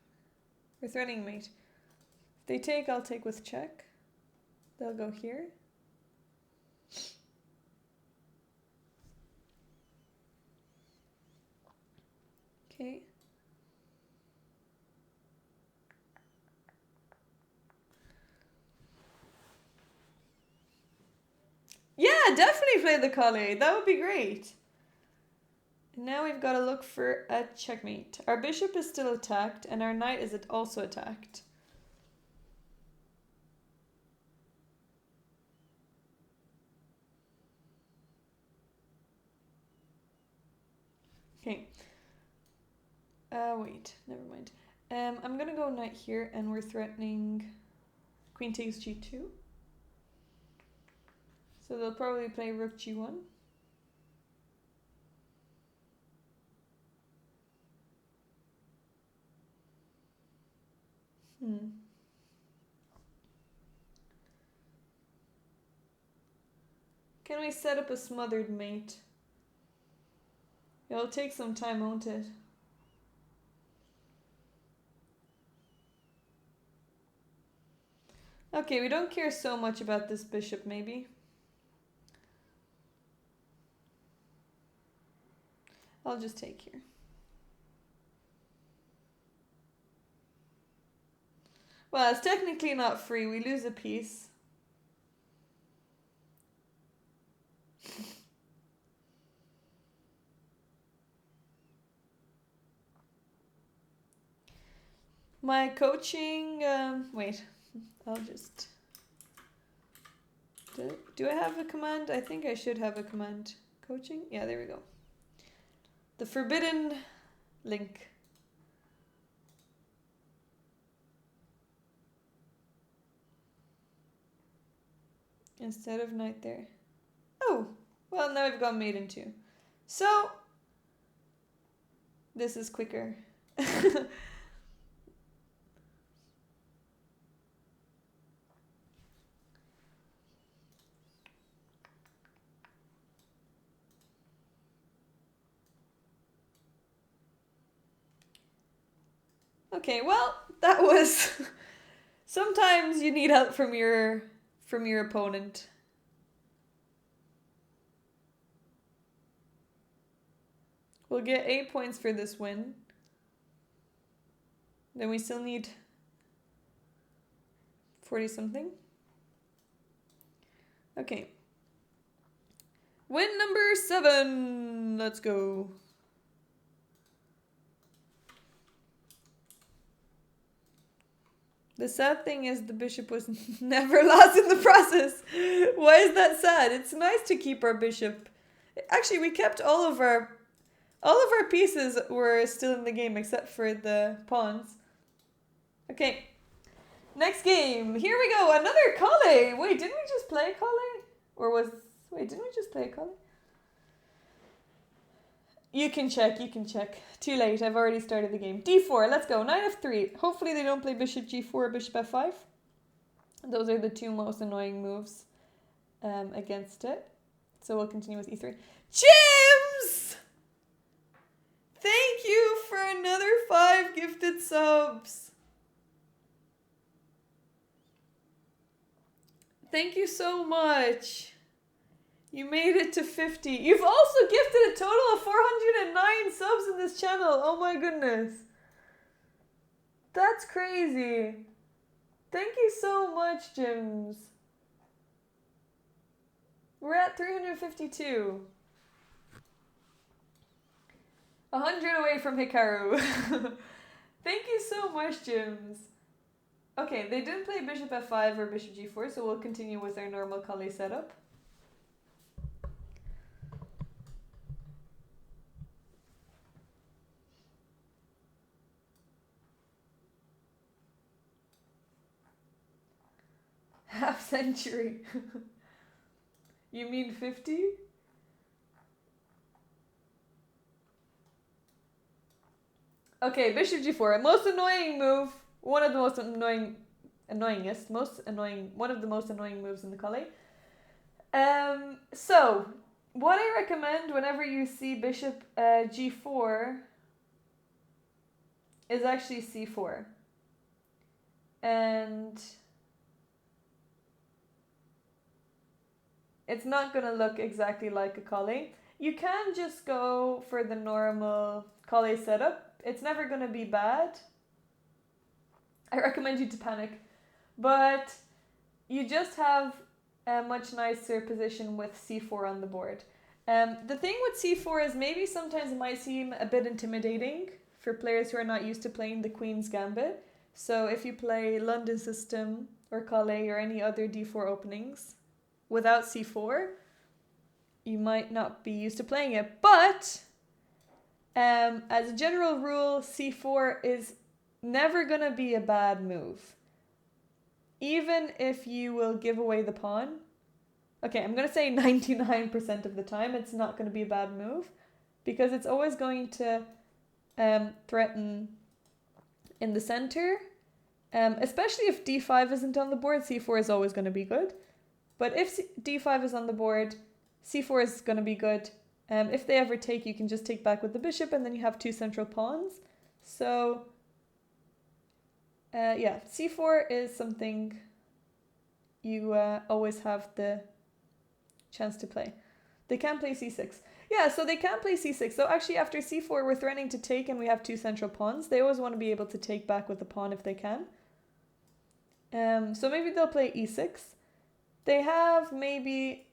We're threatening mate. If they take, I'll take with check. They'll go here. Okay. Yeah, definitely play the Colle. That would be great. Now we've got to look for a checkmate. Our bishop is still attacked, and our knight is also attacked. Okay. Wait, never mind. I'm gonna go knight here, and we're threatening queen takes g2. So they'll probably play rook g1. Can we set up a smothered mate? It'll take some time, won't it? Okay, we don't care so much about this bishop, maybe. I'll just take here. Well, it's technically not free. We lose a piece. My coaching... wait, I'll just... Do I have a command? I think I should have a command. Coaching? Yeah, there we go. The forbidden link. Instead of knight there. Oh, well, now we've got mate in 2. So, this is quicker. Okay, well, that was... Sometimes you need help from your opponent. We'll get 8 points for this win. Then we still need 40 something. Okay. Win number 7. Let's go. The sad thing is the bishop was never lost in the process. Why is that sad? It's nice to keep our bishop. Actually, we kept all of our pieces were still in the game except for the pawns. Okay. Next game. Here we go. Another Colle. Wait, didn't we just play Colle? Didn't we just play Colle? You can check. Too late, I've already started the game. d4, let's go. Knight f3. Hopefully they don't play bishop g4 or bishop f5. Those are the 2 most annoying moves against it. So we'll continue with e3. Jims! Thank you for another 5 gifted subs. Thank you so much. You made it to 50. You've also gifted a total of 409 subs in this channel. Oh my goodness. That's crazy. Thank you so much, Jims. We're at 352. 100 away from Hikaru. Thank you so much, Jims. Okay, they didn't play bishop f5 or bishop g4, so we'll continue with our normal Colle setup. Half century. You mean 50? Okay, bishop g4. Most annoying move. One of the most one of the most annoying moves in the Colle. So, what I recommend whenever you see bishop g4 is actually c4. And it's not going to look exactly like a Colle. You can just go for the normal Colle setup. It's never going to be bad. I recommend you to panic. But you just have a much nicer position with c4 on the board. The thing with c4 is maybe sometimes it might seem a bit intimidating for players who are not used to playing the Queen's Gambit. So if you play London System or Colle or any other d4 openings without c4, you might not be used to playing it. But as a general rule, c4 is never going to be a bad move. Even if you will give away the pawn. Okay, I'm going to say 99% of the time it's not going to be a bad move, because it's always going to threaten in the center. Especially if d5 isn't on the board, c4 is always going to be good. But if d5 is on the board, c4 is going to be good. If they ever take, you can just take back with the bishop, and then you have two central pawns. So yeah, c4 is something you always have the chance to play. They can play c6. Yeah, so they can play c6. So actually after c4 we're threatening to take and we have two central pawns. They always want to be able to take back with the pawn if they can. So maybe they'll play e6. They have maybe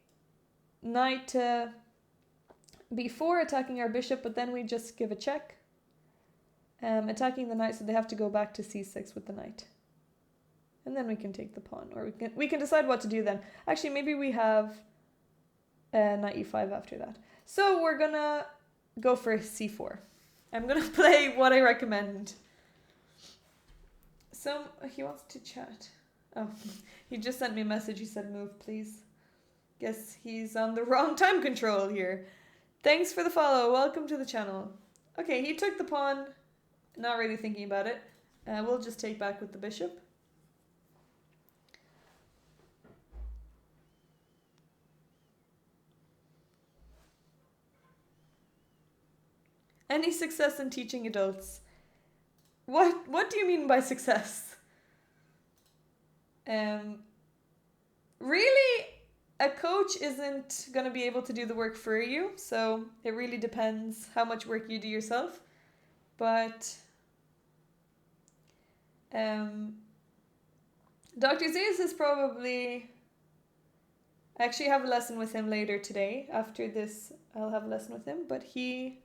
knight to b4 attacking our bishop, but then we just give a check. Attacking the knight, so they have to go back to c6 with the knight. And then we can take the pawn, or we can decide what to do then. Actually, maybe we have knight e5 after that. So we're gonna go for c4. I'm gonna play what I recommend. He wants to chat. Oh, he just sent me a message. He said, "Move, please." Guess he's on the wrong time control here. Thanks for the follow. Welcome to the channel. Okay, he took the pawn. Not really thinking about it. We'll just take back with the bishop. Any success in teaching adults? What do you mean by success? Really, a coach isn't going to be able to do the work for you, so it really depends how much work you do yourself. But Dr. Zeus is probably... I actually have a lesson with him later today. After this, I'll have a lesson with him, but he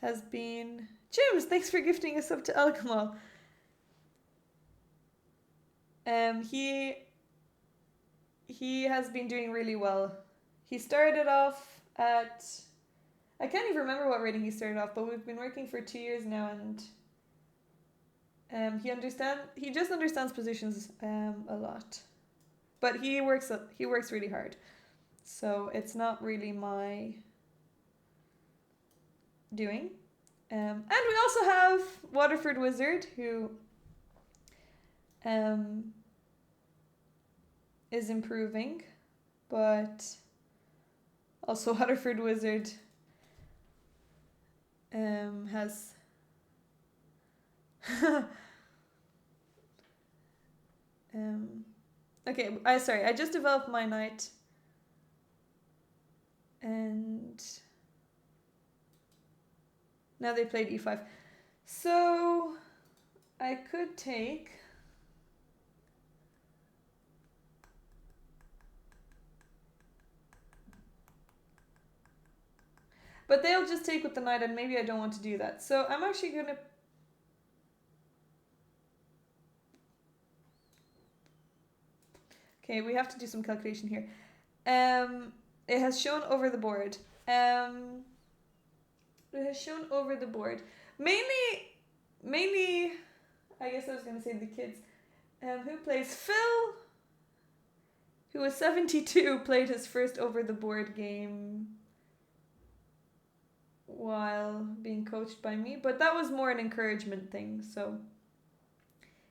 has been... Jims, thanks for gifting us up to Alkamal. He has been doing really well. He started off at... I can't even remember what rating he started off, but we've been working for 2 years now, and he just understands positions a lot. But he works really hard. So it's not really my doing. And we also have Waterford Wizard, who is improving, but also Waterford Wizard has okay, I just developed my knight, and now they played e5. So I could take... But they'll just take with the knight, and maybe I don't want to do that. So I'm actually going to... Okay, we have to do some calculation here. It has shown over the board. It has shown over the board. Mainly, I guess I was going to say the kids. Who plays? Phil, who was 72, played his first over the board game while being coached by me. But that was more an encouragement thing, so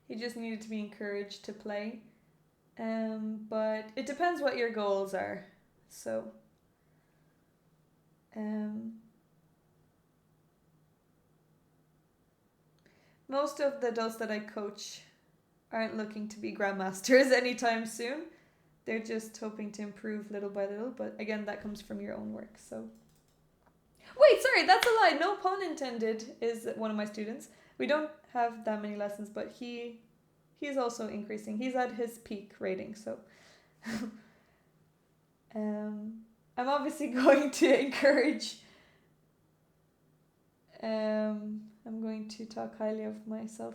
he just needed to be encouraged to play. But it depends what your goals are. So, most of the adults that I coach aren't looking to be grandmasters anytime soon. They're just hoping to improve little by little. But again, that comes from your own work. So, wait, sorry, that's a lie. No pun intended is one of my students. We don't have that many lessons, but he's also increasing. He's at his peak rating, so I'm obviously going to encourage. I'm going to talk highly of myself.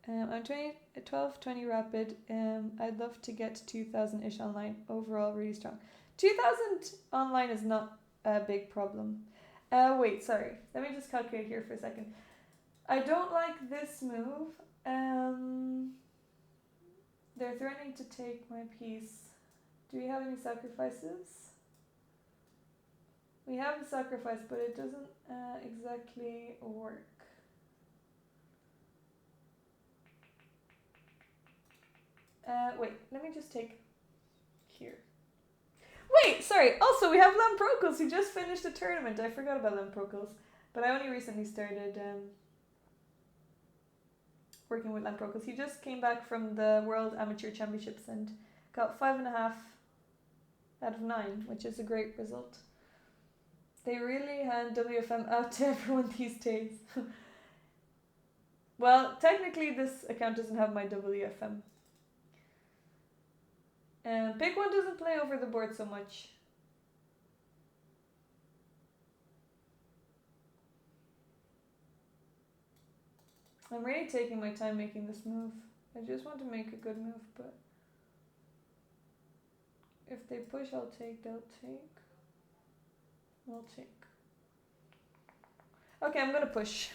I'm 12-20 rapid. I'd love to get to 2,000-ish online. Overall, really strong. 2,000 online is not a big problem. Wait, sorry. Let me just calculate here for a second. I don't like this move. They're threatening to take my piece. Do we have any sacrifices? We have a sacrifice, but it doesn't exactly work. Wait, let me just take here. Wait, sorry. Also, we have Lamprocles who just finished a tournament. I forgot about Lamprocles, but I only recently started working with Lamprocles. He just came back from the World Amateur Championships and got 5.5 out of 9, which is a great result. They really hand WFM out to everyone these days. Well, technically this account doesn't have my WFM. Pick one doesn't play over the board so much. I'm really taking my time making this move. I just want to make a good move, but if they push, I'll take, they'll take. I'll take. Okay, I'm gonna push.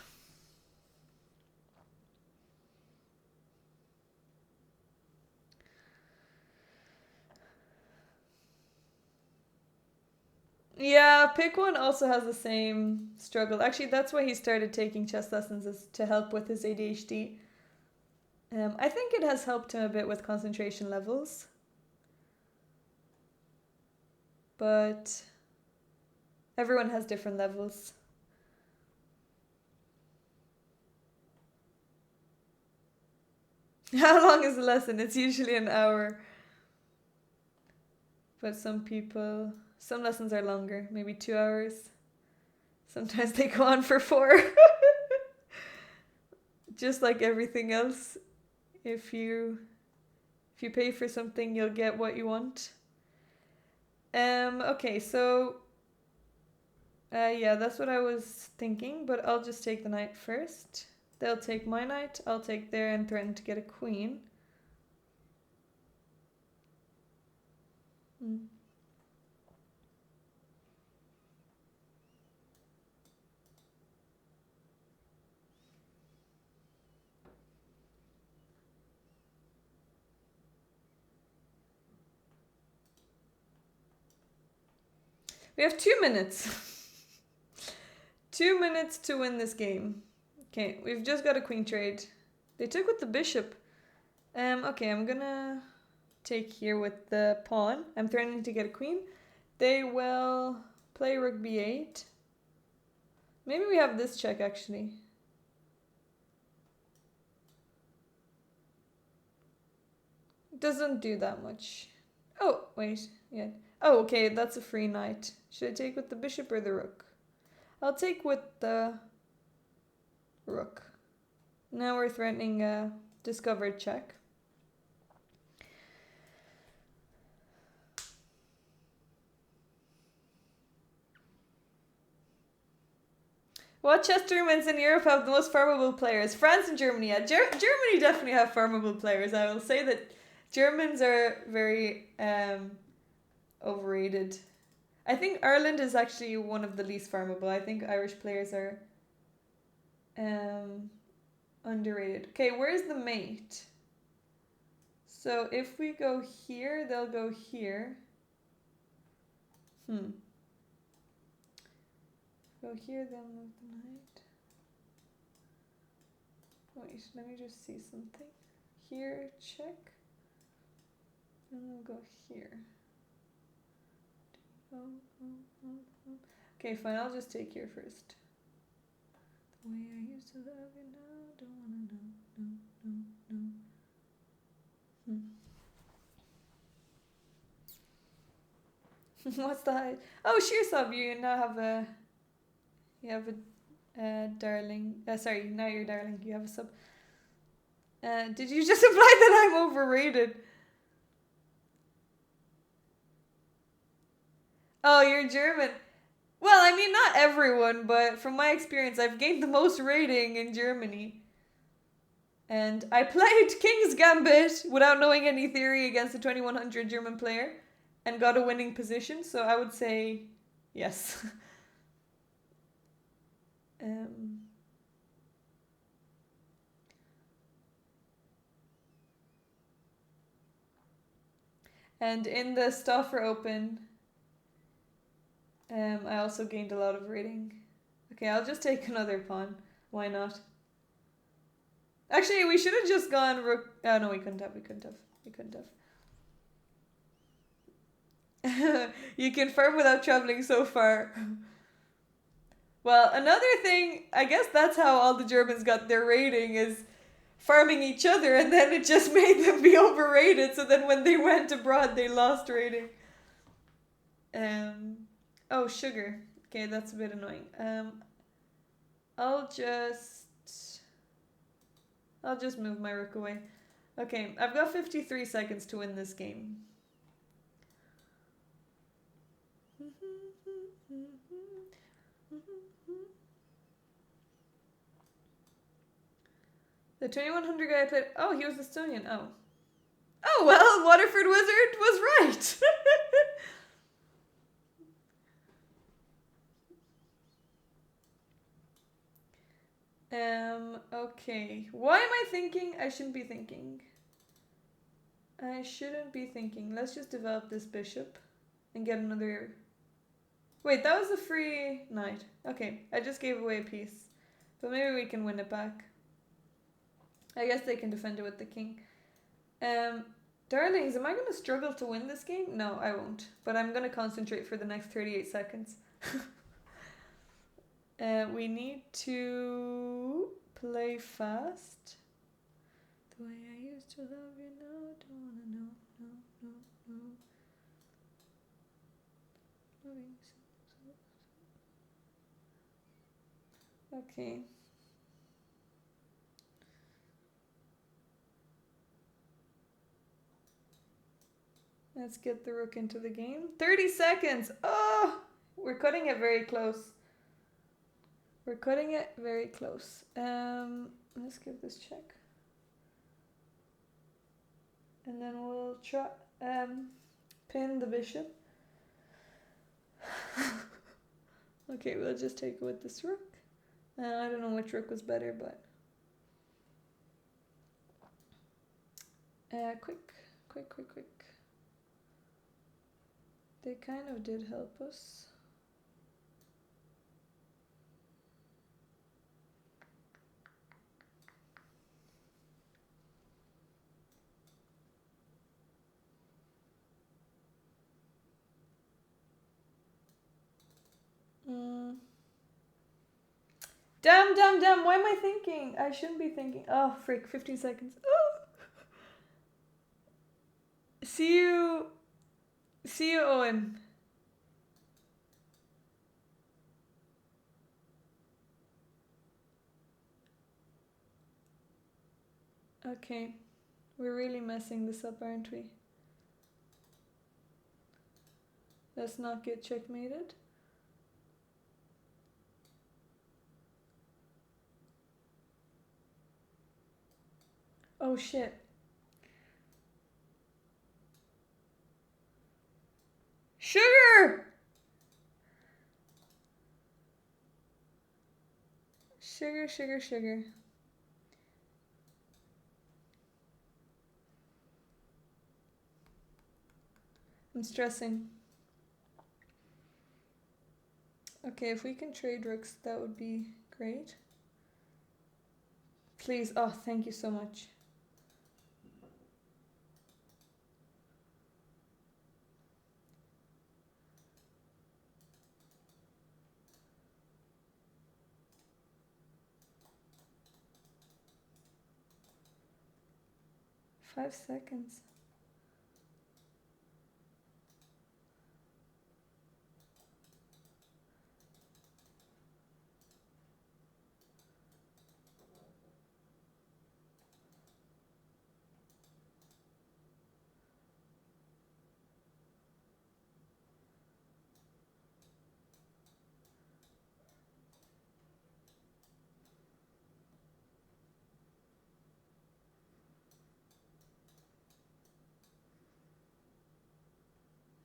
Yeah, pick one also has the same struggle. Actually, that's why he started taking chess lessons, is to help with his ADHD. I think it has helped him a bit with concentration levels. But everyone has different levels. How long is the lesson? It's usually an hour. But some lessons are longer, maybe 2 hours. Sometimes they go on for 4. Just like everything else, if you pay for something, you'll get what you want. Okay, so yeah, that's what I was thinking, but I'll just take the knight first. They'll take my knight, I'll take there and threaten to get a queen. We have 2 minutes. 2 minutes to win this game. Okay, we've just got a queen trade. They took with the bishop. Okay, I'm gonna take here with the pawn. I'm threatening to get a queen. They will play rook b8. Maybe we have this check actually. Doesn't do that much. Oh, wait, yeah. Oh, okay, that's a free knight. Should I take with the bishop or the rook? I'll take with the rook. Now we're threatening a discovered check. What chess tournaments in Europe have the most farmable players? France and Germany. Yeah, Germany definitely have farmable players. I will say that Germans are very overrated. I think Ireland is actually one of the least farmable. I think Irish players are underrated. Okay, where's the mate? So if we go here, they'll go here. Go here, they'll move the knight. Wait, let me just see something. Here, check. And we'll go here. Okay, fine, I'll just take here first. The way I used to love you now, don't wanna know, no. What's the height? Oh, sheer sub, you now have a... You have a darling... sorry, now you're darling, you have a sub. Did you just imply that I'm overrated? Oh, you're German. Well, I mean, not everyone, but from my experience, I've gained the most rating in Germany. And I played King's Gambit without knowing any theory against a 2100 German player and got a winning position, so I would say yes. And in the Stauffer Open, I also gained a lot of rating. Okay, I'll just take another pawn. Why not? Actually, we should have just gone rook. Oh, no, we couldn't have. You can farm without traveling so far. Well, another thing, I guess that's how all the Germans got their rating, is farming each other, and then it just made them be overrated, so then when they went abroad, they lost rating. Oh, sugar. Okay, that's a bit annoying. I'll just move my rook away. Okay, I've got 53 seconds to win this game. The 2100 guy I played... Oh, he was Estonian. Oh. Oh, well, Waterford Wizard was right. Okay. Why am I thinking? I shouldn't be thinking. Let's just develop this bishop and get another... Wait, that was a free knight. Okay, I just gave away a piece. But maybe we can win it back. I guess they can defend it with the king. Darlings, am I going to struggle to win this game? No, I won't. But I'm going to concentrate for the next 38 seconds. We need to play fast. The way I used to love you now, don't wanna know, no. Okay. Let's get the rook into the game. 30 seconds! Oh! We're cutting it very close. Let's give this check. And then we'll try pin the bishop. Okay, we'll just take it with this rook. I don't know which rook was better, but quick. They kind of did help us. Damn, why am I thinking? I shouldn't be thinking. Oh, frick, 15 seconds. Oh. See you, Owen. Okay, we're really messing this up, aren't we? Let's not get checkmated. Oh shit. Sugar! Sugar, sugar, sugar. I'm stressing. Okay, if we can trade rooks, that would be great. Please. Oh, thank you so much. Five seconds.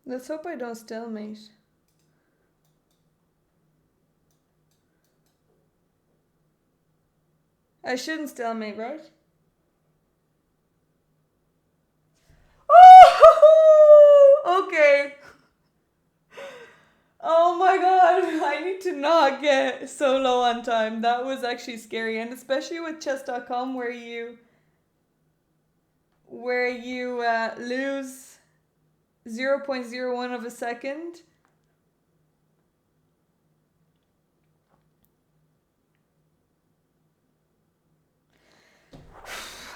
Let's hope I don't stalemate. I shouldn't stalemate, right? Oh, okay. Oh my god, I need to not get so low on time. That was actually scary, and especially with chess.com where you lose 0.01 of a second.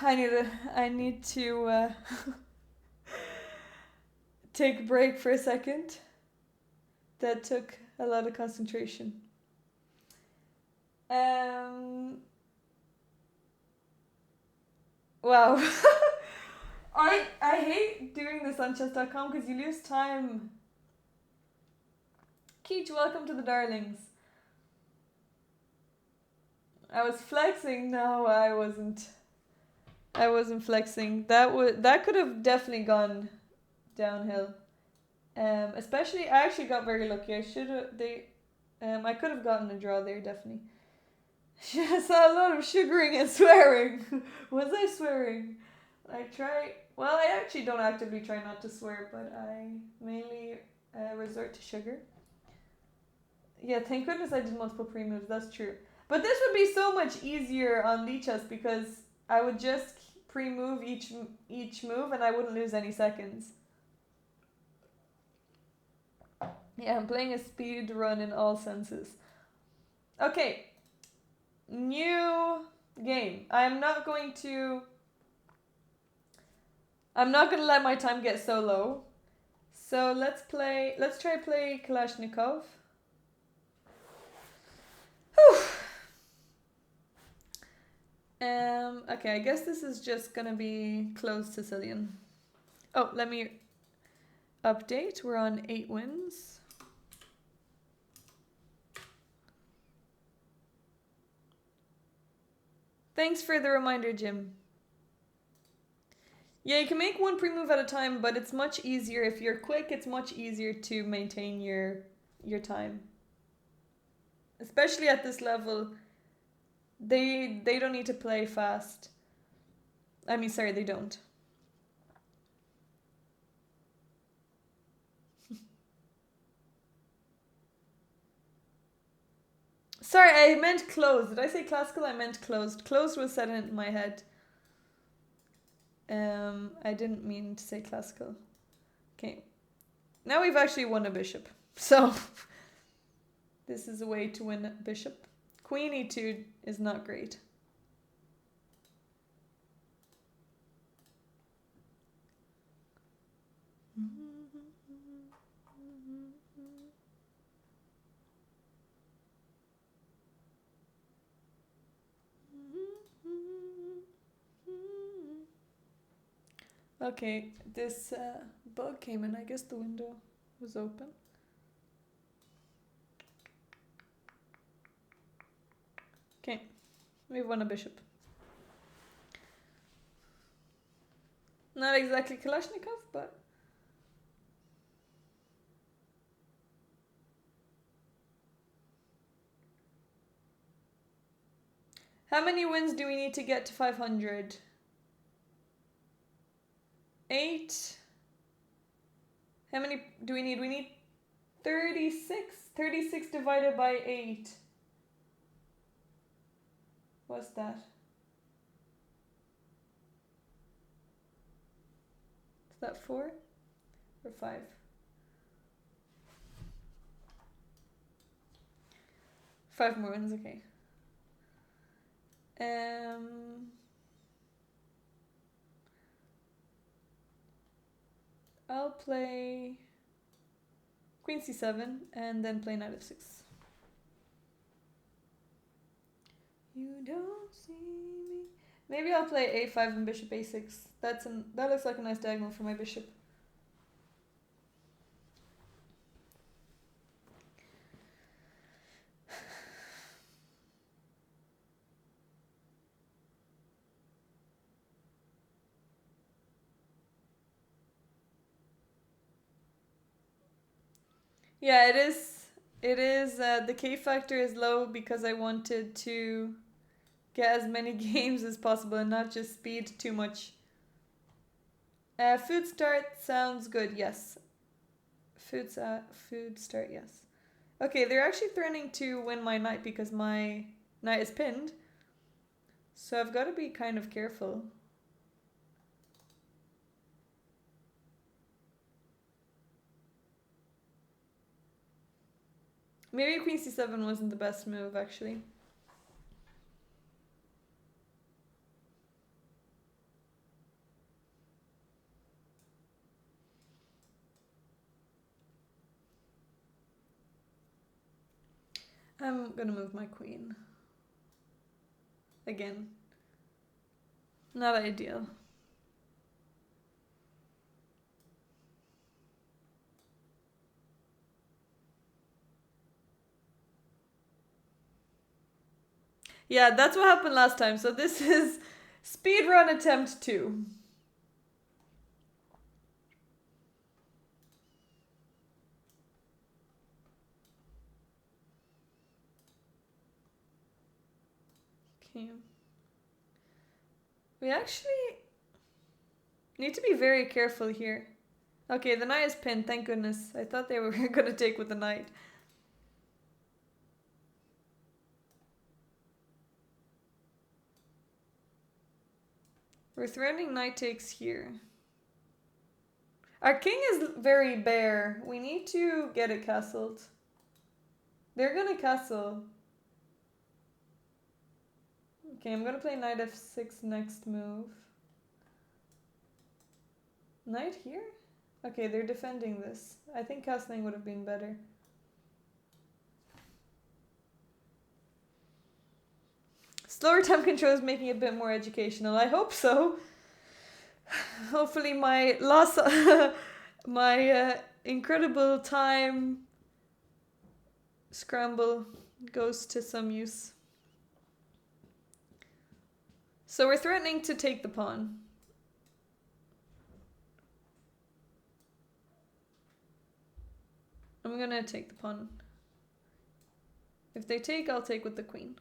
I need to take a break for a second. That took a lot of concentration. Wow. I hate doing this on chess.com because you lose time. Keach, welcome to the darlings. I was flexing. No, I wasn't. I wasn't flexing. That could have definitely gone downhill. Especially I actually got very lucky. I could have gotten a draw there definitely. I saw a lot of sugaring and swearing. Was I swearing? Well, I actually don't actively try not to swear, but I mainly resort to sugar. Yeah, thank goodness I did multiple pre-moves, that's true. But this would be so much easier on Lichess because I would just pre-move each move and I wouldn't lose any seconds. Yeah, I'm playing a speed run in all senses. Okay. New game. I'm not going to let my time get so low. So let's try play Kalashnikov. Whew. Okay, I guess this is just gonna be closed Sicilian. Oh, let me update. We're on 8 wins. Thanks for the reminder, Jim. Yeah, you can make one pre-move at a time, but it's much easier. If you're quick, it's much easier to maintain your time. Especially at this level, they don't need to play fast. I mean, sorry, they don't. Sorry, I meant closed. Did I say classical? I meant closed. Closed was said in my head. I didn't mean to say classical. Okay. Now we've actually won a bishop. So, this is a way to win a bishop. Queen e2 is not great. Okay, this bug came in. I guess the window was open. Okay, we've won a bishop. Not exactly Kalashnikov, but... How many wins do we need to get to 500? 8. How many do we need? We need 36. 36 divided by 8. What's that? Is that 4 or 5? Five more wins, okay. I'll play Queen C7 and then play Knight F6. You don't see me. Maybe I'll play A5 and Bishop A6. That looks like a nice diagonal for my bishop. Yeah, it is. It is. The K factor is low because I wanted to get as many games as possible and not just speed too much. Food start sounds good. Yes. Food start. Yes. Okay, they're actually threatening to win my knight because my knight is pinned. So I've got to be kind of careful. Maybe Queen C7 wasn't the best move, actually. I'm gonna move my queen. Again. Not ideal. Yeah, that's what happened last time. So this is speedrun attempt 2. Okay. We actually need to be very careful here. Okay, the knight is pinned, thank goodness. I thought they were gonna take with the knight. We're threatening knight takes here. Our king is very bare. We need to get it castled. They're gonna castle. Okay, I'm gonna play knight f6 next move. Knight here? Okay, they're defending this. I think castling would have been better. Slower time control is making it a bit more educational. I hope so. Hopefully my loss, my incredible time scramble goes to some use. So we're threatening to take the pawn. I'm gonna take the pawn. If they take, I'll take with the queen.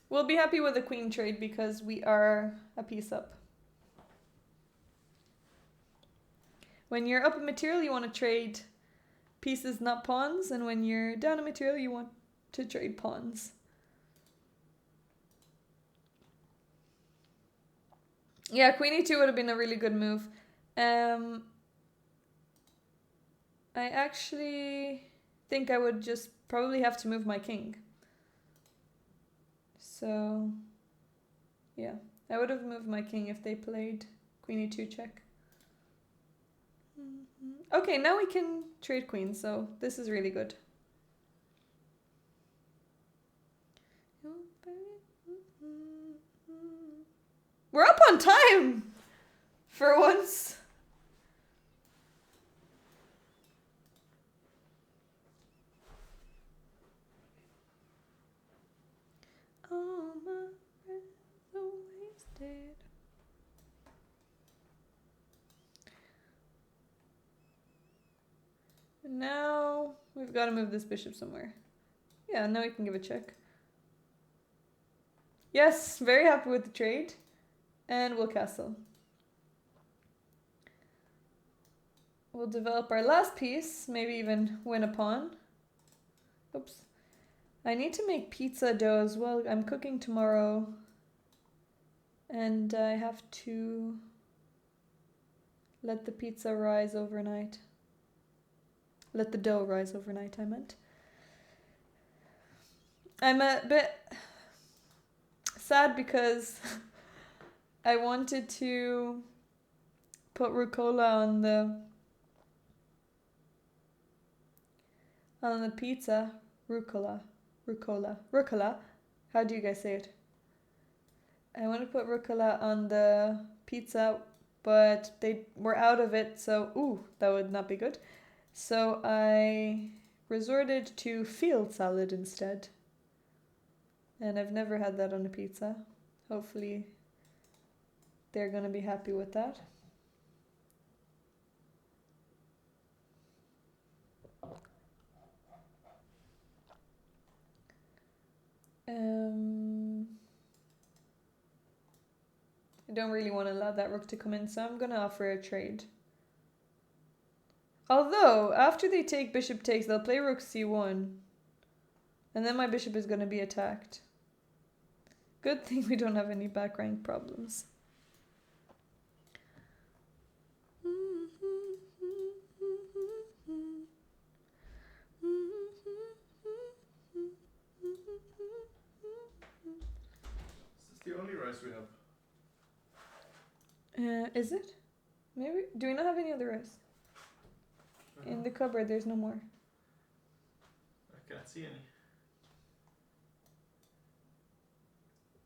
We'll be happy with a queen trade because we are a piece up. When you're up in material, you want to trade pieces, not pawns. And when you're down in material, you want to trade pawns. Yeah, queen e2 would have been a really good move. I actually think I would just probably have to move my king. So, yeah. I would have moved my king if they played queen e2 check. Okay, now we can trade queens, so this is really good. We're up on time! For once. Now we've got to move this bishop somewhere. Yeah, now we can give a check. Yes, very happy with the trade. And we'll castle. We'll develop our last piece, maybe even win a pawn. Oops. I need to make pizza dough as well. I'm cooking tomorrow. And I have to let the pizza rise overnight. Let the dough rise overnight, I meant. I'm a bit sad because I wanted to put rucola on the pizza. Rucola. How do you guys say it? I want to put rucola on the pizza, but they were out of it, so ooh, that would not be good. So I resorted to field salad instead. And I've never had that on a pizza. Hopefully they're going to be happy with that. I don't really want to allow that rook to come in, so I'm going to offer a trade. Although, after they take bishop takes, they'll play rook c1. And then my bishop is going to be attacked. Good thing we don't have any back rank problems. Is this the only rice we have? Is it? Maybe. Do we not have any other rice? In the cupboard, there's no more. I can't see any.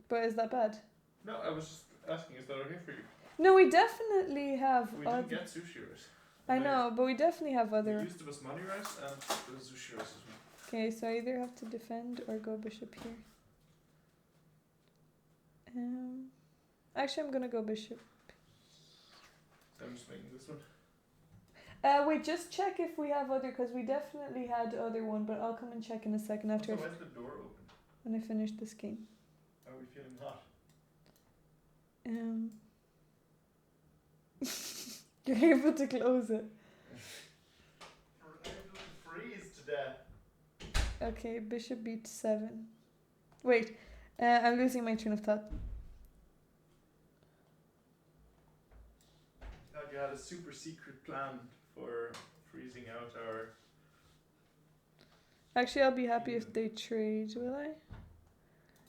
But is that bad? No, I was just asking, is that okay for you? No, we definitely have. We didn't get sushi rice. I know, but we definitely have other. We used the basmati rice and the sushi rice as well. Okay, so I either have to defend or go bishop here. Actually, I'm gonna go bishop. I'm just making this one. Wait, just check if we have other, because we definitely had other one, but I'll come and check in a second after Why is the door open? when I finish this game. Are we feeling hot? You're able to close it. We're able to freeze to death. Okay, bishop b7. Wait, I'm losing my train of thought. Thought you had a super secret plan for freezing out our... Actually, I'll be happy if they trade, will I?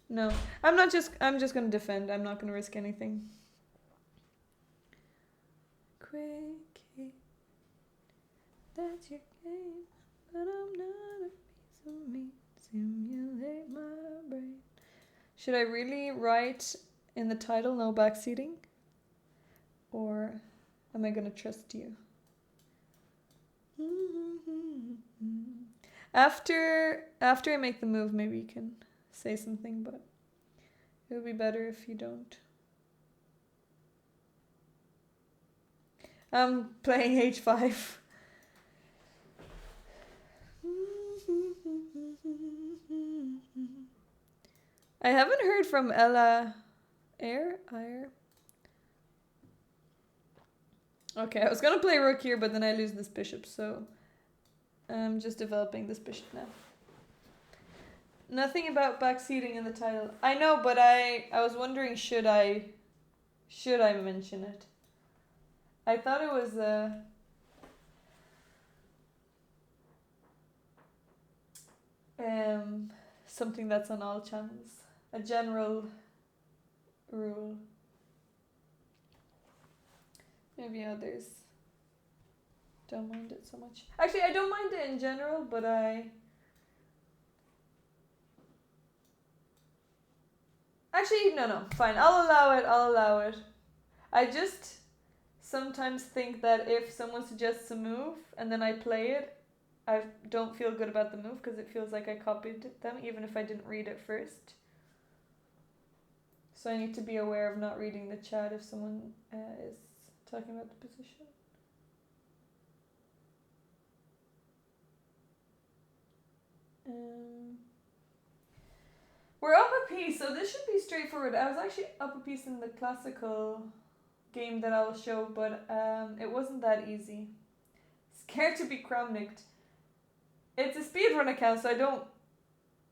No, I'm just gonna defend. I'm not gonna risk anything. Quick, that's your game, but I'm not a piece of meat. Simulate my brain. Should I really write in the title no backseating? Or am I gonna trust you? After I make the move, maybe you can say something, but it would be better if you don't. I'm playing h5. I haven't heard from Ella Air. Okay, I was gonna play rook here, but then I lose this bishop, so I'm just developing this bishop now. Nothing about backseating in the title. I know, but I was wondering, should I mention it? I thought it was something that's on all channels. A general rule. Maybe others don't mind it so much. Actually, I don't mind it in general, but Actually, no, fine. I'll allow it. I just sometimes think that if someone suggests a move and then I play it, I don't feel good about the move because it feels like I copied them even if I didn't read it first. So I need to be aware of not reading the chat if someone is talking about the position. piece, so this should be straightforward. I was actually up a piece in the classical game that I will show, but it wasn't that easy. Scared to be Cromnicked. It's a speedrun account, so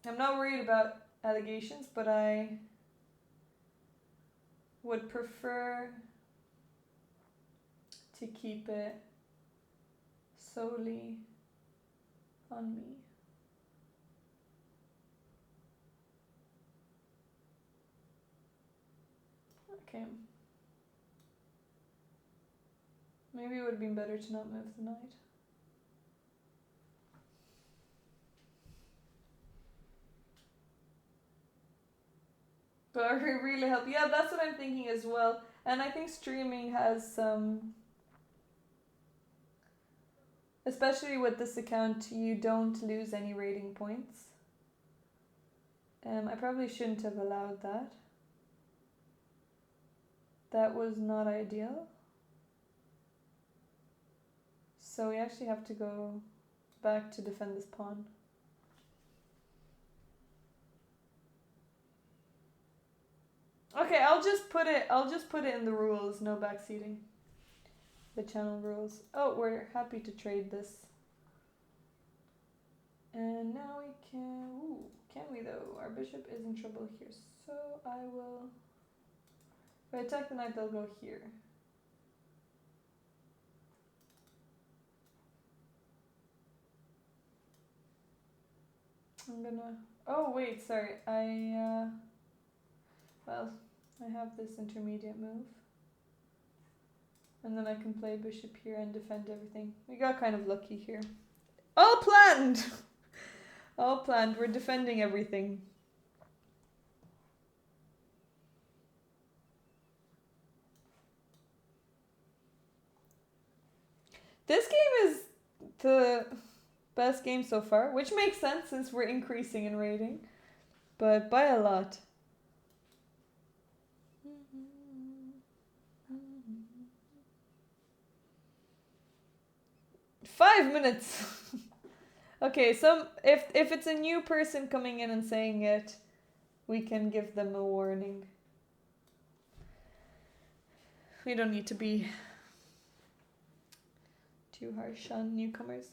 I'm not worried about allegations, but I would prefer to keep it solely on me. Okay. Maybe it would have been better to not move the knight. But it really help. Yeah, that's what I'm thinking as well. And I think streaming has some, especially with this account, you don't lose any rating points. I probably shouldn't have allowed that. That was not ideal. So we actually have to go back to defend this pawn. Okay, I'll just put it in the rules, no backseating. The channel rules. Oh, we're happy to trade this. And now we can, ooh, can we though? Our bishop is in trouble here. So I will, if I attack the knight, they'll go here. I'm gonna, oh wait, sorry, well, I have this intermediate move. And then I can play bishop here and defend everything. We got kind of lucky here. All planned! All planned, we're defending everything. This game is the best game so far, which makes sense since we're increasing in rating, but by a lot. 5 minutes. Okay, so if it's a new person coming in and saying it, we can give them a warning. We don't need to be too harsh on newcomers.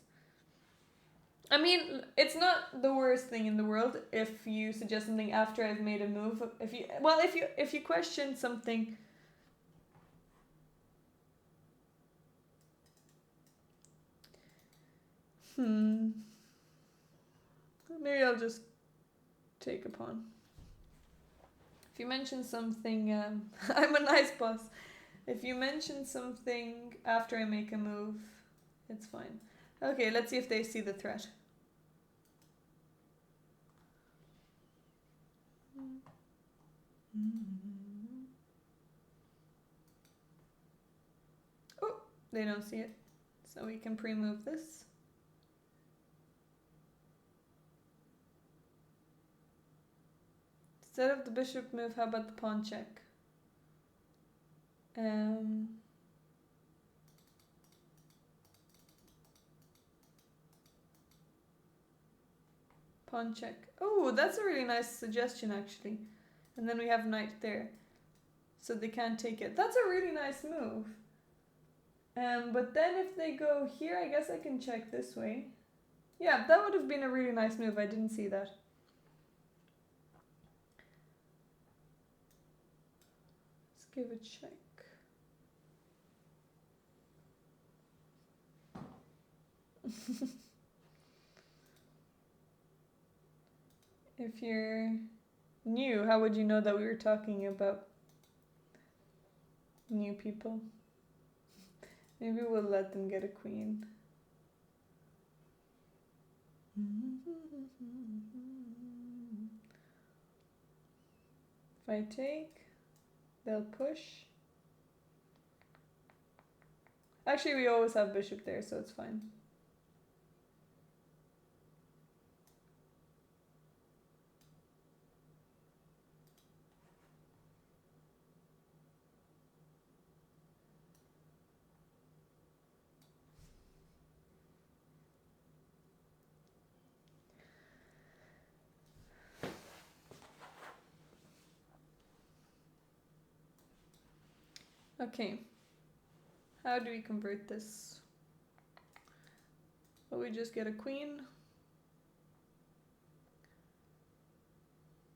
I mean, it's not the worst thing in the world if you suggest something after I've made a move. If you question something. Maybe I'll just take a pawn. If you mention something, I'm a nice boss. If you mention something after I make a move, it's fine. Okay, let's see if they see the threat. Oh, they don't see it. So we can pre-move this. Instead of the bishop move, how about the pawn check? Pawn check. Oh, that's a really nice suggestion actually. And then we have knight there. So they can't take it. That's a really nice move. But then if they go here, I guess I can check this way. Yeah, that would have been a really nice move. I didn't see that. Let's give a check. If you're new, how would you know that we were talking about new people? Maybe we'll let them get a queen. If I take, they'll push. Actually, we always have bishop there, so it's fine. Okay. How do we convert this? Will we just get a queen?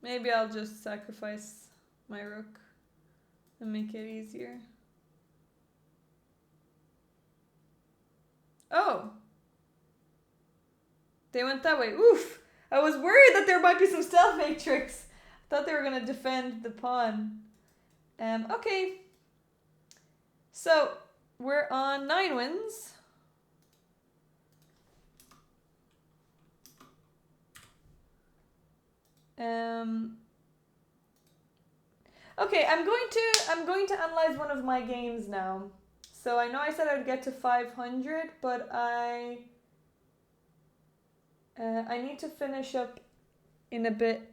Maybe I'll just sacrifice my rook and make it easier. Oh! They went that way. Oof! I was worried that there might be some stealth matrix. I thought they were gonna defend the pawn. Okay. So, we're on 9 wins. Okay, I'm going to analyze one of my games now. So I know I said I'd get to 500, but I need to finish up in a bit.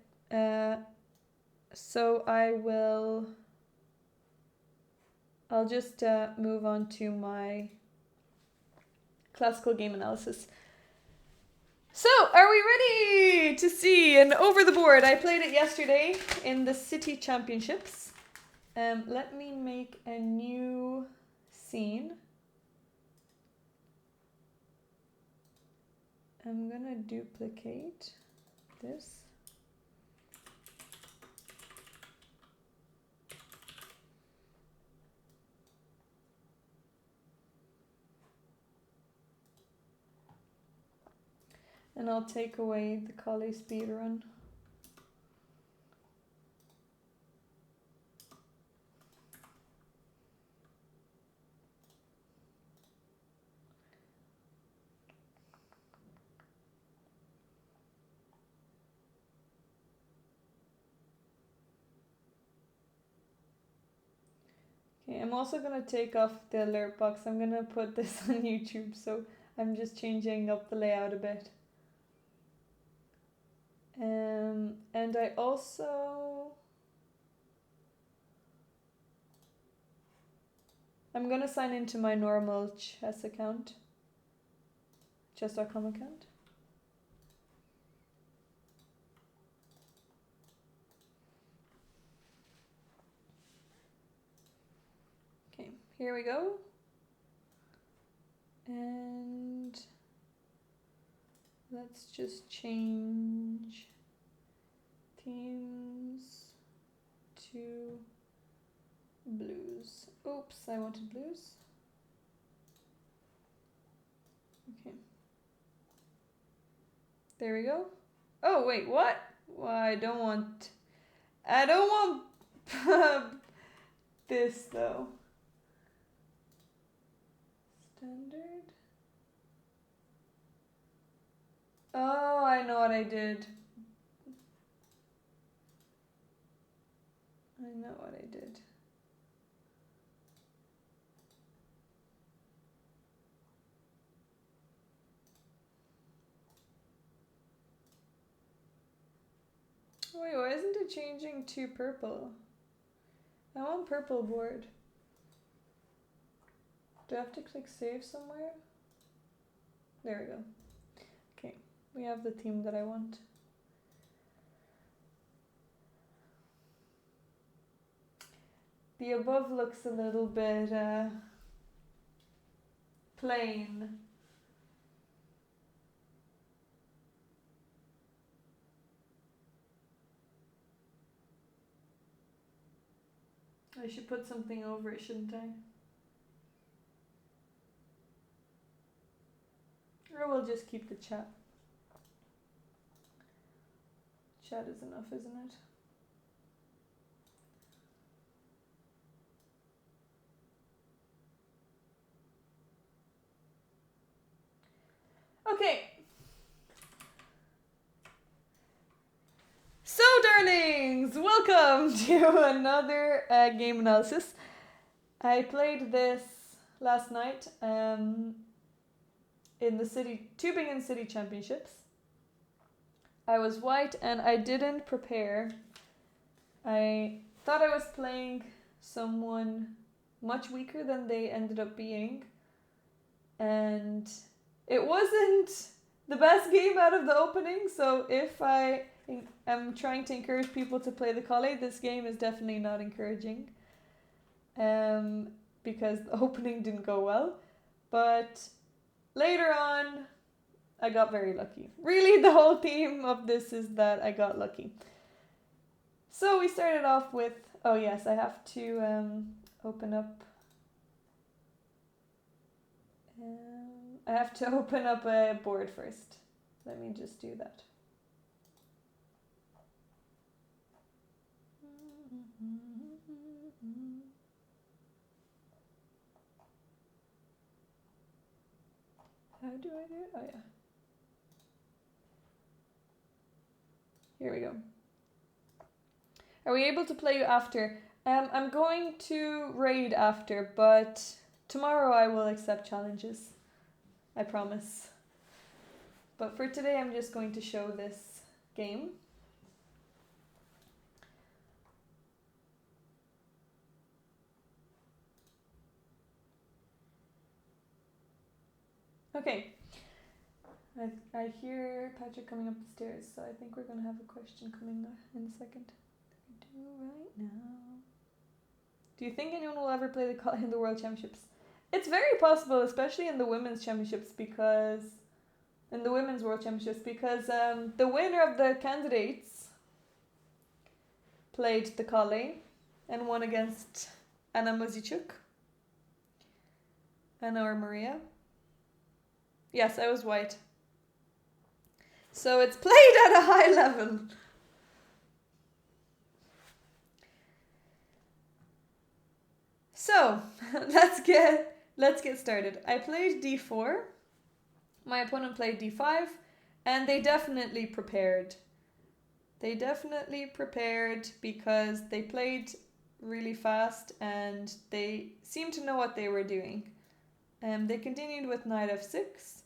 So I'll just move on to my classical game analysis. So, are we ready to see an over the board? I played it yesterday in the City Championships. Let me make a new scene. I'm gonna duplicate this. And I'll take away the Colle Speedrun. Okay, I'm also gonna take off the alert box. I'm gonna put this on YouTube, so I'm just changing up the layout a bit. And I also... I'm gonna sign into my normal chess account. Chess.com account. Okay, here we go. And let's just change teams to blues. Oops, I wanted blues. Okay. There we go. Oh, wait, what? Well, I don't want this though. Standard. Oh, I know what I did. I know what I did. Wait, why isn't it changing to purple? I want purple board. Do I have to click save somewhere? There we go. Okay, we have the theme that I want. The above looks a little bit plain. I should put something over it, shouldn't I? Or we'll just keep the chat. Chat is enough, isn't it? Okay. So, darlings, welcome to another game analysis. I played this last night in the Tübingen City Championships. I was white and I didn't prepare. I thought I was playing someone much weaker than they ended up being. And it wasn't the best game out of the opening, so if I am trying to encourage people to play the Colle, this game is definitely not encouraging. because the opening didn't go well. But later on, I got very lucky. Really, the whole theme of this is that I got lucky. So we started off with, oh yes, I have to open up. I have to open up a board first. Let me just do that. How do I do it? Oh yeah. Here we go. Are we able to play you after? I'm going to raid after, but tomorrow I will accept challenges. I promise. But for today I'm just going to show this game. Okay. I hear Patrick coming up the stairs, so I think we're going to have a question coming in a second. Do right now. Do you think anyone will ever play the Colle in the World Championships? It's very possible, especially in the Women's Championships, because in the Women's World Championships, because the winner of the candidates played the Colle and won against Anna Muzicuk. Anna or Maria? Yes, I was white. So it's played at a high level. So let's get started. I played d4. My opponent played d5, and they definitely prepared. They definitely prepared because they played really fast and they seemed to know what they were doing. They continued with knight f6.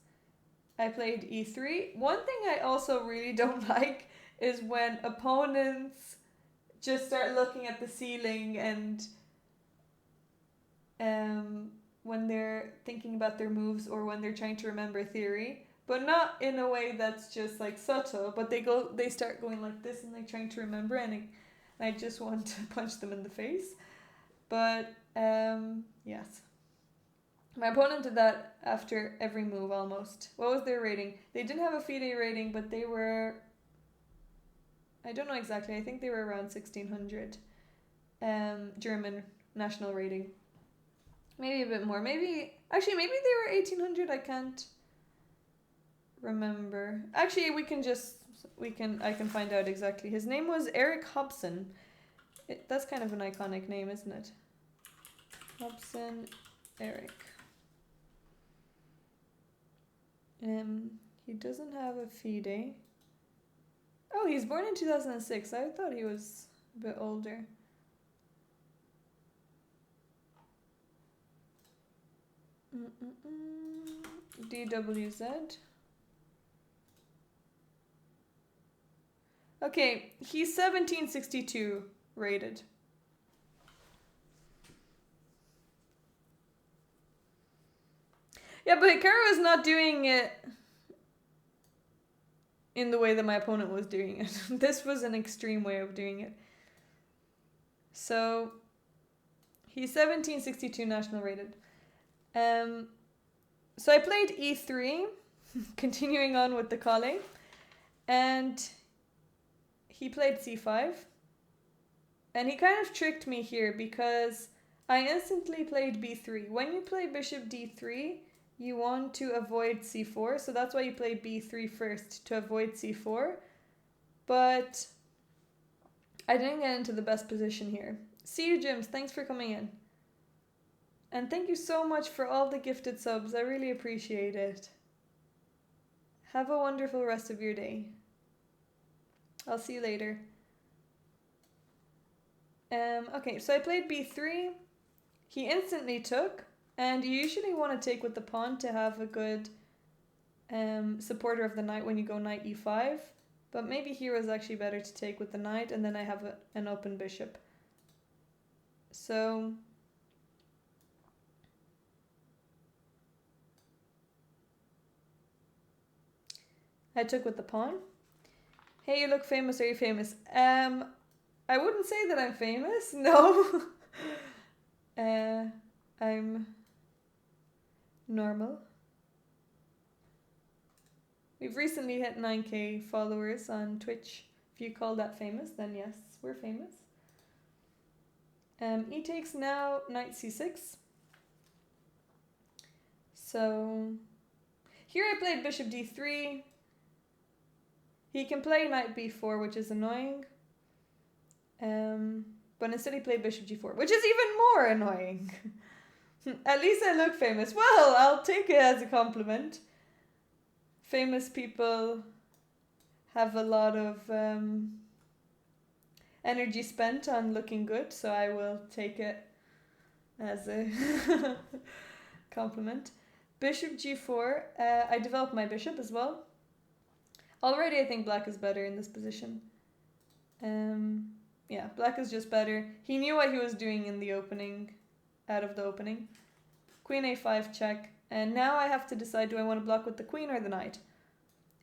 I played e3. One thing I also really don't like is when opponents just start looking at the ceiling and when they're thinking about their moves or when they're trying to remember theory, but not in a way that's just like subtle, but they start going like this and like trying to remember, and I just want to punch them in the face. But yes. My opponent did that after every move almost. What was their rating? They didn't have a FIDE rating, but they were, I don't know exactly, I think they were around 1600 German national rating. Maybe a bit more. Maybe they were 1800, I can't remember. Actually, I can find out exactly. His name was Eric Hobson. That's kind of an iconic name, isn't it? Hobson Eric. He doesn't have a FIDE. Oh, he's born in 2006. I thought he was a bit older. DWZ. Okay, he's 1762 rated. Yeah, but Hikaru is not doing it in the way that my opponent was doing it. This was an extreme way of doing it. So, he's 1762 national rated. So I played e3, continuing on with the Colle, and he played c5. And he kind of tricked me here because I instantly played b3. When you play bishop d3, you want to avoid c4, so that's why you play b3 first, to avoid c4. But I didn't get into the best position here. See you, Jims. Thanks for coming in. And thank you so much for all the gifted subs. I really appreciate it. Have a wonderful rest of your day. I'll see you later. Okay, so I played b3. He instantly took. And you usually want to take with the pawn to have a good supporter of the knight when you go knight e5. But maybe here was actually better to take with the knight, and then I have an open bishop. So I took with the pawn. Hey, you look famous. Are you famous? I wouldn't say that I'm famous. No. I'm normal. We've recently hit 9k followers on Twitch. If you call that famous, then yes, we're famous. E takes now, knight c6. So here I played bishop d3. He can play knight b4, which is annoying. But instead he played bishop g4, which is even more annoying. At least I look famous. Well, I'll take it as a compliment. Famous people have a lot of energy spent on looking good, so I will take it as a compliment. Bishop g4. I developed my bishop as well. Already I think black is better in this position. Yeah, black is just better. He knew what he was doing in the opening, out of the opening. Queen a5 check. And now I have to decide, do I want to block with the queen or the knight?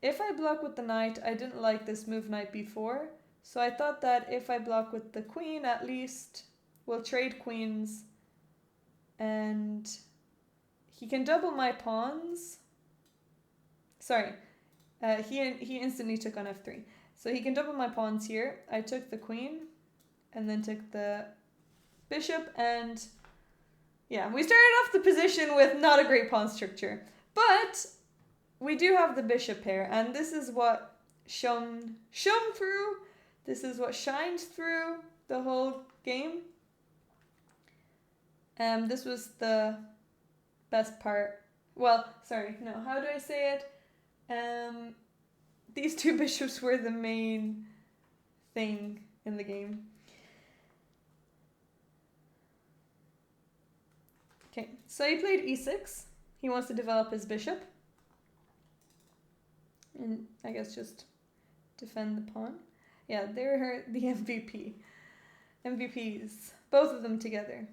If I block with the knight, I didn't like this move knight b4. So I thought that if I block with the queen, at least we'll trade queens. And he can double my pawns. Sorry, he instantly took on f3. So he can double my pawns here. I took the queen and then took the bishop, and yeah, we started off the position with not a great pawn structure. But we do have the bishop pair, and this is what shone through. This is what shined through the whole game. This was the best part. Well, sorry, no, how do I say it? These two bishops were the main thing in the game. Okay, so he played e6. He wants to develop his bishop. And I guess just defend the pawn. Yeah, they're the MVP. MVPs. Both of them together.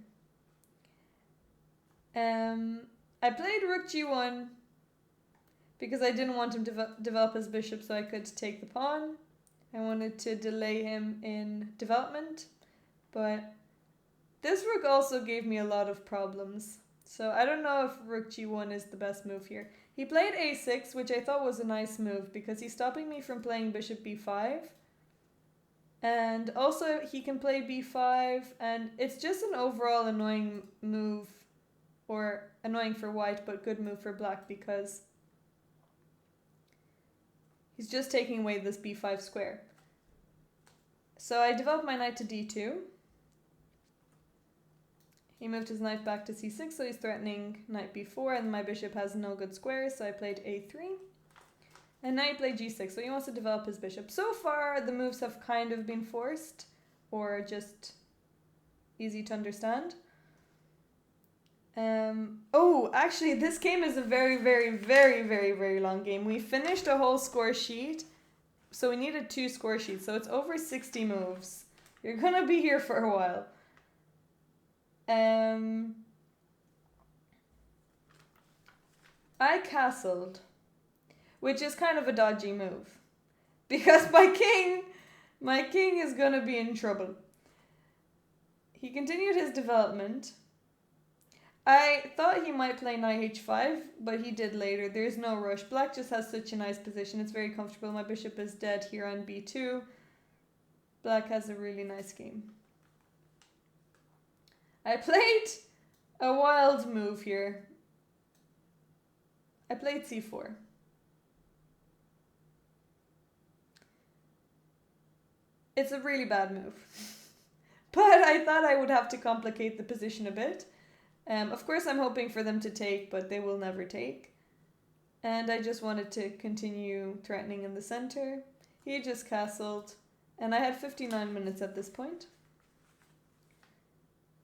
I played rook g1 because I didn't want him to develop his bishop so I could take the pawn. I wanted to delay him in development. But this rook also gave me a lot of problems. So I don't know if rook g1 is the best move here. He played a6, which I thought was a nice move because he's stopping me from playing bishop b5. And also he can play b5, and it's just an overall annoying move, or annoying for white but good move for black because he's just taking away this b5 square. So I developed my knight to d2. He moved his knight back to c6, so he's threatening knight b4, and my bishop has no good squares, so I played a3. And now he played g6, so he wants to develop his bishop. So far, the moves have kind of been forced, or just easy to understand. Oh, actually, this game is a very, very, very, very, very long game. We finished a whole score sheet, so we needed 2 score sheets, so it's over 60 moves. You're gonna be here for a while. I castled, which is kind of a dodgy move, because my king is gonna be in trouble. He continued his development. I thought he might play knight h5, but he did later. There's no rush. Black just has such a nice position. It's very comfortable. My bishop is dead here on b2. Black has a really nice game. I played a wild move here. I played c4. It's a really bad move. But I thought I would have to complicate the position a bit. Of course, I'm hoping for them to take, but they will never take. And I just wanted to continue threatening in the center. He just castled, and I had 59 minutes at this point.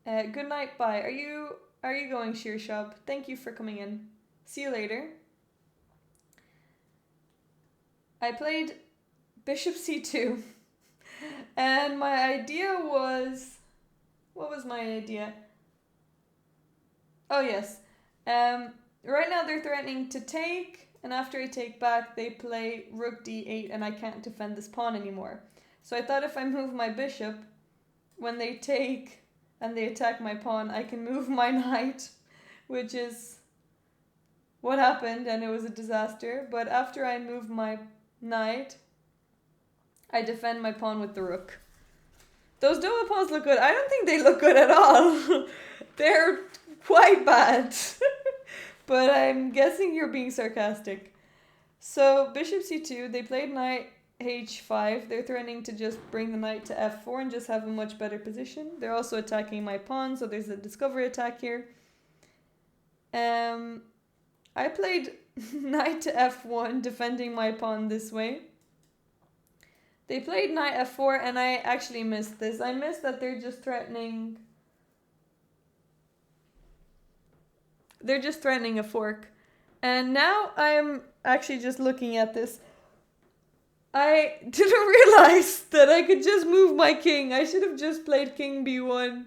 Good night, bye. Are you going, Sheershab? Thank you for coming in. See you later. I played bishop c2, and my idea was... What was my idea? Oh, yes. Right now they're threatening to take, and after I take back, they play rook d8, and I can't defend this pawn anymore. So I thought if I move my bishop, when they take, and they attack my pawn, I can move my knight, which is what happened, and it was a disaster. But after I move my knight, I defend my pawn with the rook. Those double pawns look good. I don't think they look good at all. They're quite bad. But I'm guessing you're being sarcastic. So bishop c2, they played knight h5. They're threatening to just bring the knight to f4 and just have a much better position. They're also attacking my pawn, so there's a discovery attack here. I played knight to f1, defending my pawn this way. They played knight f4, and I actually missed this. I missed that they're just threatening... They're just threatening a fork. And now I'm actually just looking at this. I didn't realize that I could just move my king. I should have just played king b1.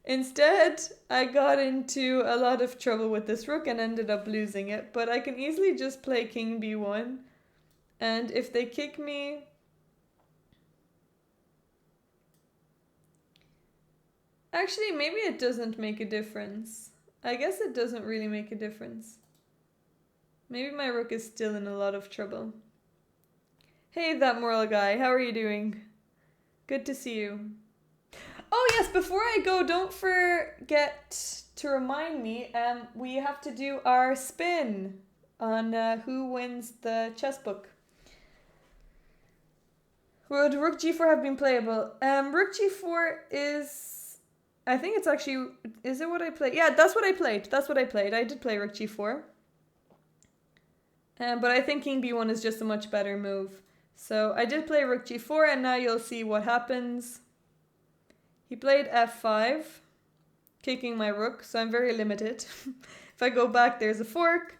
Instead, I got into a lot of trouble with this rook and ended up losing it. But I can easily just play king b1. And if they kick me... Actually, maybe it doesn't make a difference. I guess it doesn't really make a difference. Maybe my rook is still in a lot of trouble. Hey, that moral guy, how are you doing? Good to see you. Oh yes, before I go, don't forget to remind me, we have to do our spin on who wins the chess book. Would rook g4 have been playable? Rook g4 is... I think it's actually... Is it what I played? Yeah, that's what I played. That's what I played. I did play rook g4. But I think king b1 is just a much better move. So I did play rook g4, and now you'll see what happens. He played f5, kicking my rook, so I'm very limited. If I go back, there's a fork.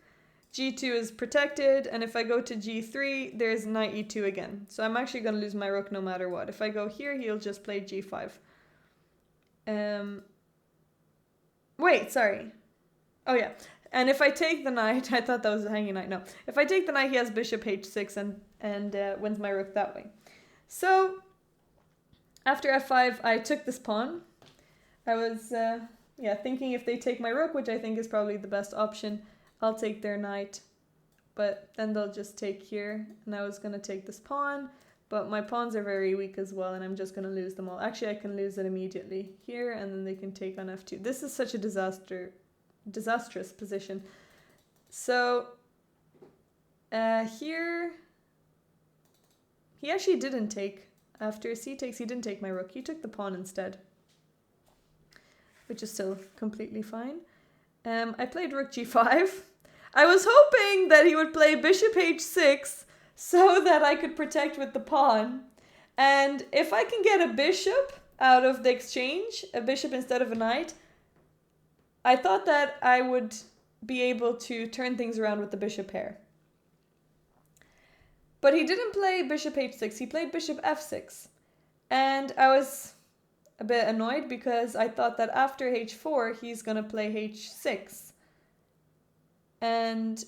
g2 is protected, and if I go to g3, there's knight e2 again. So I'm actually going to lose my rook no matter what. If I go here, he'll just play g5. Wait, sorry. Oh yeah. And if I take the knight, I thought that was a hanging knight. No. If I take the knight, he has bishop h6 and wins my rook that way. So, after f5, I took this pawn. I was, thinking if they take my rook, which I think is probably the best option, I'll take their knight. But then they'll just take here, and I was going to take this pawn. But my pawns are very weak as well, and I'm just going to lose them all. Actually, I can lose it immediately here, and then they can take on f2. This is such a disastrous position. So, here, he actually didn't take. After c takes, he didn't take my rook. He took the pawn instead, which is still completely fine. I played rook g5. I was hoping that he would play bishop h6, so that I could protect with the pawn. And if I can get a bishop out of the exchange, a bishop instead of a knight, I thought that I would be able to turn things around with the bishop pair. But he didn't play bishop h6, he played bishop f6. And I was a bit annoyed because I thought that after h4, he's going to play h6. And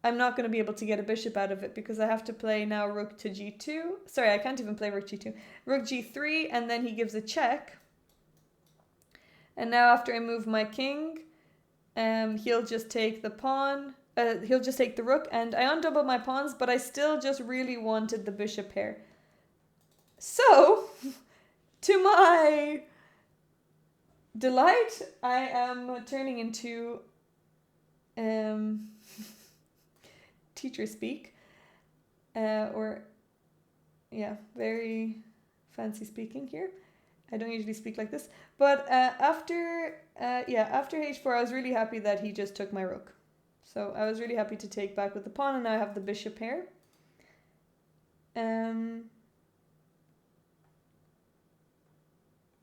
I'm not going to be able to get a bishop out of it because I have to play now rook to g2. Sorry, I can't even play rook g2. Rook g3, and then he gives a check. And now after I move my king, he'll just take the pawn. He'll just take the rook, and I undoubled my pawns, but I still just really wanted the bishop pair. So, to my delight, I am turning into... teacher speak, very fancy speaking here. I don't usually speak like this, but after h4, I was really happy that he just took my rook. So I was really happy to take back with the pawn, and now I have the bishop pair.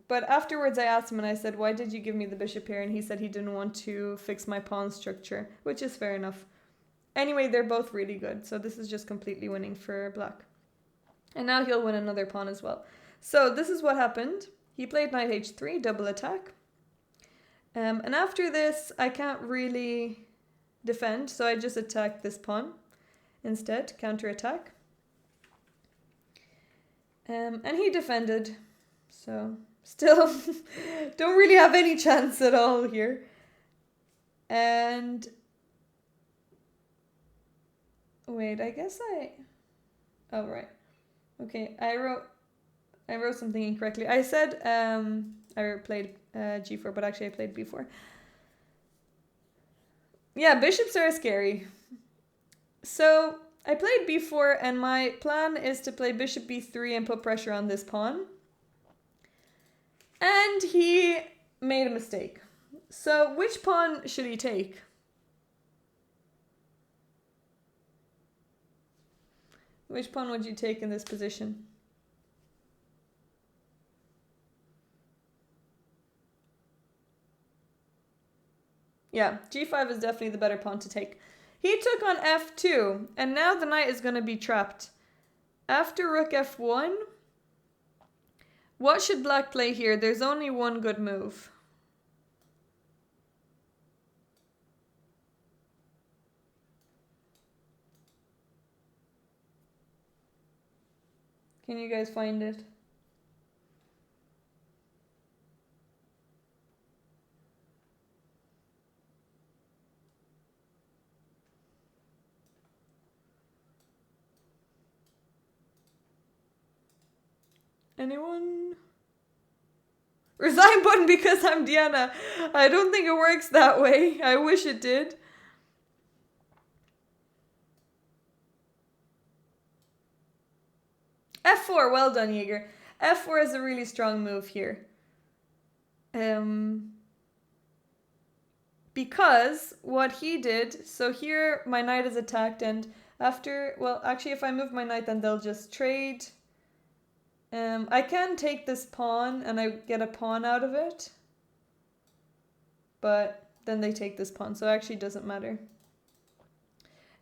But afterwards I asked him and I said, why did you give me the bishop pair? And he said he didn't want to fix my pawn structure, which is fair enough. Anyway, they're both really good, so this is just completely winning for black. And now he'll win another pawn as well. So this is what happened. He played knight h3, double attack. And after this, I can't really defend, so I just attacked this pawn instead, counterattack. And he defended, so Still don't really have any chance at all here. And wait, I guess oh right. Okay, I wrote something incorrectly. I said I played g4, but actually I played b4. Yeah, bishops are scary. So I played b4, and my plan is to play bishop b3 and put pressure on this pawn. And he made a mistake. So which pawn should he take? Which pawn would you take in this position? Yeah, g5 is definitely the better pawn to take. He took on f2, and now the knight is going to be trapped. After rook f1, what should black play here? There's only one good move. Can you guys find it? Anyone? Resign button because I'm Diana. I don't think it works that way. I wish it did. f4, well done, Jaeger. f4 is a really strong move here. Because what he did, so here my knight is attacked, and after, well, actually if I move my knight, then they'll just trade. I can take this pawn and I get a pawn out of it, but then they take this pawn, so it actually doesn't matter.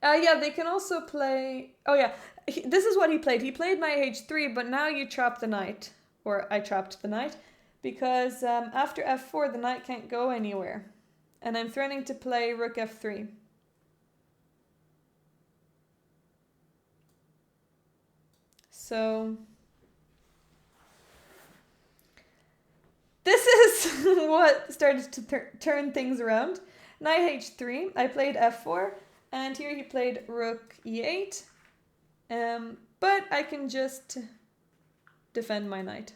Yeah, they can also play, oh yeah, this is what he played. He played knight h3, but now you trap the knight, or I trapped the knight, because after f4 the knight can't go anywhere, and I'm threatening to play rook f3. So this is what started to turn things around. Knight h3, I played f4, and here he played rook e8. But I can just defend my knight.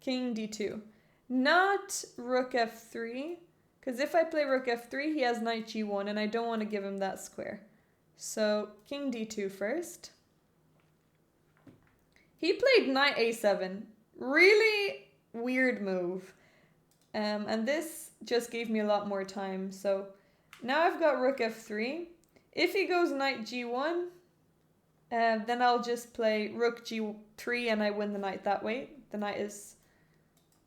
King d2. Not rook f3, because if I play rook f3, he has knight g1, and I don't want to give him that square. So king d2 first. He played knight a7. Really weird move. And this just gave me a lot more time. So now I've got rook f3. If he goes knight g1, then I'll just play rook g3 and I win the knight that way. The knight is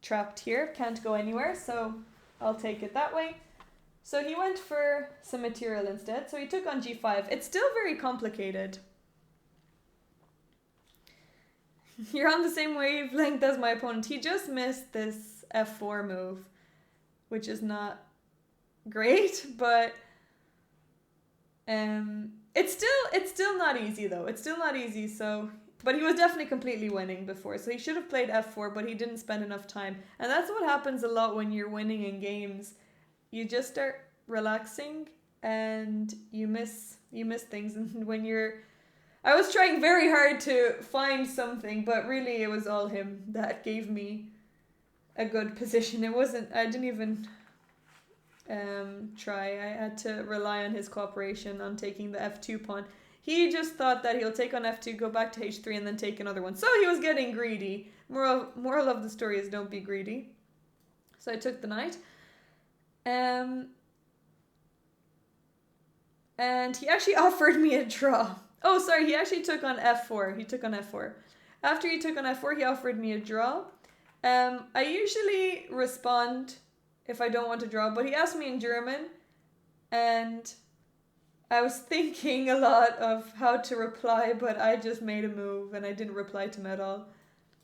trapped here, can't go anywhere, so I'll take it that way. So he went for some material instead. So he took on g5. It's still very complicated. You're on the same wavelength as my opponent. He just missed this f4 move, which is not great, but it's still not easy though. It's still not easy. So, but he was definitely completely winning before. So he should have played f4, but he didn't spend enough time. And that's what happens a lot when you're winning in games. You just start relaxing and you miss things. And when I was trying very hard to find something, but really it was all him that gave me a good position. I didn't even try. I had to rely on his cooperation on taking the f2 pawn. He just thought that he'll take on f2, go back to h3, and then take another one. So he was getting greedy. Moral of the story is don't be greedy. So I took the knight. And he actually offered me a draw. Oh, sorry, he actually took on f4. He took on f4. After he took on f4, he offered me a draw. I usually respond if I don't want to draw, but he asked me in German, and I was thinking a lot of how to reply, but I just made a move, and I didn't reply to him at all,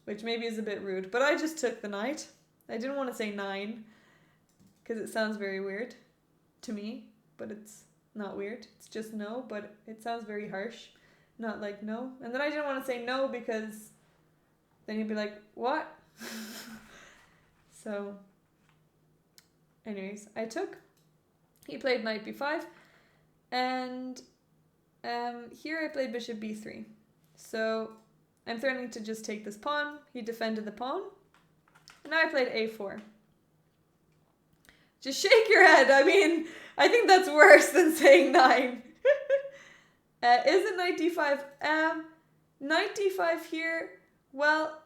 which maybe is a bit rude, but I just took the knight. I didn't want to say 9, because it sounds very weird to me, but it's not weird. It's just no, but it sounds very harsh. Not like no. And then I didn't want to say no because then he'd be like, what? So, anyways, I took. He played knight b5, and here I played bishop b3. So I'm threatening to just take this pawn. He defended the pawn. And now I played a4. Just shake your head. I mean, I think that's worse than saying 9. Is it knight d5? Knight d5 here. Well,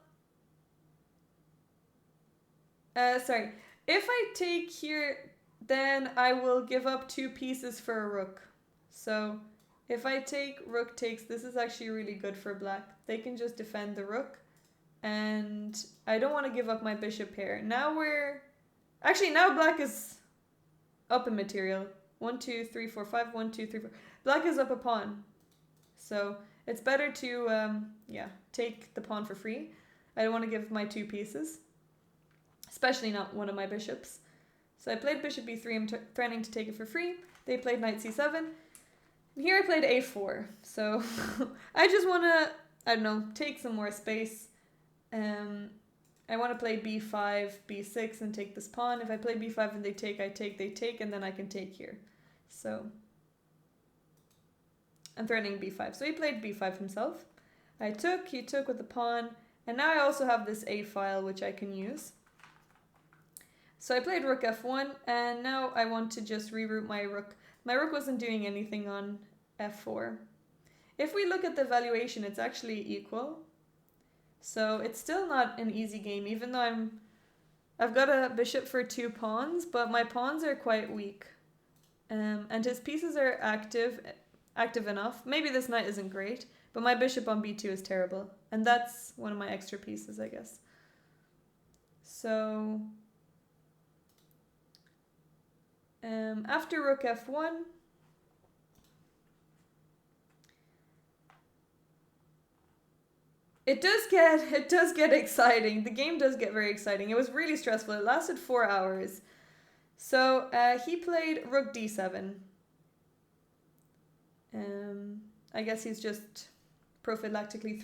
sorry. If I take here, then I will give up 2 pieces for a rook. So if I take rook takes, this is actually really good for black. They can just defend the rook. And I don't want to give up my bishop here. Now now black is up in material. 1, 2, 3, 4, 5, 1, 2, 3, 4. Black is up a pawn. So it's better to, take the pawn for free. I don't want to give my 2 pieces. Especially not one of my bishops. So I played bishop b3. I'm threatening to take it for free. They played knight c7. And here I played a4. So I just want to, take some more space. I want to play b5, b6 and take this pawn. If I play b5 and they take, they take, and then I can take here. So I'm threatening b5. So he played b5 himself. I took, he took with the pawn, and now I also have this a file which I can use. So I played rook f1, and now I want to just reroute my rook. My rook wasn't doing anything on f4. If we look at the valuation, it's actually equal. So it's still not an easy game, even though I've got a bishop for 2 pawns, but my pawns are quite weak. And his pieces are active enough. Maybe this knight isn't great, but my bishop on b2 is terrible. And that's one of my extra pieces, I guess. So after rook f1, it does get exciting. The game does get very exciting. It was really stressful. It lasted 4 hours. So he played rook d7. I guess he's just prophylactically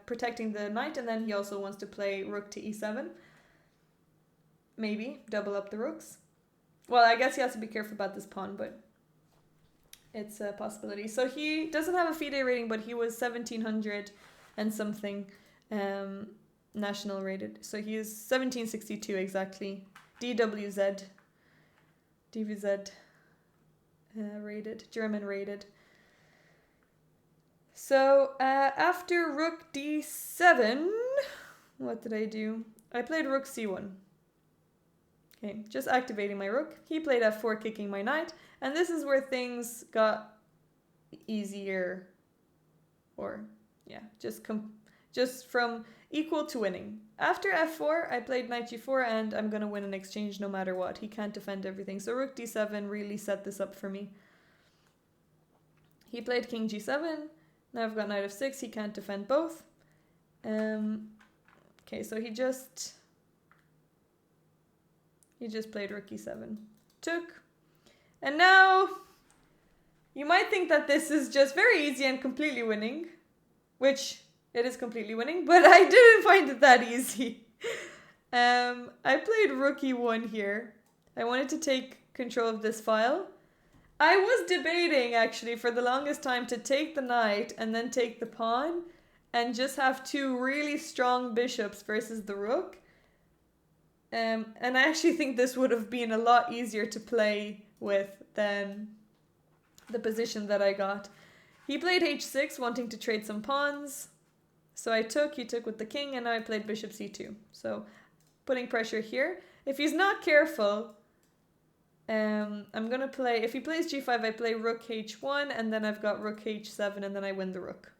protecting the knight, and then he also wants to play rook to e7. Maybe double up the rooks. Well, I guess he has to be careful about this pawn, but it's a possibility. So he doesn't have a FIDE rating, but he was 1700 and something national rated. So he is 1762 exactly. DWZ rated, German rated. So after rook d7, what did I do? I played rook c1. Okay, just activating my rook. He played f4, kicking my knight, and this is where things got easier, or yeah, just from equal to winning. After f4, I played knight g4, and I'm gonna win an exchange no matter what. He can't defend everything, so rook d7 really set this up for me. He played king g7. Now I've got knight f6. He can't defend both. Okay, so he just played rook e7. Took. And now you might think that this is just very easy and completely winning, which it is completely winning, but I didn't find it that easy. I played rook e1 here. I wanted to take control of this file. I was debating actually for the longest time to take the knight and then take the pawn and just have 2 really strong bishops versus the rook. And I actually think this would have been a lot easier to play with than the position that I got. He played h6, wanting to trade some pawns. So I took, he took with the king, and now I played bishop c2. So putting pressure here. If he's not careful, I'm going to play, if he plays g5, I play rook h1, and then I've got rook h7, and then I win the rook.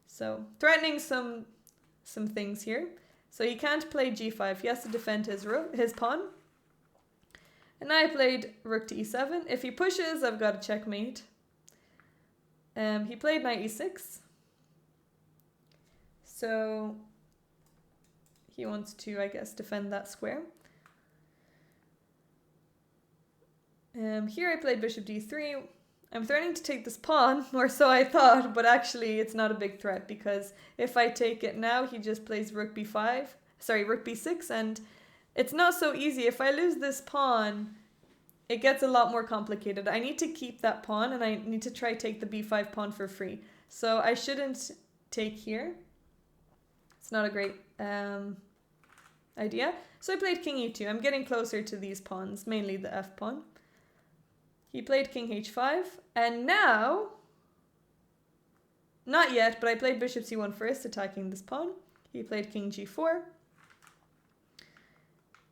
So threatening some things here. So he can't play g5. He has to defend his pawn. And now I played rook to e7. If he pushes, I've got a checkmate. He played knight e6. So he wants to, I guess, defend that square. Here I played bishop d3. I'm threatening to take this pawn, or so I thought, but actually it's not a big threat, because if I take it now, he just plays rook b5, sorry, rook b6, and it's not so easy. If I lose this pawn, it gets a lot more complicated. I need to keep that pawn, and I need to try take the b5 pawn for free. So I shouldn't take here. It's not a great idea. So I played king e2. I'm getting closer to these pawns, mainly the f pawn. He played king h5, and now, not yet, but I played bishop c1 first, attacking this pawn. He played king g4.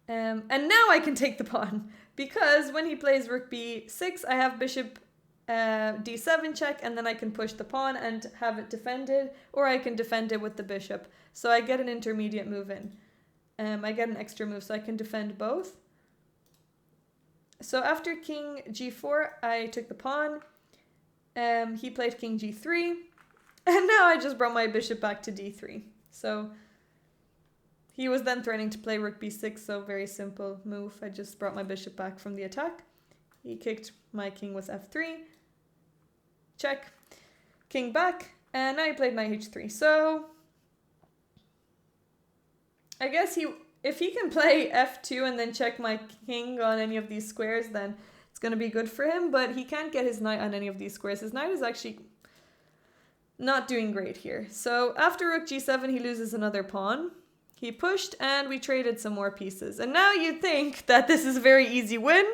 And now I can take the pawn, because when he plays rook b6, I have bishop d7 check, and then I can push the pawn and have it defended, or I can defend it with the bishop. So I get an intermediate move in. I get an extra move, so I can defend both. So after king g4, I took the pawn. He played king g3, and now I just brought my bishop back to d3. So he was then threatening to play rook b6, so very simple move. I just brought my bishop back from the attack. He kicked my king with f3. Check. King back, and now he played my h3. So I guess if he can play f2 and then check my king on any of these squares, then it's going to be good for him, but he can't get his knight on any of these squares. His knight is actually not doing great here. So after rook g7, he loses another pawn. He pushed, and we traded some more pieces. And now you'd think that this is a very easy win.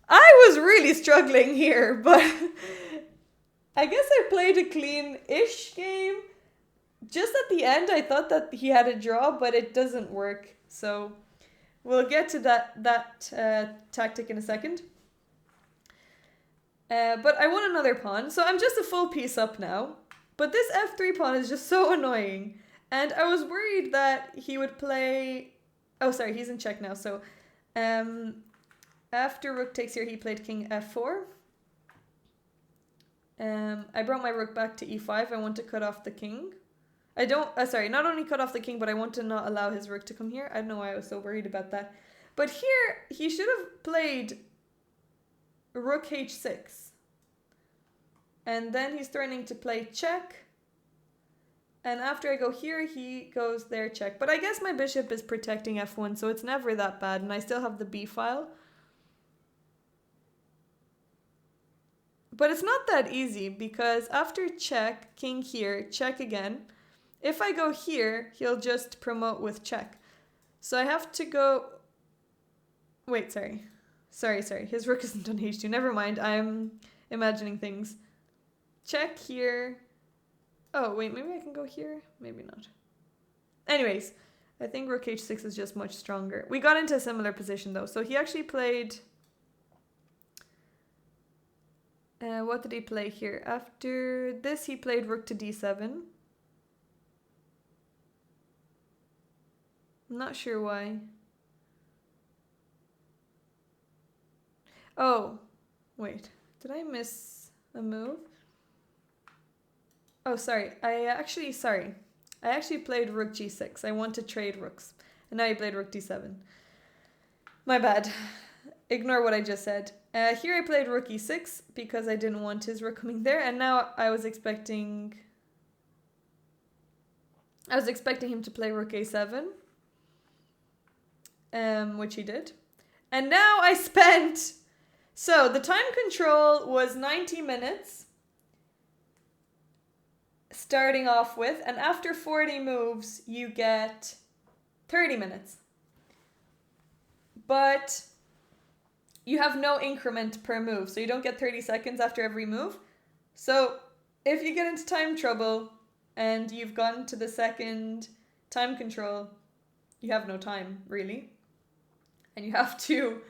I was really struggling here, but I guess I played a clean-ish game. Just at the end, I thought that he had a draw, but it doesn't work. So we'll get to that tactic in a second. But I won another pawn, so I'm just a full piece up now. But this f3 pawn is just so annoying. And I was worried that he would play... Oh, sorry, he's in check now. So after rook takes here, he played king f4. I brought my rook back to e5. I want to cut off the king. I don't... not only cut off the king, but I want to not allow his rook to come here. I don't know why I was so worried about that. But here, he should have played rook h6. And then he's threatening to play check. And after I go here, he goes there, check. But I guess my bishop is protecting f1, so it's never that bad. And I still have the b file. But it's not that easy, because after check, king here, check again. If I go here, he'll just promote with check. So I have to go... Wait, sorry. Sorry. His rook isn't on h2. Never mind. I'm imagining things. Check here. Oh, wait. Maybe I can go here? Maybe not. Anyways, I think rook h6 is just much stronger. We got into a similar position, though. So he actually played... what did he play here? After this, he played rook to d7. I'm not sure why. Oh, wait. Did I miss a move? Oh, sorry. I actually played rook g6. I want to trade rooks. And now he played rook d7. My bad. Ignore what I just said. Here I played rook e6 because I didn't want his rook coming there. And now I was expecting him to play rook a7. Which he did. And now I spent... So the time control was 90 minutes. Starting off with. And after 40 moves, you get 30 minutes. But you have no increment per move. So you don't get 30 seconds after every move. So if you get into time trouble and you've gone to the second time control, you have no time, really. And you have to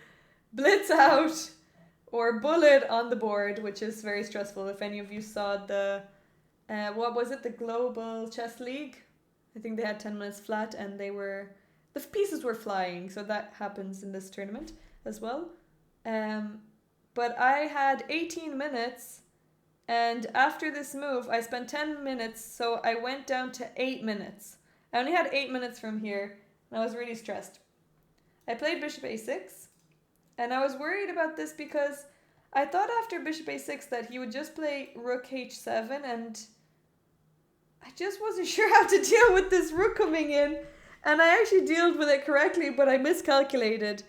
blitz out or bullet on the board, which is very stressful. If any of you saw the, what was it, the Global Chess League? I think they had 10 minutes flat and the pieces were flying. So that happens in this tournament as well. But I had 18 minutes and after this move, I spent 10 minutes. So I went down to 8 minutes. I only had 8 minutes from here and I was really stressed. I played bishop a6, and I was worried about this because I thought after bishop a6 that he would just play rook h7, and I just wasn't sure how to deal with this rook coming in. And I actually dealt with it correctly, but I miscalculated.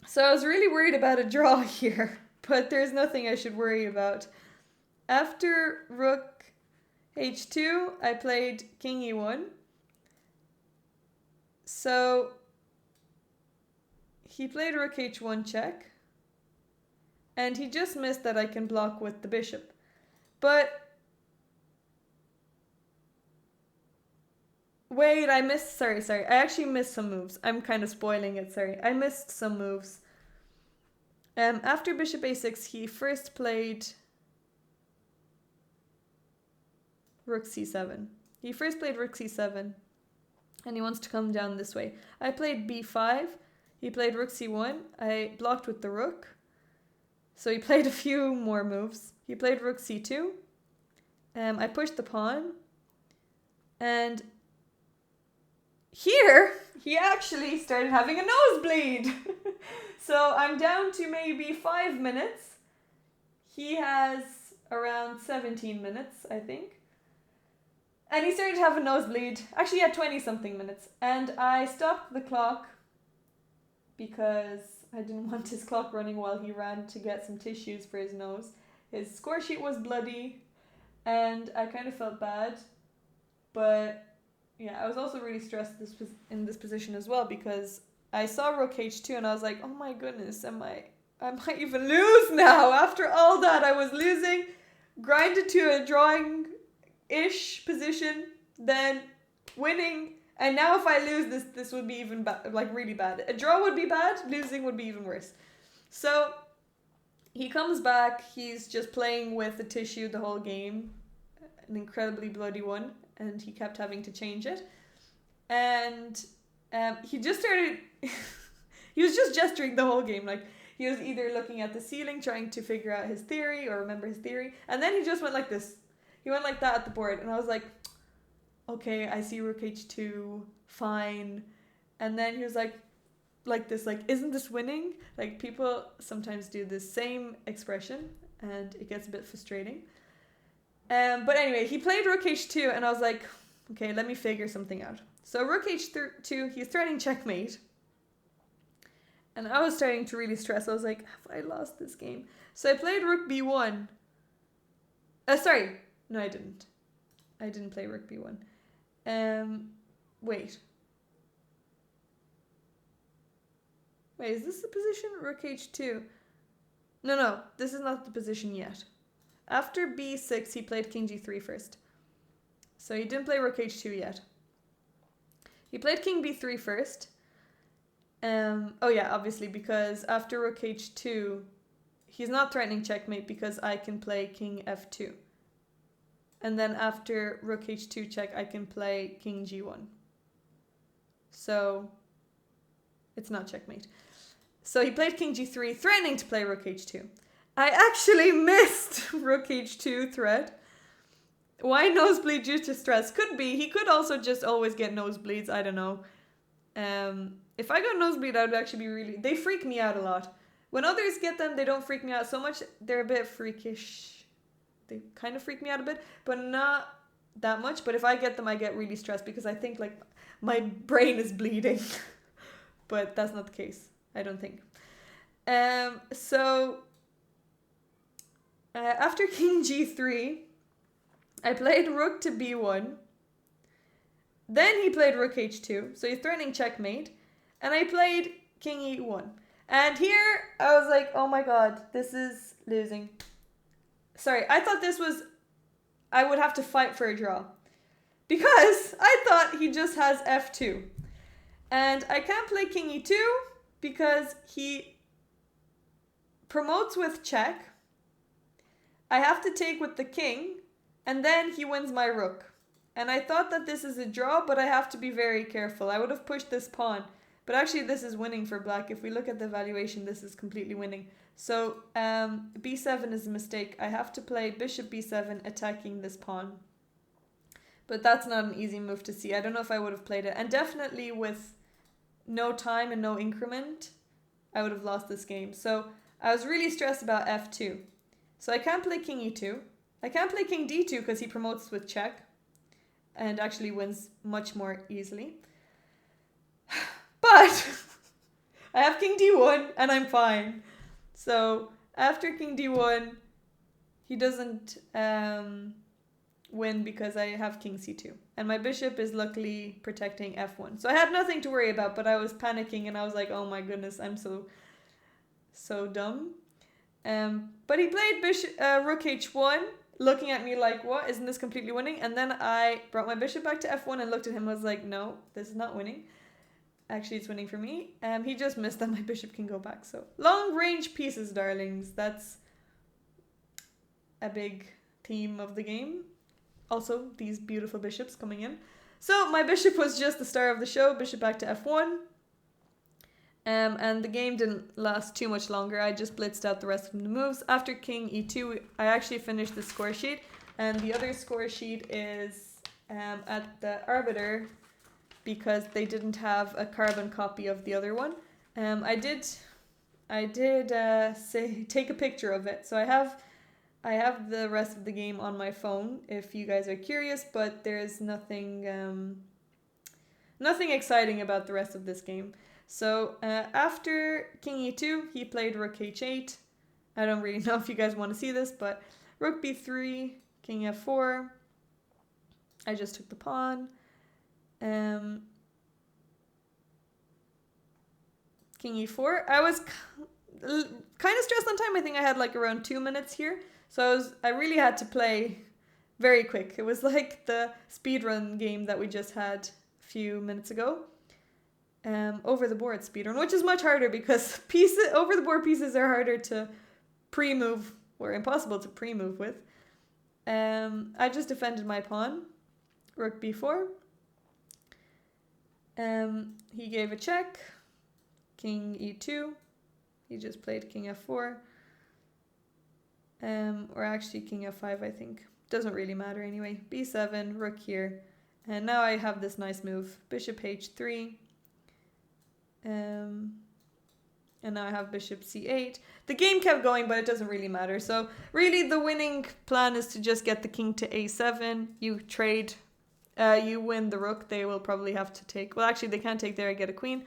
So I was really worried about a draw here, but there's nothing I should worry about. After rook h2, I played king e1. So he played rook h1 check. And he just missed that I can block with the bishop. But wait, I missed, sorry. I actually missed some moves. I'm kind of spoiling it, sorry. I missed some moves. After bishop a6, he first played rook c7. He first played rook c7, and he wants to come down this way. I played b5. He played rook c1. I blocked with the rook. So he played a few more moves. He played rook c2. I pushed the pawn. And here, he actually started having a nosebleed. So I'm down to maybe 5 minutes. He has around 17 minutes, I think. And he started to have a nosebleed. Actually, he had 20-something minutes. And I stopped the clock because I didn't want his clock running while he ran to get some tissues for his nose. His score sheet was bloody, and I kind of felt bad. But yeah, I was also really stressed in this position as well, because I saw rook h2 and I was like, oh my goodness, I might even lose now. After all that, I was losing, grinded to a drawing-ish position, then winning. And now if I lose this would be even really bad. A draw would be bad, losing would be even worse. So he comes back, he's just playing with the tissue the whole game, an incredibly bloody one, and he kept having to change it. And he just started, he was just gesturing the whole game, like he was either looking at the ceiling trying to figure out his theory or remember his theory, and then he just went like this. He went like that at the board, and I was like, okay, I see rook h2, fine. And then he was like this, like, isn't this winning? Like, people sometimes do the same expression, and it gets a bit frustrating. But anyway, he played rook h2, and I was like, okay, let me figure something out. So rook h2, he's threatening checkmate. And I was starting to really stress. I was like, have I lost this game? So I played rook b1. Sorry. No, I didn't. I didn't play rook b1. Wait. Wait, is this the position? Rook h2. No, this is not the position yet. After b6, he played king g3 first. So he didn't play rook h2 yet. He played king b3 first. Oh yeah, obviously, because after rook h2, he's not threatening checkmate because I can play king f2. And then after rook h2 check, I can play king g1. So it's not checkmate. So he played king g3, threatening to play rook h2. I actually missed rook h2 threat. Why nosebleed due to stress? Could be. He could also just always get nosebleeds. I don't know. If I got nosebleed, I would actually be really... They freak me out a lot. When others get them, they don't freak me out so much. They're a bit freakish. They kind of freak me out a bit, but not that much. But if I get them, I get really stressed because I think like my brain is bleeding. But that's not the case, I don't think. After king g3, I played rook to b1. Then he played rook h2, so he's threatening checkmate. And I played king e1. And here I was like, oh my god, this is losing. Sorry, I thought this was... I would have to fight for a draw. Because I thought he just has f2. And I can't play king e2 because he promotes with check. I have to take with the king. And then he wins my rook. And I thought that this is a draw, but I have to be very careful. I would have pushed this pawn. But actually this is winning for black. If we look at the valuation, this is completely winning. So b7 is a mistake. I have to play bishop b7 attacking this pawn. But that's not an easy move to see. I don't know if I would have played it. And definitely with no time and no increment, I would have lost this game. So I was really stressed about f2. So I can't play king e2. I can't play king d2 because he promotes with check. and actually wins much more easily. But I have king d1 and I'm fine. So after king d1, he doesn't win because I have king c2. And my bishop is luckily protecting f1. So I had nothing to worry about, but I was panicking and I was like, oh my goodness, I'm so dumb. But he played rook h1, looking at me like, what? Isn't this completely winning? And then I brought my bishop back to f1 and looked at him and was like, no, this is not winning. Actually, it's winning for me. He just missed that my bishop can go back. So long range pieces, darlings. That's a big theme of the game. Also, these beautiful bishops coming in. So my bishop was just the star of the show. Bishop back to f1. And the game didn't last too much longer. I just blitzed out the rest of the moves. After king e2, I actually finished the score sheet. And the other score sheet is at the arbiter, because they didn't have a carbon copy of the other one. I did take a picture of it. So I have the rest of the game on my phone if you guys are curious, but there's nothing exciting about the rest of this game. So after king e2, he played rook h8. I don't really know if you guys want to see this, but rook b3, king f4. I just took the pawn. King e4. I was kind of stressed on time. I think I had like around 2 minutes here. So I really had to play very quick. It was like the speedrun game that we just had a few minutes ago. Over the board speedrun, which is much harder because over the board pieces are harder to pre-move, or impossible to pre-move with. I just defended my pawn. Rook b4. He gave a check. King e2. He just played king f4. Or actually king f5, I think. Doesn't really matter anyway. b7, rook here. And now I have this nice move. Bishop h3. And now I have bishop c8. The game kept going, but it doesn't really matter. So really the winning plan is to just get the king to a7. You trade. You win the rook. They will probably have to take. Well, actually, they can't take there. I get a queen.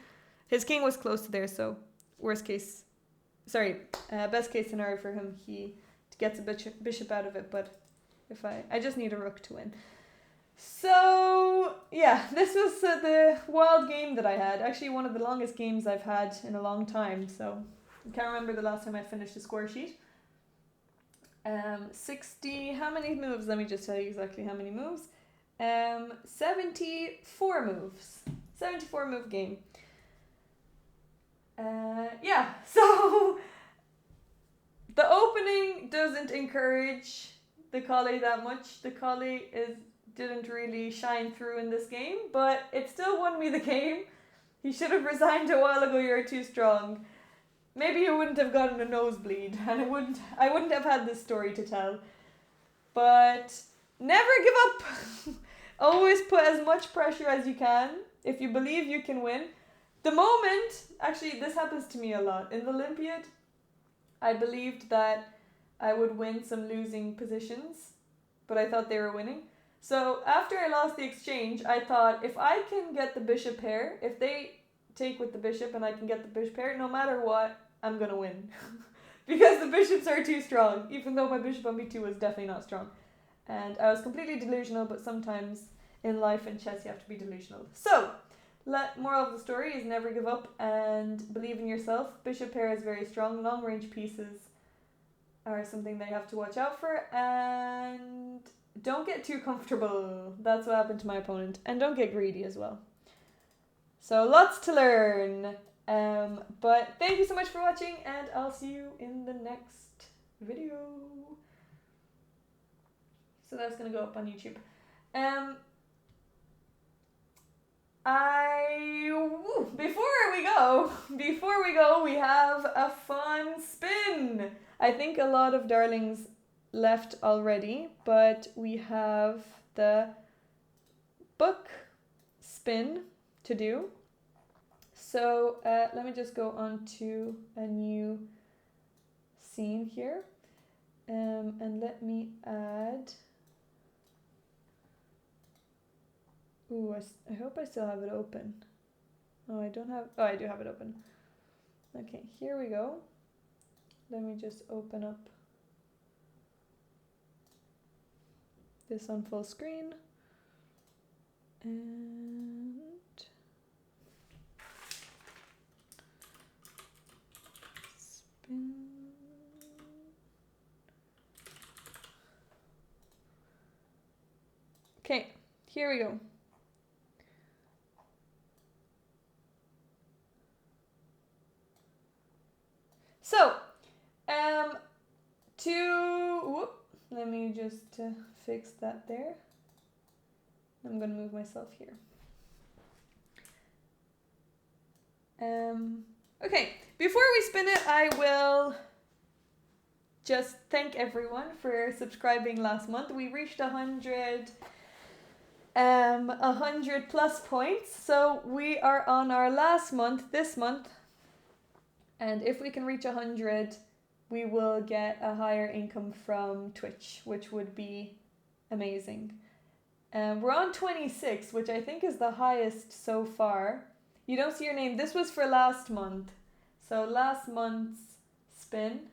His king was close to there, so best case scenario for him, he gets a bishop out of it. But if I just need a rook to win. So yeah, this was the wild game that I had. Actually, one of the longest games I've had in a long time. So I can't remember the last time I finished a score sheet. 60. How many moves? Let me just tell you exactly how many moves. 74 moves. 74 move game. Yeah, so the opening doesn't encourage the Colle that much. The Colle didn't really shine through in this game, but it still won me the game. He should have resigned a while ago. You're too strong. Maybe you wouldn't have gotten a nosebleed, and I wouldn't have had this story to tell. But never give up. Always put as much pressure as you can. If you believe you can win. The moment, actually this happens to me a lot. In the Olympiad, I believed that I would win some losing positions, but I thought they were winning. So after I lost the exchange, I thought if I can get the bishop pair, if they take with the bishop and I can get the bishop pair, no matter what, I'm going to win. Because the bishops are too strong, even though my bishop on b2 was definitely not strong. And I was completely delusional, but sometimes in life and chess you have to be delusional. So, moral of the story is never give up and believe in yourself. Bishop pair is very strong. Long range pieces are something they have to watch out for. And don't get too comfortable. That's what happened to my opponent. And don't get greedy as well. So lots to learn. But thank you so much for watching, and I'll see you in the next video. So that's gonna go up on YouTube. Before we go, we have a fun spin. I think a lot of darlings left already, but we have the book spin to do. So let me just go on to a new scene here, and let me add Ooh, I hope I still have it open. Oh, I don't have... Oh, I do have it open. Okay, here we go. Let me just open up this on full screen. And... spin... Okay, here we go. So, let me just fix that there. I'm gonna move myself here. Okay, before we spin it, I will just thank everyone for subscribing last month. We reached 100 plus points, so we are on our last month this month, and if we can reach 100, we will get a higher income from Twitch, which would be amazing. We're on 26, which I think is the highest so far. You don't see your name. This was for last month. So last month's spin.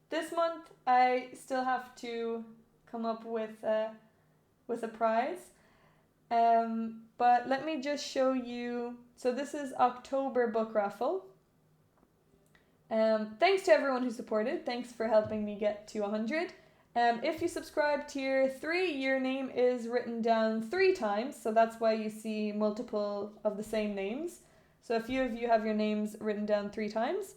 This month I still have to come up with a prize. But let me just show you. So this is October book raffle. Thanks to everyone who supported. Thanks for helping me get to 100. If you subscribe tier 3, your name is written down 3 times, so that's why you see multiple of the same names. So a few of you have your names written down 3 times.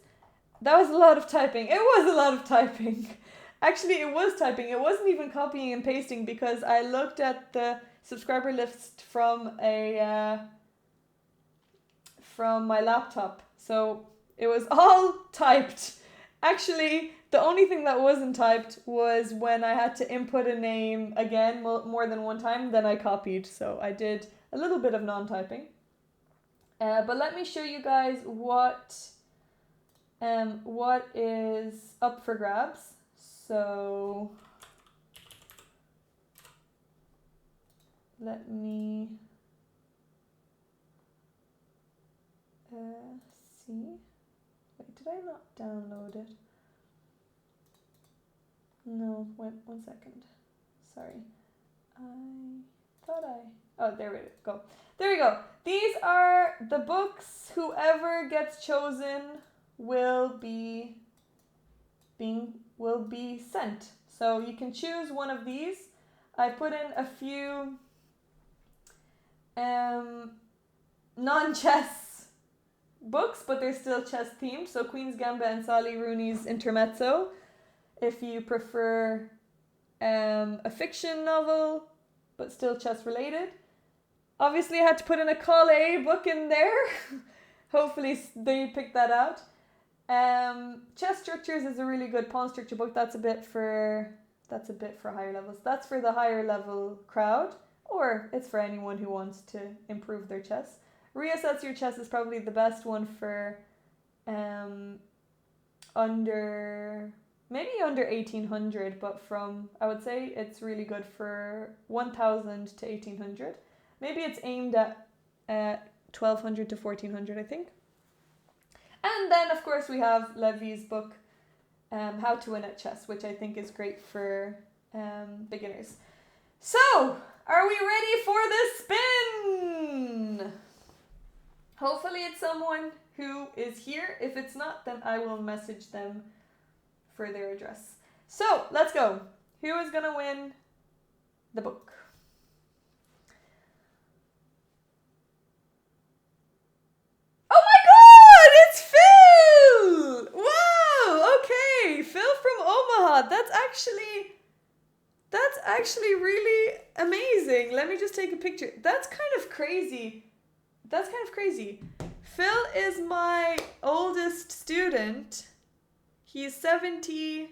That was a lot of typing. It was a lot of typing. Actually, it was typing. It wasn't even copying and pasting because I looked at the subscriber list from my laptop. So it was all typed. Actually, the only thing that wasn't typed was when I had to input a name again more than one time, then I copied. So I did a little bit of non-typing. But let me show you guys what is up for grabs. So let me see. Wait, did I not download it? No, wait, 1 second. Sorry. Oh, there we go. There we go. These are the books. Whoever gets chosen will be sent. So you can choose one of these. I put in a few non-chess books, but they're still chess themed. So Queen's Gambit and Sally Rooney's Intermezzo. If you prefer a fiction novel, but still chess related. Obviously I had to put in a Colle book in there. Hopefully they picked that out. Chess Structures is a really good pawn structure book. That's a bit for higher levels. That's for the higher level crowd, or it's for anyone who wants to improve their chess. Reassess Your Chess is probably the best one for under 1800, but I would say it's really good for 1000 to 1800. Maybe it's aimed at 1200 to 1400, I think. And then, of course, we have Levy's book, How to Win at Chess, which I think is great for beginners. So, are we ready for the spin? Hopefully it's someone who is here. If it's not, then I will message them for their address. So, let's go. Who is going to win the book? Oh my god, it's Phil! Wow, okay. Phil from Omaha. That's actually really amazing. Let me just take a picture. That's kind of crazy. Phil is my oldest student. He's 72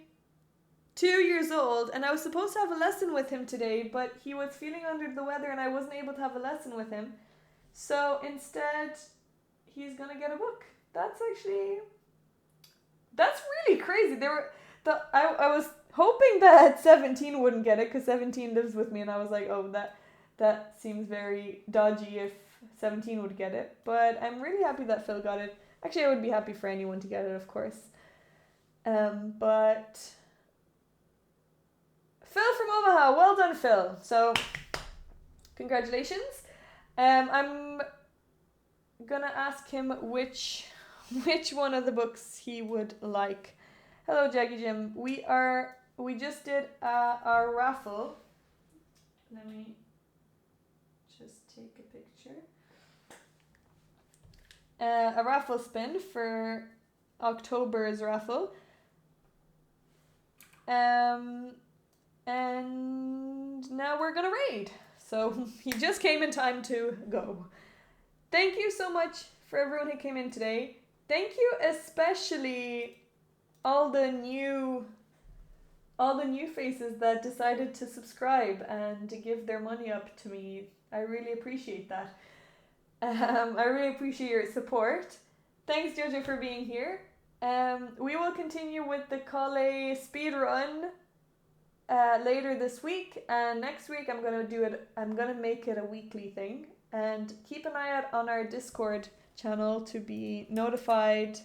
years old, and I was supposed to have a lesson with him today, but he was feeling under the weather and I wasn't able to have a lesson with him. So instead, he's gonna get a book. That's really crazy. I was hoping that 17 wouldn't get it, because 17 lives with me, and I was like, oh, that seems very dodgy if 17 would get it. But I'm really happy that Phil got it. Actually, I would be happy for anyone to get it, of course. But Phil from Omaha, well done, Phil. So congratulations. I'm gonna ask him which one of the books he would like. Hello, Jackie Jim. We just did our raffle. Let me just take a picture. A raffle spin for October's raffle. And now we're gonna raid. So he just came in time to go. Thank you so much for everyone who came in today. Thank you especially all the new faces that decided to subscribe and to give their money up to me. I really appreciate that. I really appreciate your support. Thanks, Jojo, for being here. We will continue with the Colle Speedrun later this week, and next week I'm gonna make it a weekly thing. And keep an eye out on our Discord channel to be notified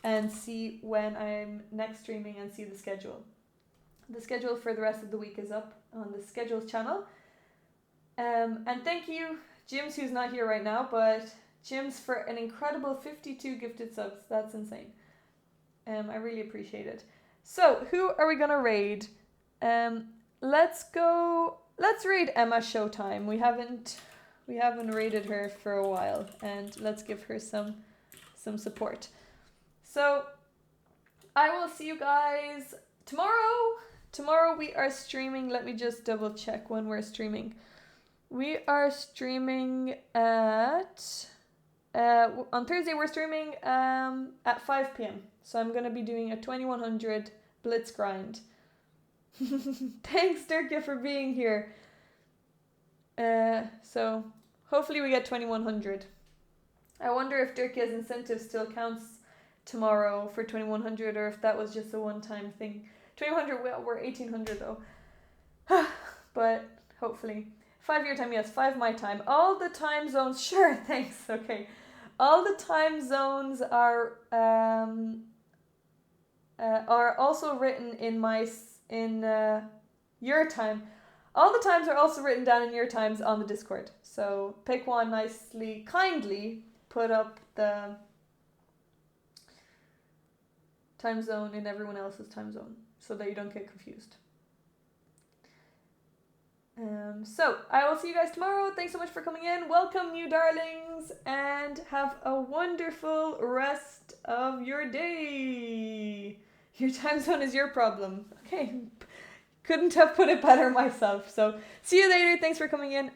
and see when I'm next streaming and see the schedule. The schedule for the rest of the week is up on the schedules channel. And thank you, Jims, who's not here right now, but Jims for an incredible 52 gifted subs. That's insane. I really appreciate it. So, who are we gonna raid? Let's raid Emma Showtime. We haven't raided her for a while, and let's give her some support. So I will see you guys tomorrow. Tomorrow we are streaming. Let me just double check when we're streaming. We are streaming at on Thursday. We're streaming at 5 p.m. So I'm gonna be doing a 2100 blitz grind. Thanks, Dirkia, for being here. So hopefully we get 2100. I wonder if Dirkia's incentive still counts tomorrow for 2100, or if that was just a one-time thing. 2100, well, we're 1800 though. But hopefully. 5 your time, yes. 5 my time. All the time zones, sure, thanks, okay. All the time zones are also written in your time. All the times are also written down in your times on the Discord. So pick one nicely, kindly put up the time zone in everyone else's time zone so that you don't get confused. So I will see you guys tomorrow. Thanks so much for coming in. Welcome, you darlings, and have a wonderful rest of your day. Your time zone is your problem. Okay. Couldn't have put it better myself. So see you later. Thanks for coming in.